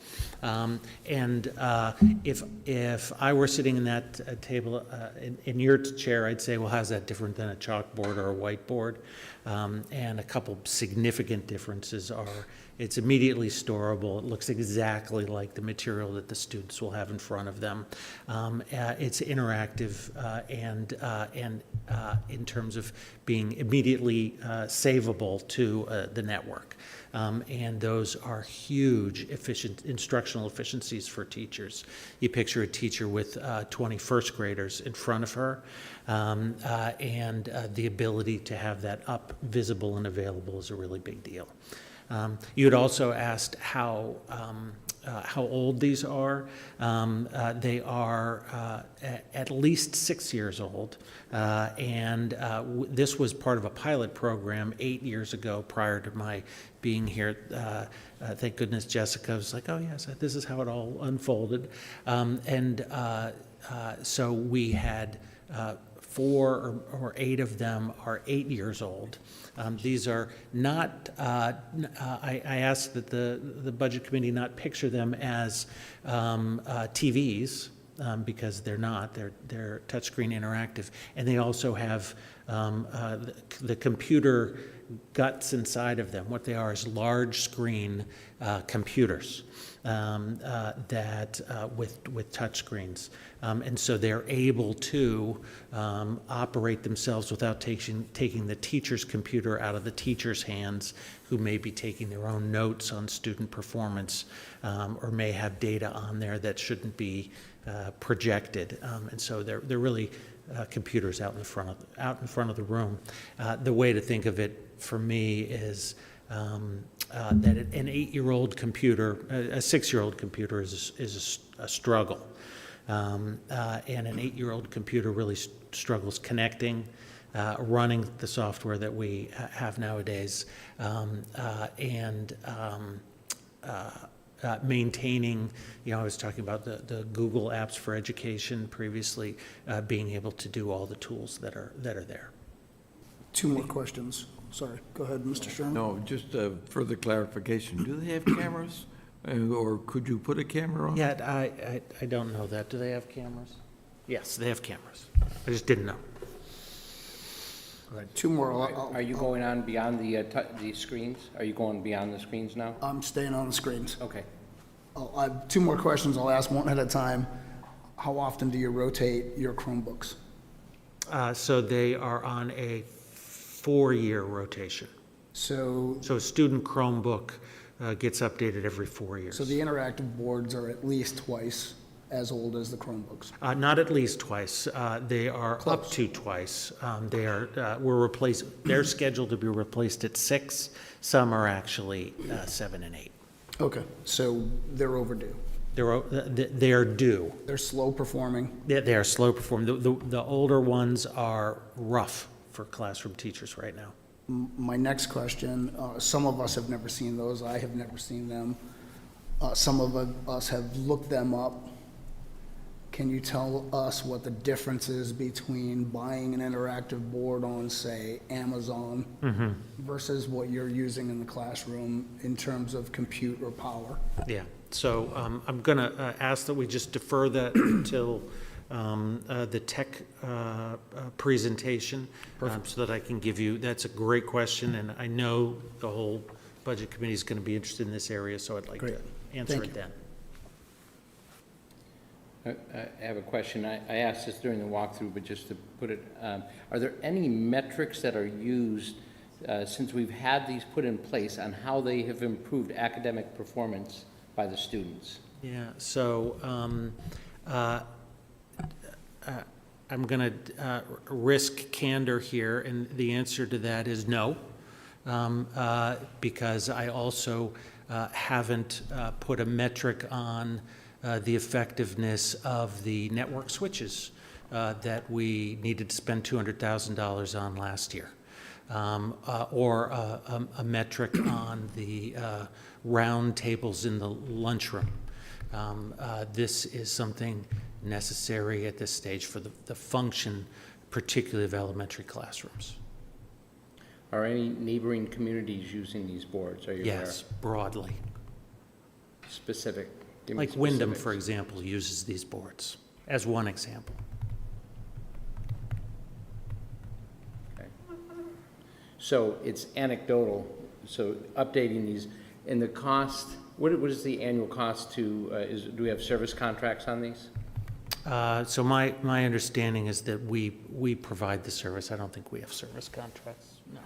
If I were sitting in that table in your chair, I'd say, well, how's that different than a chalkboard or a whiteboard? And a couple significant differences are it's immediately storable. It looks exactly like the material that the students will have in front of them. It's interactive and in terms of being immediately savable to the network. And those are huge instructional efficiencies for teachers. You picture a teacher with 20 first graders in front of her, and the ability to have that up, visible, and available is a really big deal. You had also asked how old these are. They are at least 6 years old, and this was part of a pilot program 8 years ago prior to my being here. Thank goodness Jessica was like, oh yes, this is how it all unfolded. So we had 4 or 8 of them are 8 years old. These are not, I asked that the Budget Committee not picture them as TVs, because they're not. They're touchscreen interactive. And they also have the computer guts inside of them. What they are is large screen computers that with touch screens. And so they're able to operate themselves without taking the teacher's computer out of the teacher's hands, who may be taking their own notes on student performance, or may have data on there that shouldn't be projected. And so they're really computers out in front of the room. The way to think of it for me is that an 8-year-old computer, a 6-year-old computer is a struggle. And an 8-year-old computer really struggles connecting, running the software that we have nowadays, and maintaining, I was talking about the Google Apps for Education previously, being able to do all the tools that are there. 2 more questions. Sorry, go ahead, Mr. Sherman. No, just a further clarification. Do they have cameras? Or could you put a camera on? Yeah, I don't know that. Do they have cameras? Yes, they have cameras. I just didn't know. Go ahead. 2 more. Are you going on beyond the screens? Are you going beyond the screens now? I'm staying on the screens. Okay. I have 2 more questions. I'll ask one at a time. How often do you rotate your Chromebooks? So they are on a 4-year rotation. So So a student Chromebook gets updated every 4 years. the interactive boards are at least twice as old as the Chromebooks. Not at least twice. They are up to twice. They're scheduled to be replaced at 6. Some are actually 7 and 8. Okay, so they're overdue. They're due. They're slow performing. They are slow performing. The older ones are rough for classroom teachers right now. My next question, some of us have never seen those. I have never seen them. Some of us have looked them up. Can you tell us what the difference is between buying an interactive board on, say, Amazon versus what you're using in the classroom in terms of compute or power? Yeah, so I'm going to ask that we just defer that until the tech presentation, so that I can give you, that's a great question, and I know the whole Budget Committee is going to be interested in this area, so I'd like to answer Thank it you. then. I have a question. I asked this during the walkthrough, but just to put it, are there any metrics that are used since we've had these put in place on how they have improved academic performance by the students? Yeah, so I'm going to risk candor here, and the answer to that is no, because I also haven't put a metric on the effectiveness of the network switches that we needed to spend $200,000 on last year, or a metric on the round tables in the lunchroom. This is something necessary at this stage for the function, particularly of elementary classrooms. Are any neighboring communities using these boards? Are you aware? Yes, broadly. Specific? Give me Like Wyndham, specifics. for example, uses these boards, as one example. Okay. So it's anecdotal, so updating these, and the cost, what is the annual cost to, do we have service contracts on these? So my understanding is that we provide the service. I don't think we have service contracts. No.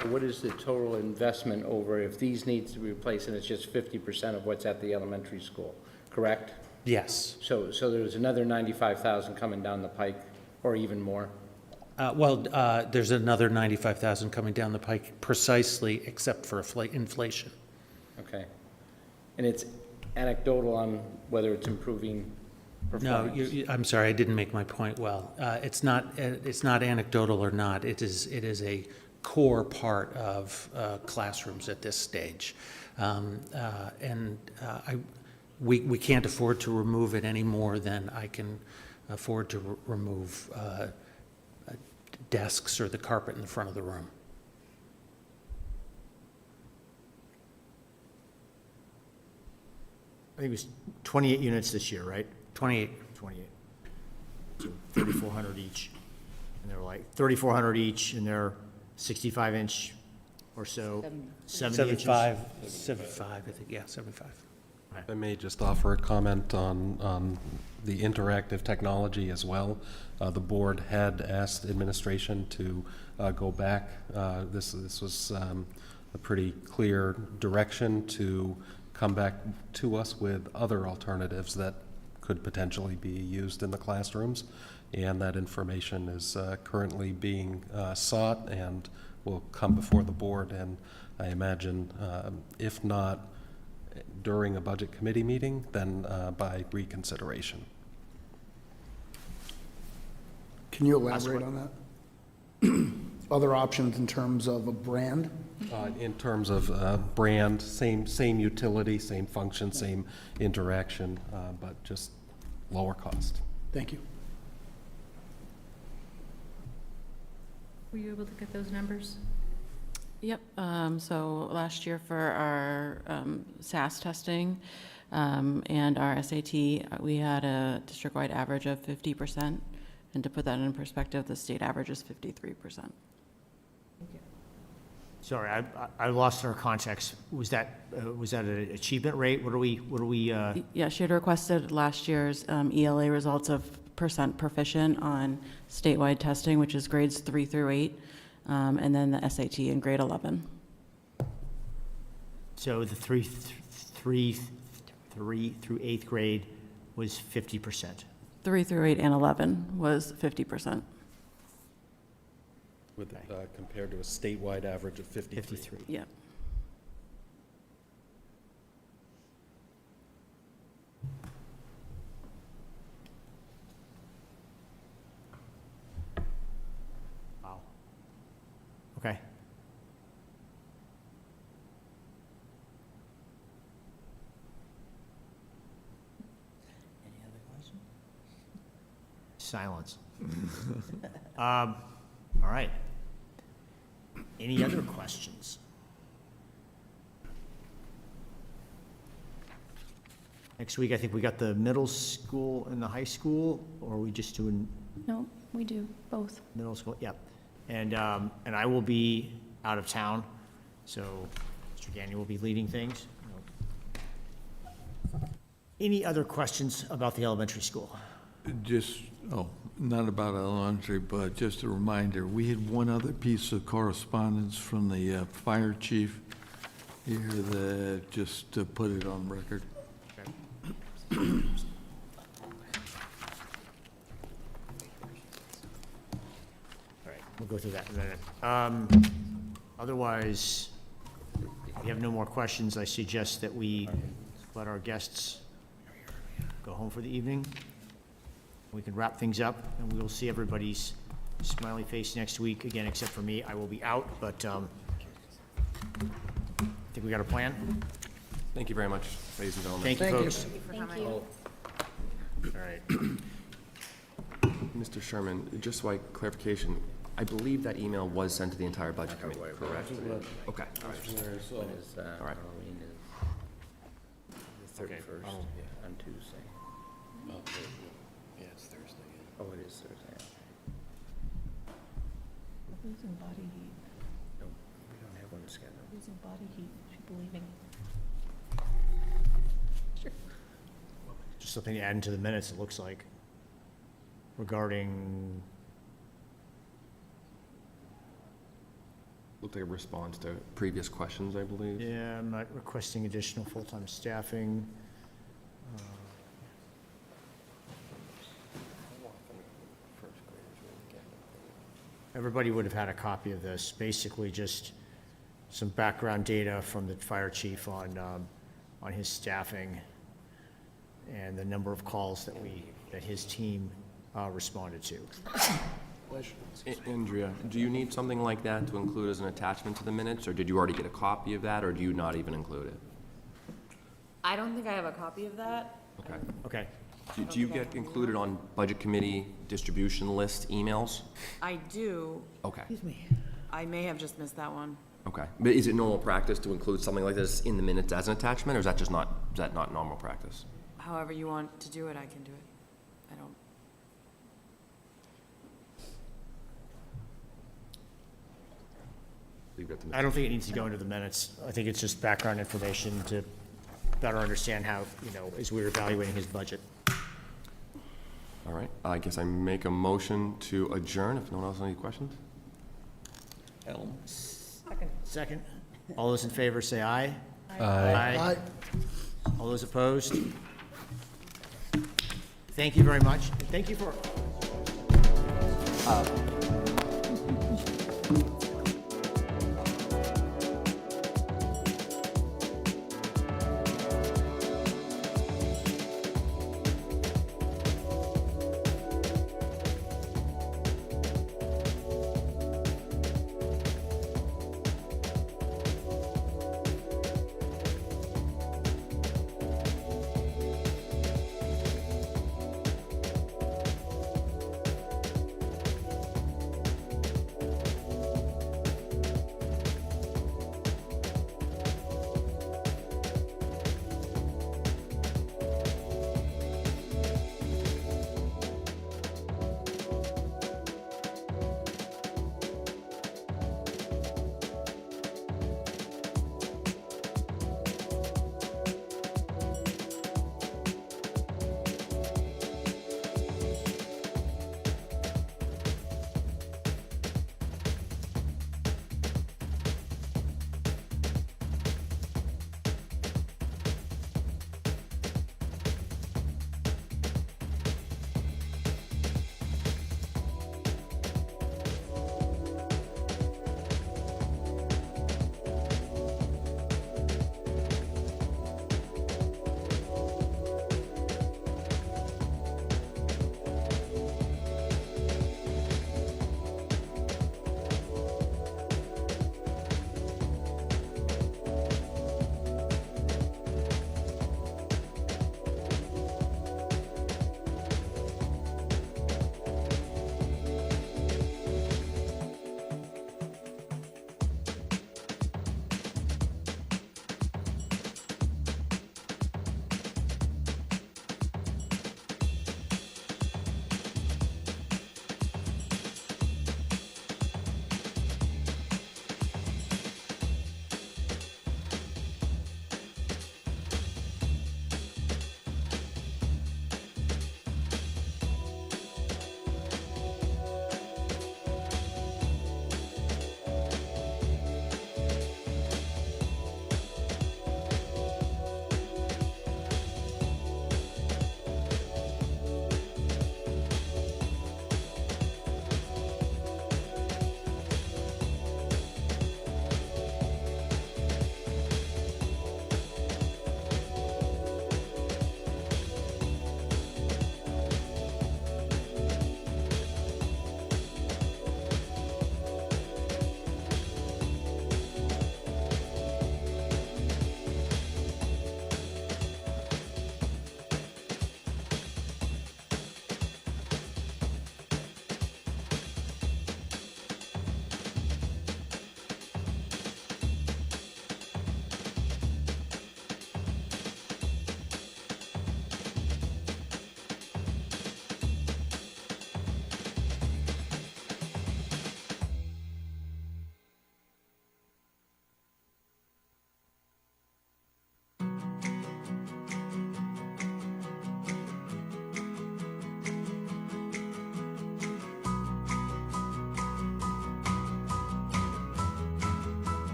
So what is the total investment over, if these needs to be replaced, and it's just 50% of what's at the elementary school, correct? Yes. So there's another 95,000 coming down the pike, or even more? There's another 95,000 coming down the pike precisely, except for inflation. Okay. And it's anecdotal on whether it's improving No, performance? I'm sorry, I didn't make my point well. It's not anecdotal or not. It is a core part of classrooms at this stage. We can't afford to remove it any more than I can afford to remove desks or the carpet in the front of the room. I think it was 28 units this year, right? 28. 28. So 3,400 each. And they're like 3,400 each, and they're 65-inch or so, 70 inches. 75, I think, yeah, 75. I may just offer a comment on the interactive technology as well. The board had asked administration to go back. This was a pretty clear direction to come back to us with other alternatives that could potentially be used in the classrooms. And that information is currently being sought and will come before the board, and I imagine, if not during a budget committee meeting, then by reconsideration. Can you elaborate on that? Other options in terms of a brand? In terms of brand, same utility, same function, same interaction, but just lower cost. Thank you. Were you able to get those numbers? Yep, so last year for our SAS testing and our SAT, we had a district-wide average of 50%. And to put that in perspective, the state average is 53%. Sorry, I lost our context. Was that an achievement rate? What are we? Yeah, she had requested last year's ELA results of percent proficient on statewide testing, which is grades 3 through 8, and then the SAT in grade 11. So the three through eighth grade was 50%. 3 through 8 and 11 was 50%. With, compared to a statewide average of 53. Yeah. Wow. Okay. Any other questions? Silence. All right. Any other questions? Next week, I think we got the middle school and the high school, or are we just doing No, we do both. middle school? Yep. And I will be out of town, so Mr. Gagnon will be leading things. Any other questions about the elementary school? Not about elementary, but just a reminder, we had one other piece of correspondence from the fire chief here that, just to put it on record. All right, we'll go through that in a minute. Otherwise, if you have no more questions, I suggest that we let our guests go home for the evening. We can wrap things up, and we will see everybody's smiley face next week, again, except for me. I will be out, but I think we got a plan. Thank you very much, ladies and gentlemen. Thank you, folks. Thank you. All right. Mr. Sherman, just so I clarification, I believe that email was sent to the entire budget committee, correct? Okay, all right. What is, All right. Halloween is the 31st, on Tuesday. Yeah, it's Thursday. Oh, it is Thursday. Losing body heat, No, we don't have one scheduled. losing body heat, people leaving. Just something to add into the minutes, it looks like, regarding, Looked like a response to previous questions, I believe. yeah, I'm not requesting additional full-time staffing. Everybody would have had a copy of this, basically just some background data from the fire chief on his staffing and the number of calls that his team responded to. Andrea, do you need something like that to include as an attachment to the minutes, or did you already get a copy of that, or do you not even include it? I don't think I have a copy of that. Okay. Okay, Do you get included on budget committee distribution list emails? I do. Okay, I may have just missed that one. okay. But is it normal practice to include something like this in the minutes as an attachment, or is that not normal practice? However you want to do it, I can do it. I don't. Leave it to I don't think it needs to go into the minutes. I think it's just background information to better understand how, as we're evaluating his budget. All right, I guess I make a motion to adjourn, if no one else has any questions? Second. All those in favor say aye. Aye. All those opposed? Thank you very much. Thank you for.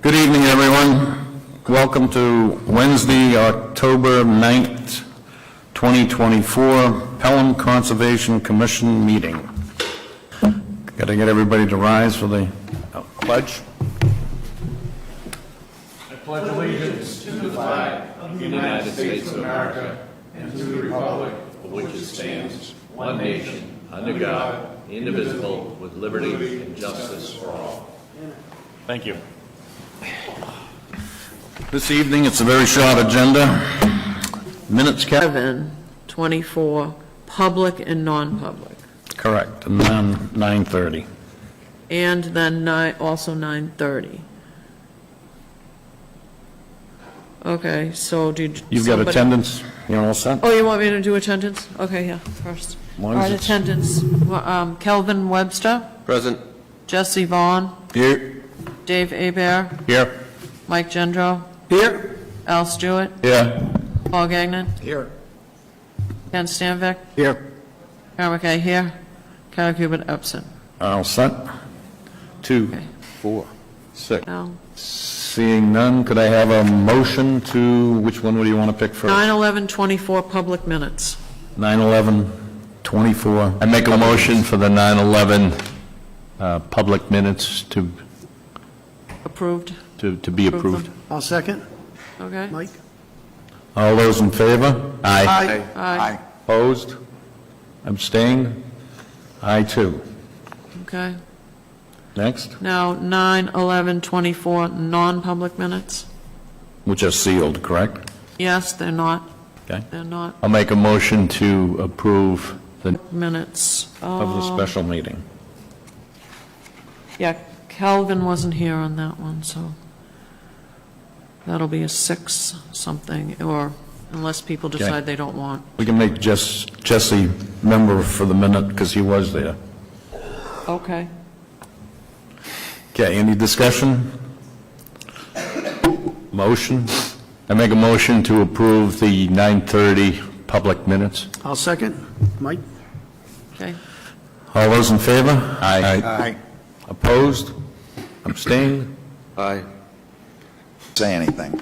Good evening, everyone. Welcome to Wednesday, October 9th, 2024, Pelham Conservation Commission meeting. Got to get everybody to rise for the pledge. I pledge allegiance to the flag of the United States of America and to the republic for which it stands, one nation, under God, indivisible, with liberty and justice for all. Thank you. This evening, it's a very short agenda. Minutes, Cap? 24, public and non-public. Correct, and then 9:30. And then also 9:30. Okay, so did You've got attendance, you're all set? Oh, you want me to do attendance? Okay, yeah, first. As All long as right, it's- attendance. Kelvin Webster, Present. Jesse Vaughn, Here. Dave Abear, Here. Mike Gendro, Here. Al Stewart, Here. Paul Gagnon, Here. Ken Stanvic, Here. Karen McKay here, Karen Cuban absent. All set. 2, Okay. 4, 6. Now, Seeing none, could I have a motion to, which one would you want to pick first? 9/11/24 public minutes. 9/11/24. I make a motion for the 9/11 public minutes to Approved, be approved. I'll second. okay? Mike? All those in favor? Aye. Aye. Opposed? Abstained? Aye, too. Okay. Next, Now, 9/11/24 non-public minutes? which are sealed, correct? Yes, they're not. Okay. They're not I'll make a motion to approve the minutes. Of the special meeting. Yeah, Calvin wasn't here on that one, so that'll be a 6 something, or unless people decide they don't want. We can make Jesse member for the minute because he was there. Okay. Okay, any discussion? Motion? I make a motion to approve the 9:30 public minutes. I'll second. Mike? Okay. All those in favor? Aye. Opposed? Abstained? Aye. Say anything.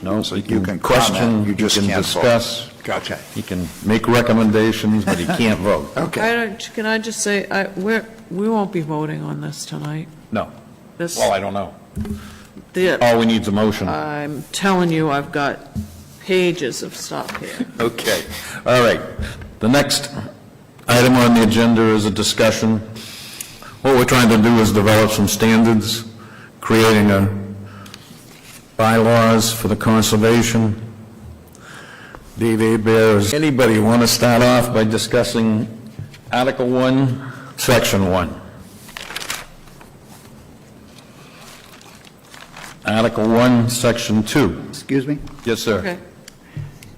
No, So you you can can question, comment, you you just can can't vote. discuss, Gotcha. you can make recommendations, but you can't vote. Okay. Can I just say, we won't be voting on this tonight. No. This, Well, I don't know. the- All we need is a motion. I'm telling you, I've got pages of stuff here. Okay, all right. The next item on the agenda is a discussion. What we're trying to do is develop some standards, creating a bylaws for the conservation. Dave Abear, anybody want to start off by discussing Article 1, Section 1? Article 1, Section 2. Excuse me? Yes, sir. Okay.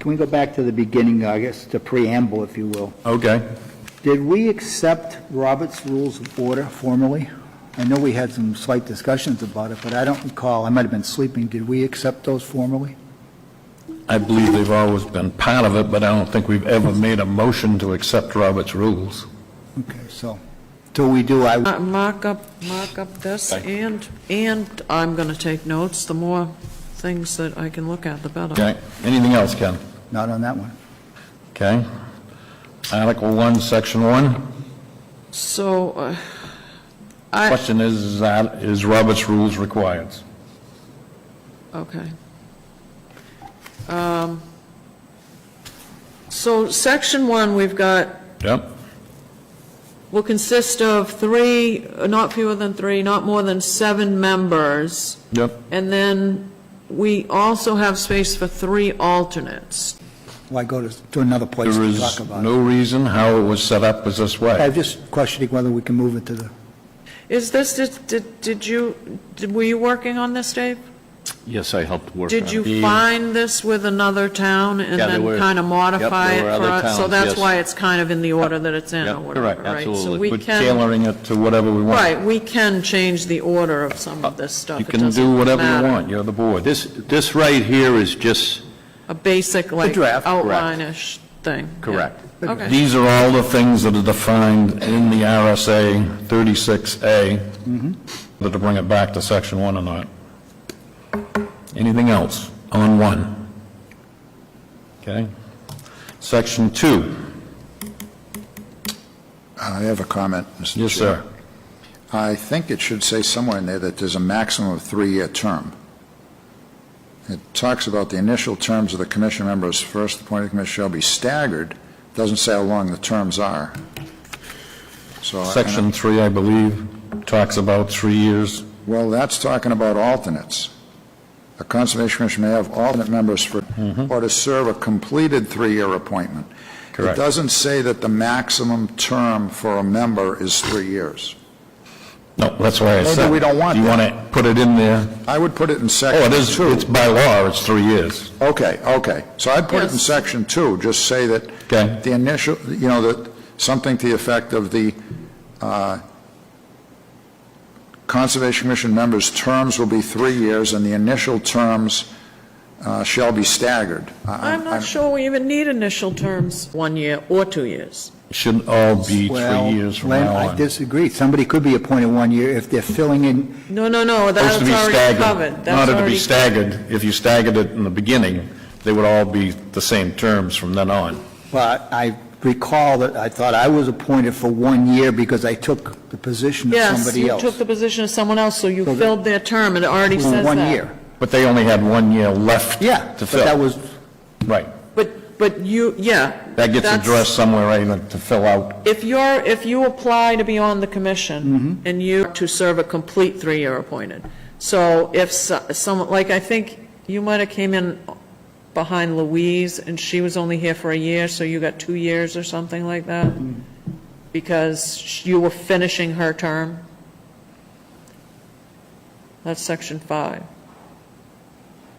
Can we go back to the beginning, I guess, the preamble, if you will? Okay. Did we accept Robert's Rules of Order formally? I know we had some slight discussions about it, but I don't recall, I might have been sleeping. Did we accept those formally? I believe they've always been part of it, but I don't think we've ever made a motion to accept Robert's rules. Okay, so, till we do, I... Mark up this, Okay. and I'm going to take notes. The more things that I can look at, the better. Okay, anything else, Ken? Not on that one. Okay. Article 1, Section 1. So, Question is Robert's rules required? okay. So, Section 1, we've got, Yep. will consist of 3, not fewer than 3, not more than 7 members. Yep. And then we also have space for 3 alternates. Why go to another place There to talk is about it? no reason how it was set up as this way. I'm just questioning whether we can move it to the... Is this, were you working on this, Dave? Yes, I helped work on it. Did you find this with another town and Yeah, there then were- kind of modify yep, it there were for other us? So towns, that's yes. why it's kind of in the order that it's in, or Yep, whatever, correct, right? So absolutely. we We're can, tailoring it to whatever we want. right, we can change the order of some of this stuff. You It can doesn't do whatever you matter. want, you're the board. This right here is just, A basic, like, draft. outline-ish thing. Correct. Okay. These are all the things that are defined in the RSA 36A, whether to bring it back to section 1 or not. Anything else on 1? Okay. Section 2. I have a comment, Mr. Yes, Chair. sir. I think it should say somewhere in there that there's a maximum of 3-year term. It talks about the initial terms of the commission members first appointed commission shall be staggered. It doesn't say how long the terms are. So Section 3, I believe, talks about 3 years. Well, that's talking about alternates. A conservation commission may have alternate members for, or to serve a completed 3-year appointment. Correct. It doesn't say that the maximum term for a member is 3 years. No, that's why I Maybe said. we don't want Do you that. want to put it in there? I would put it in section 2. Oh, it is, it's by law, it's 3 years. Okay, okay. So I'd put it in Yes. section 2, just say that Okay. the initial, you know, that something to the effect of the Conservation Commission members' terms will be 3 years, and the initial terms shall be staggered. I'm not sure we even need initial terms, 1 year or 2 years. It shouldn't all be 3 Well, years from Len, now I on. disagree. Somebody could be appointed 1 year if they're filling in. No, Supposed that's to be already staggered. covered. In That's order to be already- staggered, if you staggered it in the beginning, they would all be the same terms from then on. But I recall that I thought I was appointed for 1 year because I took the position of Yes, somebody you else. took the position of someone else, so you So filled their term, and it already For says that. 1 year. But they only had 1 year left Yeah, to but fill. that was, Right. But you, yeah. That gets that's- addressed somewhere, right, to fill out. If you apply to be on the commission, and you to serve a complete 3-year appointed, so if someone, like, I think you might have came in behind Louise, and she was only here for a year, so you got 2 years or something like that? Because you were finishing her term? That's section 5.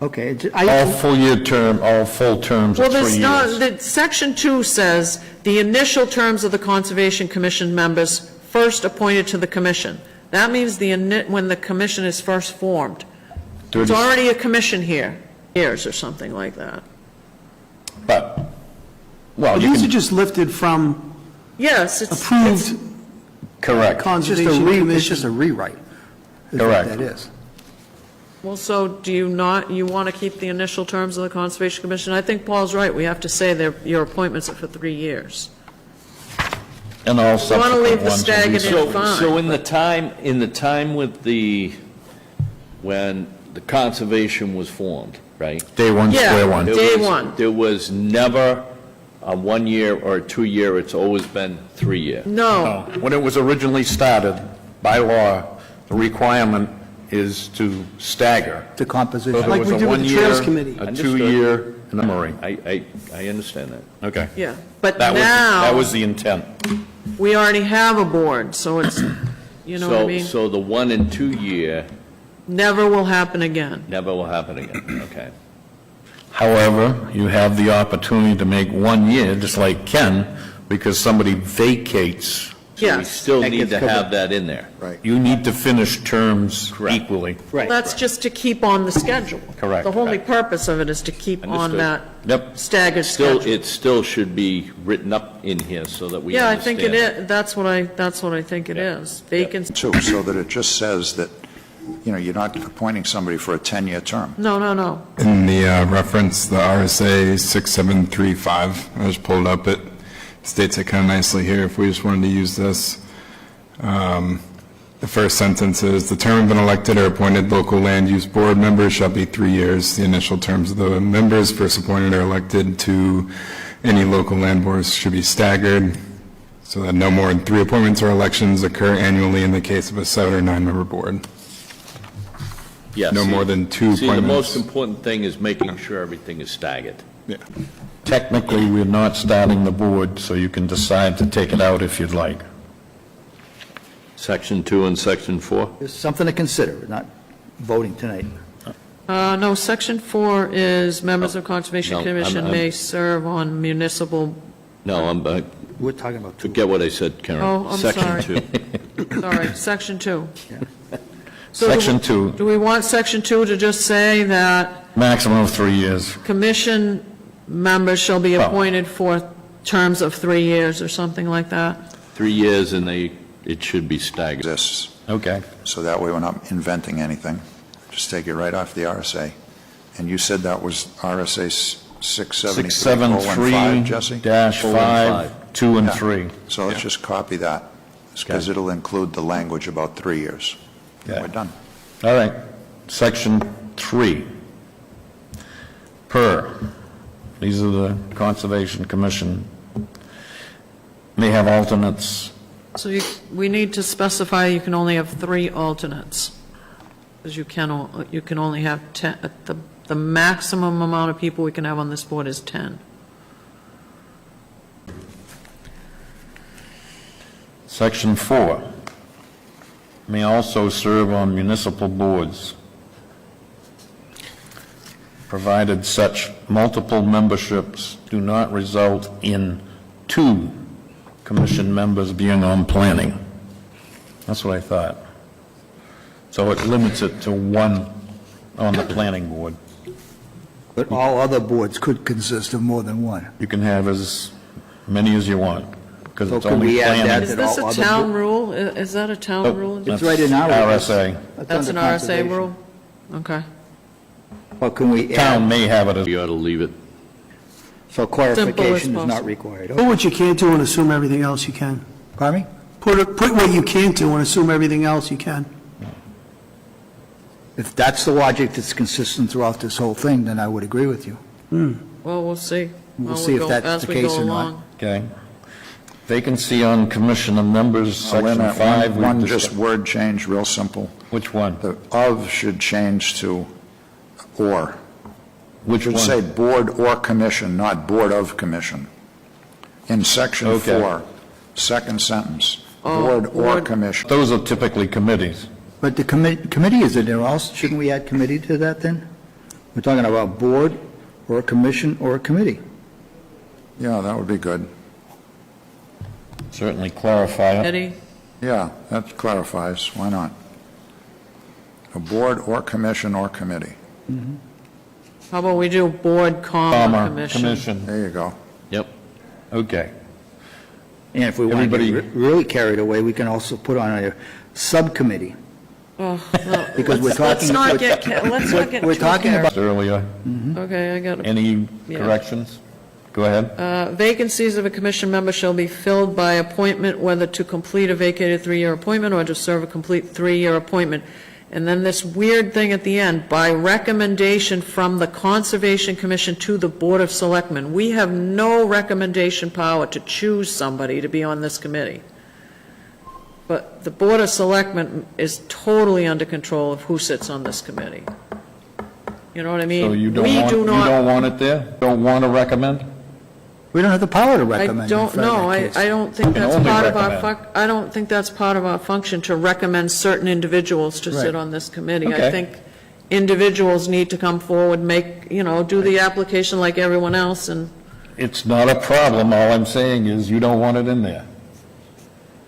okay. All full-year term, all full terms are Well, 3 there's not, years. section 2 says, "The initial terms of the Conservation Commission members first appointed to the commission." That means when the commission is first formed. There's 30 already a commission here, years or something like that. But, well, you These are can, just lifted from Yes, it's. approved correct, It's just conservation it's commission. just a rewrite. is what Correct. That is. Well, so do you not, you want to keep the initial terms of the Conservation Commission? I think Paul's right, we have to say that your appointments are for 3 years. and all You want to subsequent leave the ones will be staggered so- in, fine. So in the time with when the conservation was formed, right? Day one, Yeah. square one. Day one. There was never a 1 year or a 2 year, it's always been 3 year. No, When it was originally started, by law, the requirement is to stagger. The So composition. there Like was we a did with the Trails 1 year, Committee. a Understood. 2-year, and a memory. I understand that. Okay. yeah, but That now, was the intent. we already have a board, so it's, you know what I mean? So the 1 and 2 year Never will happen again. never will happen again, okay. However, you have the opportunity to make 1 year, just like Ken, because somebody vacates. We Yes, still That need gets to covered. have that in there. Right. You need to finish terms equally. that's just to keep on the schedule. Correct. The only purpose of it is to keep on Understood. that Yep. staggered Still, schedule. it still should be written up in here so that we Yeah, I understand. think it is, that's what I think it is. Vacancy, Too, so that it just says that, you know, you're not appointing somebody for a 10-year term. no. In the reference, the RSA 6735, I just pulled up, it states it kind of nicely here, if we just wanted to use this. The first sentence is, "The term of an elected or appointed local land use board member shall be 3 years. The initial terms of the members first appointed or elected to any local land boards should be staggered, so that no more than 3 appointments or elections occur annually in the case of a 7 or 9-member board." Yeah, No see- more than 2 See, the appointments. most important thing is making sure everything is staggered. Yeah. Technically, we're not starting the board, so you can decide to take it out if you'd like. Section 2 and Section 4? It's something to consider, we're not voting tonight. No, section 4 is members of Conservation No, Commission I'm- may serve on municipal, No, We're talking about two. forget what I said, Karen. Oh, I'm sorry. Section 2. sorry, section 2. So Section 2, do we want section 2 to just say that maximum of 3 years. commission members shall be Well- appointed for terms of 3 years or something like that. 3 years, and it should be staggered. Exists, Okay. so that way we're not inventing anything. Just take it right off the RSA. And you said that was RSA 673:5, Jesse? 673-5, 2 and Yeah. 3. So let's just copy that, because Okay. it'll include the language about 3 years. Okay. We're done. All right. Section 3. These are the Conservation Commission. May have alternates. So we need to specify you can only have 3 alternates, because you can only have 10, the maximum amount of people we can have on this board is 10. Section 4. May also serve on municipal boards, provided such multiple memberships do not result in 2 commission members being on planning. That's what I thought. So it limits it to 1 on the planning board. But all other boards could consist of more than one. You can have as many as you want, because So it's can only we add planning. that Is to this all a other town rule? Is that a town rule? It's right in our RSA. That's an under RSA conservation. rule? Okay. Or can we Town add, may have it as, You ought to leave it. so clarification is possible. not required? Put what you can't do and assume everything else you can. Pardon me? Put what you can't do and assume everything else you can. If that's the logic that's consistent throughout this whole thing, then I would agree with you. Well, we'll see. We'll As see we if go- that's as the we case go or not. along. okay. Vacancy on commission of members, Wait a section minute, 5. we've one discussed- just word change, real simple. Which one? The "of" should change to "or." Which Should one? say board or commission, not board of commission. In section Okay. 4, second sentence, Oh, board or board. commission. Those are typically committees. But the committee is in there also, shouldn't we add committee to that then? We're talking about board or a commission or a committee. Yeah, that would be good. Certainly clarify it. Eddie? Yeah, that clarifies, why not? A board or commission or committee. How about we do board, Comma, commission? commission. There you go. Yep. Okay. And if we want to Everybody- get really carried away, we can also put on a subcommittee. Oh, no, Because we're let's talking- not get, let's not get We're too talking carried. about- Earlier, Okay, I got it. any Yeah. corrections? Go ahead. Vacancies of a commission member shall be filled by appointment, whether to complete a vacated 3-year appointment or to serve a complete 3-year appointment. And then this weird thing at the end, by recommendation from the Conservation Commission to the Board of Selectmen. We have no recommendation power to choose somebody to be on this committee. But the Board of Selectmen is totally under control of who sits on this committee. You know what I mean? So you don't We want, do you not- don't want it there? Don't want to recommend? We don't have the power to I recommend. don't know, I don't think can that's only part of our, recommend. I don't think that's part of our function to recommend certain individuals to sit Right. on this committee. I Okay. think individuals need to come forward, make, do the application like everyone else, and, It's not a problem. All I'm saying is you don't want it in there.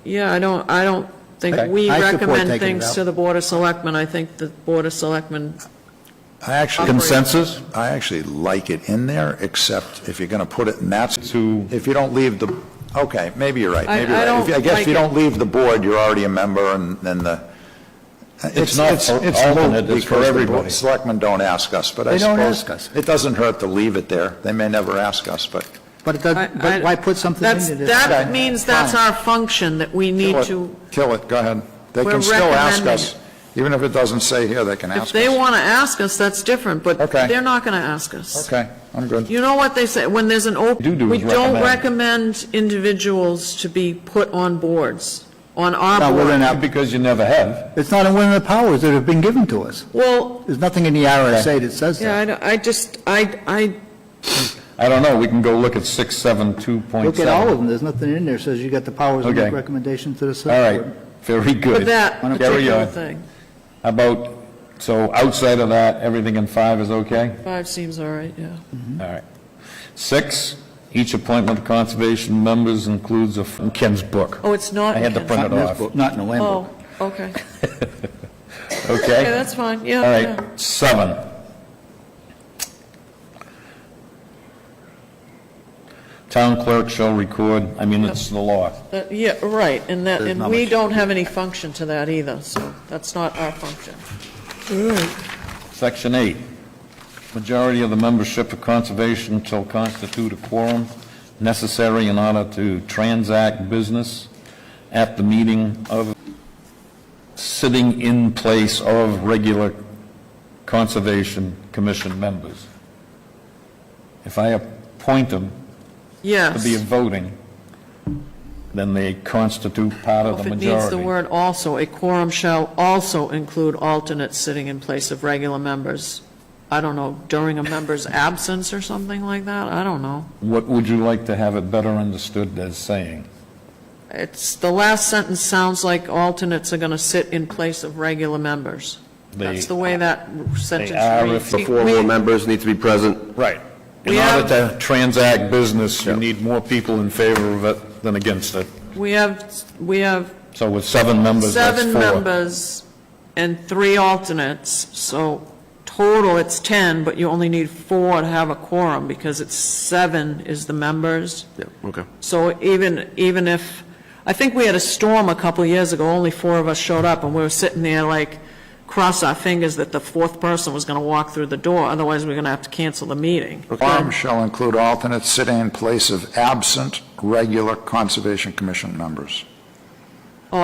yeah, I don't think Okay. we I support recommend taking it things out. to the Board of Selectmen. I think the Board of Selectmen, I actually, Consensus? I actually like it in there, except if you're going to put it in that, To, if you don't leave the, okay, maybe you're right, I- maybe you're I right. don't I guess like if you it. don't leave the board, you're already a member, and then the, It's not for it's alternate, moot it's for because the everybody. Selectmen don't ask us, but I They don't suppose ask us. it doesn't hurt to leave it there. They may never ask us, but But it doesn't, but why put something in there? that means that's Fine. our function, that we need to, kill it, go ahead. They We're can still ask recommending us, even if it doesn't say here, they can if ask they us. want to ask us, that's different, but Okay. they're not going to ask us. Okay, I'm good. You know what they say, when there's an open, we is don't recommend. recommend individuals to be put on boards, on our Now, whether or board. not, because you never have. it's not within the powers that have been given to us. Well, There's nothing in the RSA that says yeah, that. I don't know, we can go look at 672.7. Look at all of them, there's nothing in there that says you got the powers to Okay. make recommendations to the All select right, board. very good. for that Carry particular on. thing. How about, so outside of that, everything in 5 is okay? 5 seems all right, yeah. All right. 6, each appointment of conservation members includes a, from Ken's book. Oh, it's not. I had to in print Not it in this off. book, not in the land Oh, book. okay. Okay, Okay? that's fine, yeah, All yeah. right, 7. Town clerk shall record, I mean, it's the law. Yeah, right, and that, There's and not we much. don't have any function to that either, so that's not our function. Section 8, majority of the membership of conservation shall constitute a quorum necessary in order to transact business at the meeting of, sitting in place of regular Conservation Commission members. If I appoint them to Yes. be voting, then they constitute part of If the it majority. needs the word also, a quorum shall also include alternates sitting in place of regular members. I don't know, during a member's absence or something like that? I don't know. What would you like to have it better understood as saying? It's, the last sentence sounds like alternates are going to sit in place of regular members. That's the way that sentence are reads. if We- members need to be present. Right. In We order have- to transact business, you need more people in favor of it than against it. We have So with 7 members, that's 4. 7 members and 3 alternates, so total it's 10, but you only need 4 to have a quorum because it's 7 is the members. Yeah, okay. So even if, I think we had a storm a couple of years ago, only 4 of us showed up, and we were sitting there like, cross our fingers that the 4th person was going to walk through the door, otherwise we're going to have to cancel the meeting. Quorum shall include alternates sitting in place of absent regular Conservation Commission members. Oh,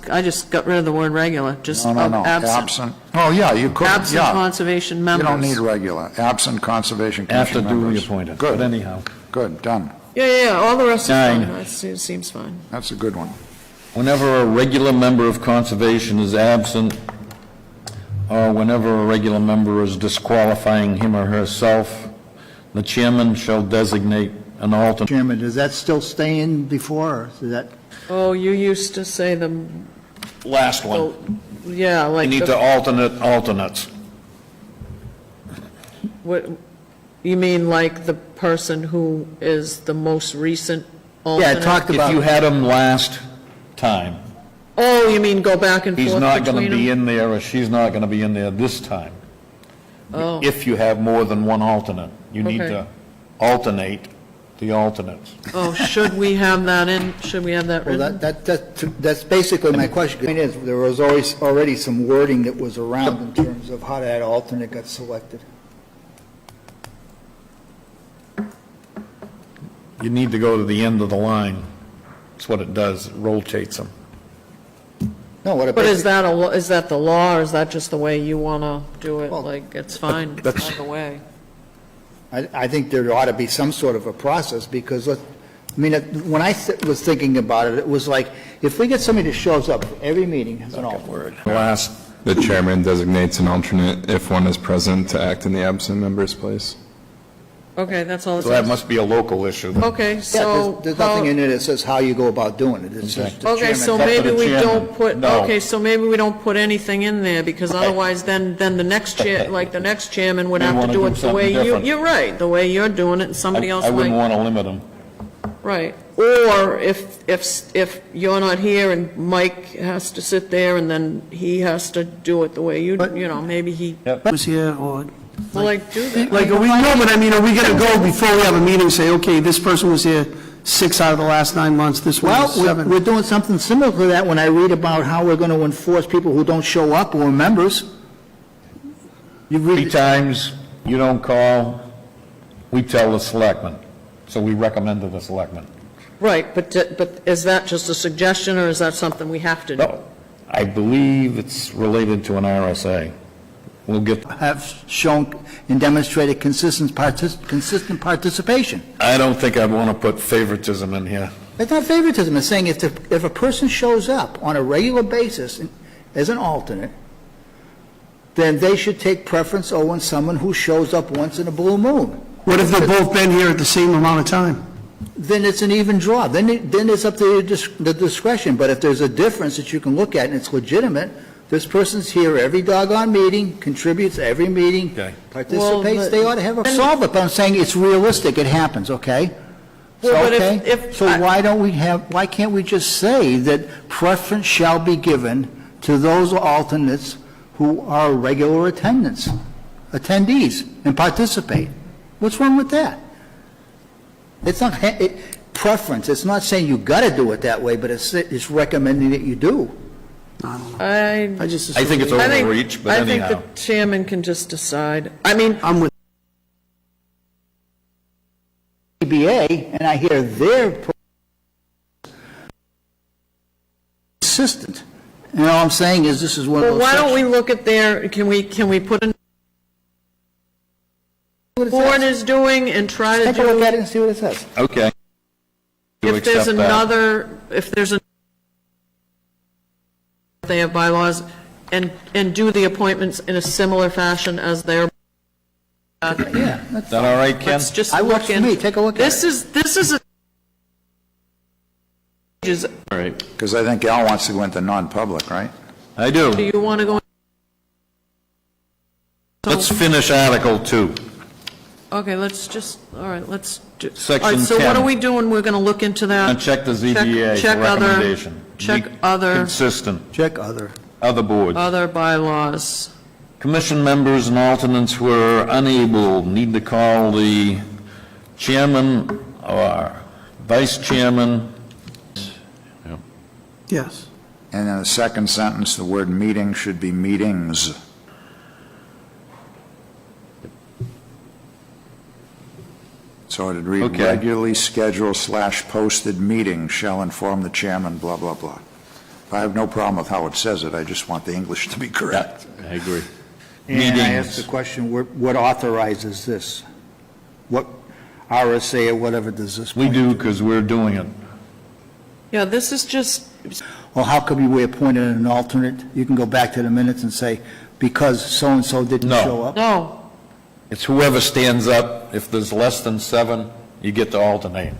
I just got rid of the word regular, just No, absent. absent. Oh, yeah, you could, Absent yeah. conservation You members. don't need regular, absent Conservation After Commission members. duly appointed. Good. But anyhow. Good, done. Yeah, all the rest is 9. fine. It seems fine. That's a good one. Whenever a regular member of conservation is absent, or whenever a regular member is disqualifying him or herself, the chairman shall designate an alternate. Chairman, does that still stay in before, or is that? Oh, you used to say the, Last one. yeah, You like, need to alternate alternates. what, you mean like the person who is the most recent Yeah, alternate? it talked If about. you had him last time, Oh, you mean go back and he's forth not going between to be them? in there, or she's not going to be in there this time. Oh. If you have more than one alternate, you need Okay. to alternate the alternates. Oh, should we have that in, should we have that Well, written? that's basically my question. The point is, there was already some wording that was around in terms of how that alternate got selected. You need to go to the end of the line. That's what it does, it rotates them. No, what it But is basically, is that the law, or is that just the way you want to do it? Well, Like, it's fine that's- either way. I think there ought to be some sort of a process, because, when I was thinking about it, it was like, if we get somebody that shows up for every meeting as an alternate. Last, The chairman designates an alternate if one is present to act in the absent member's place. Okay, that's all it so that says. must be a local issue. then. Okay, Yeah, so. there's nothing how- in it that says how you go about doing it. It's just the Okay, chairman. so It's up to maybe the we chairman. don't put, No. okay, so maybe we don't put anything in there, because otherwise then the next chair, like the next chairman would They have to wanna do do it the way something different. you're right, the way you're doing it, and somebody else I wouldn't might, want to limit them. right. Or if you're not here and Mike has to sit there and then he has to do it the way you maybe he, Was here, or, well, like, do that. like, are we, no, but I mean, are we gonna go before we have a meeting, say, okay, this person was here 6 out of the last 9 months, this one Well, was 7? we're doing something similar to that when I read about how we're going to enforce people who don't show up or are members. You 3 read, times, you don't call, we tell the selectmen. So we recommend to the selectmen. Right, but is that just a suggestion, or is that something we have to do? No, I believe it's related to an RSA. We'll get, have shown and demonstrated consistent participation. I don't think I'd want to put favoritism in here. It's not favoritism, it's saying if a person shows up on a regular basis as an alternate, then they should take preference over someone who shows up once in a blue moon. What if they've both been here at the same amount of time? Then it's an even draw. Then it's up to the discretion. But if there's a difference that you can look at and it's legitimate, this person's here every doggone meeting, contributes every meeting, Okay. participates, Well, they ought to have a solve it. But I'm saying it's realistic, it happens, okay? So, Well, but okay? if So why can't we just say that preference shall be given to those alternates who are regular attendees and participate? What's wrong with that? It's not preference, it's not saying you got to do it that way, but it's recommending that you do. I think it's overreach, but anyhow. I think the chairman can just decide. I mean, I'm with CBA, and I hear their consistent. And all I'm saying is this is one of well, those. why don't we look at their, can we put in what the board is doing and try to Take a look at it and see what it says. Okay. if there's another, if there's a, they have bylaws, and do the appointments in a similar fashion as their. Yeah. Is that all right, Ken? Let's just I look works for in. me. Take a look at This it. is a. All right. Because I think Al wants to go into non-public, right? I do. Do you want to go? Let's finish Article 2. Okay, let's just, all right, let's do. Section All right, so what 10. are we doing? We're going to look into that. And check the ZBA check for other- recommendation. check Be other- Consistent. Check other. Other boards. Other bylaws. Commission members and alternates who are unable need to call the chairman or vice chairman. Yes. And in the second sentence, the word meeting should be meetings. So it'd read, Okay. regularly scheduled / posted meeting shall inform the chairman, blah, blah, blah. I have no problem with how it says it, I just want the English to be correct. I agree. And I Meetings. asked the question, what authorizes this? What RSA or whatever does this We point do to? because we're doing it. Yeah, this is just, Well, how come we appointed an alternate? You can go back to the minutes and say, because so-and-so didn't No. show up? no, It's whoever stands up. If there's less than 7, you get to alternate.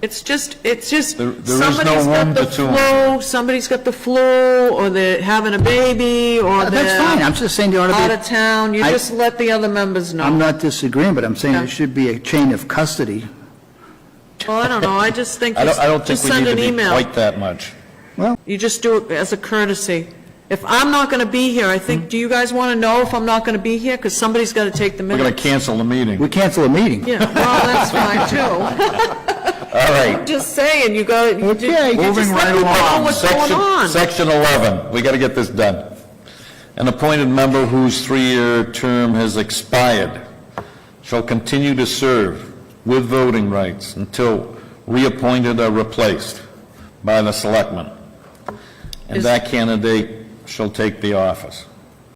it's just, There is no somebody's got one the platoon. flu, somebody's got the flu, or they're having a baby, or That's fine, they're I'm just saying there ought out to of town, you I- just let the other members be, I'm know. not disagreeing, but I'm saying Yeah. there should be a chain of custody. Well, I don't know, I just think, I don't think just we send need to an be email. quite that much. You just do it as a courtesy. If I'm not going to be here, I think, do you guys want to know if I'm not going to be here? Because somebody's got to take the We're going minutes. to cancel the meeting. We cancel a meeting. Yeah, well, that's fine, too. All right. Just saying, you go, you Okay, just moving let right people know along. what's going on. Section 11, we got to get this done. An appointed member whose 3-year term has expired shall continue to serve with voting rights until reappointed or replaced by the selectmen. And Is- that candidate shall take the office.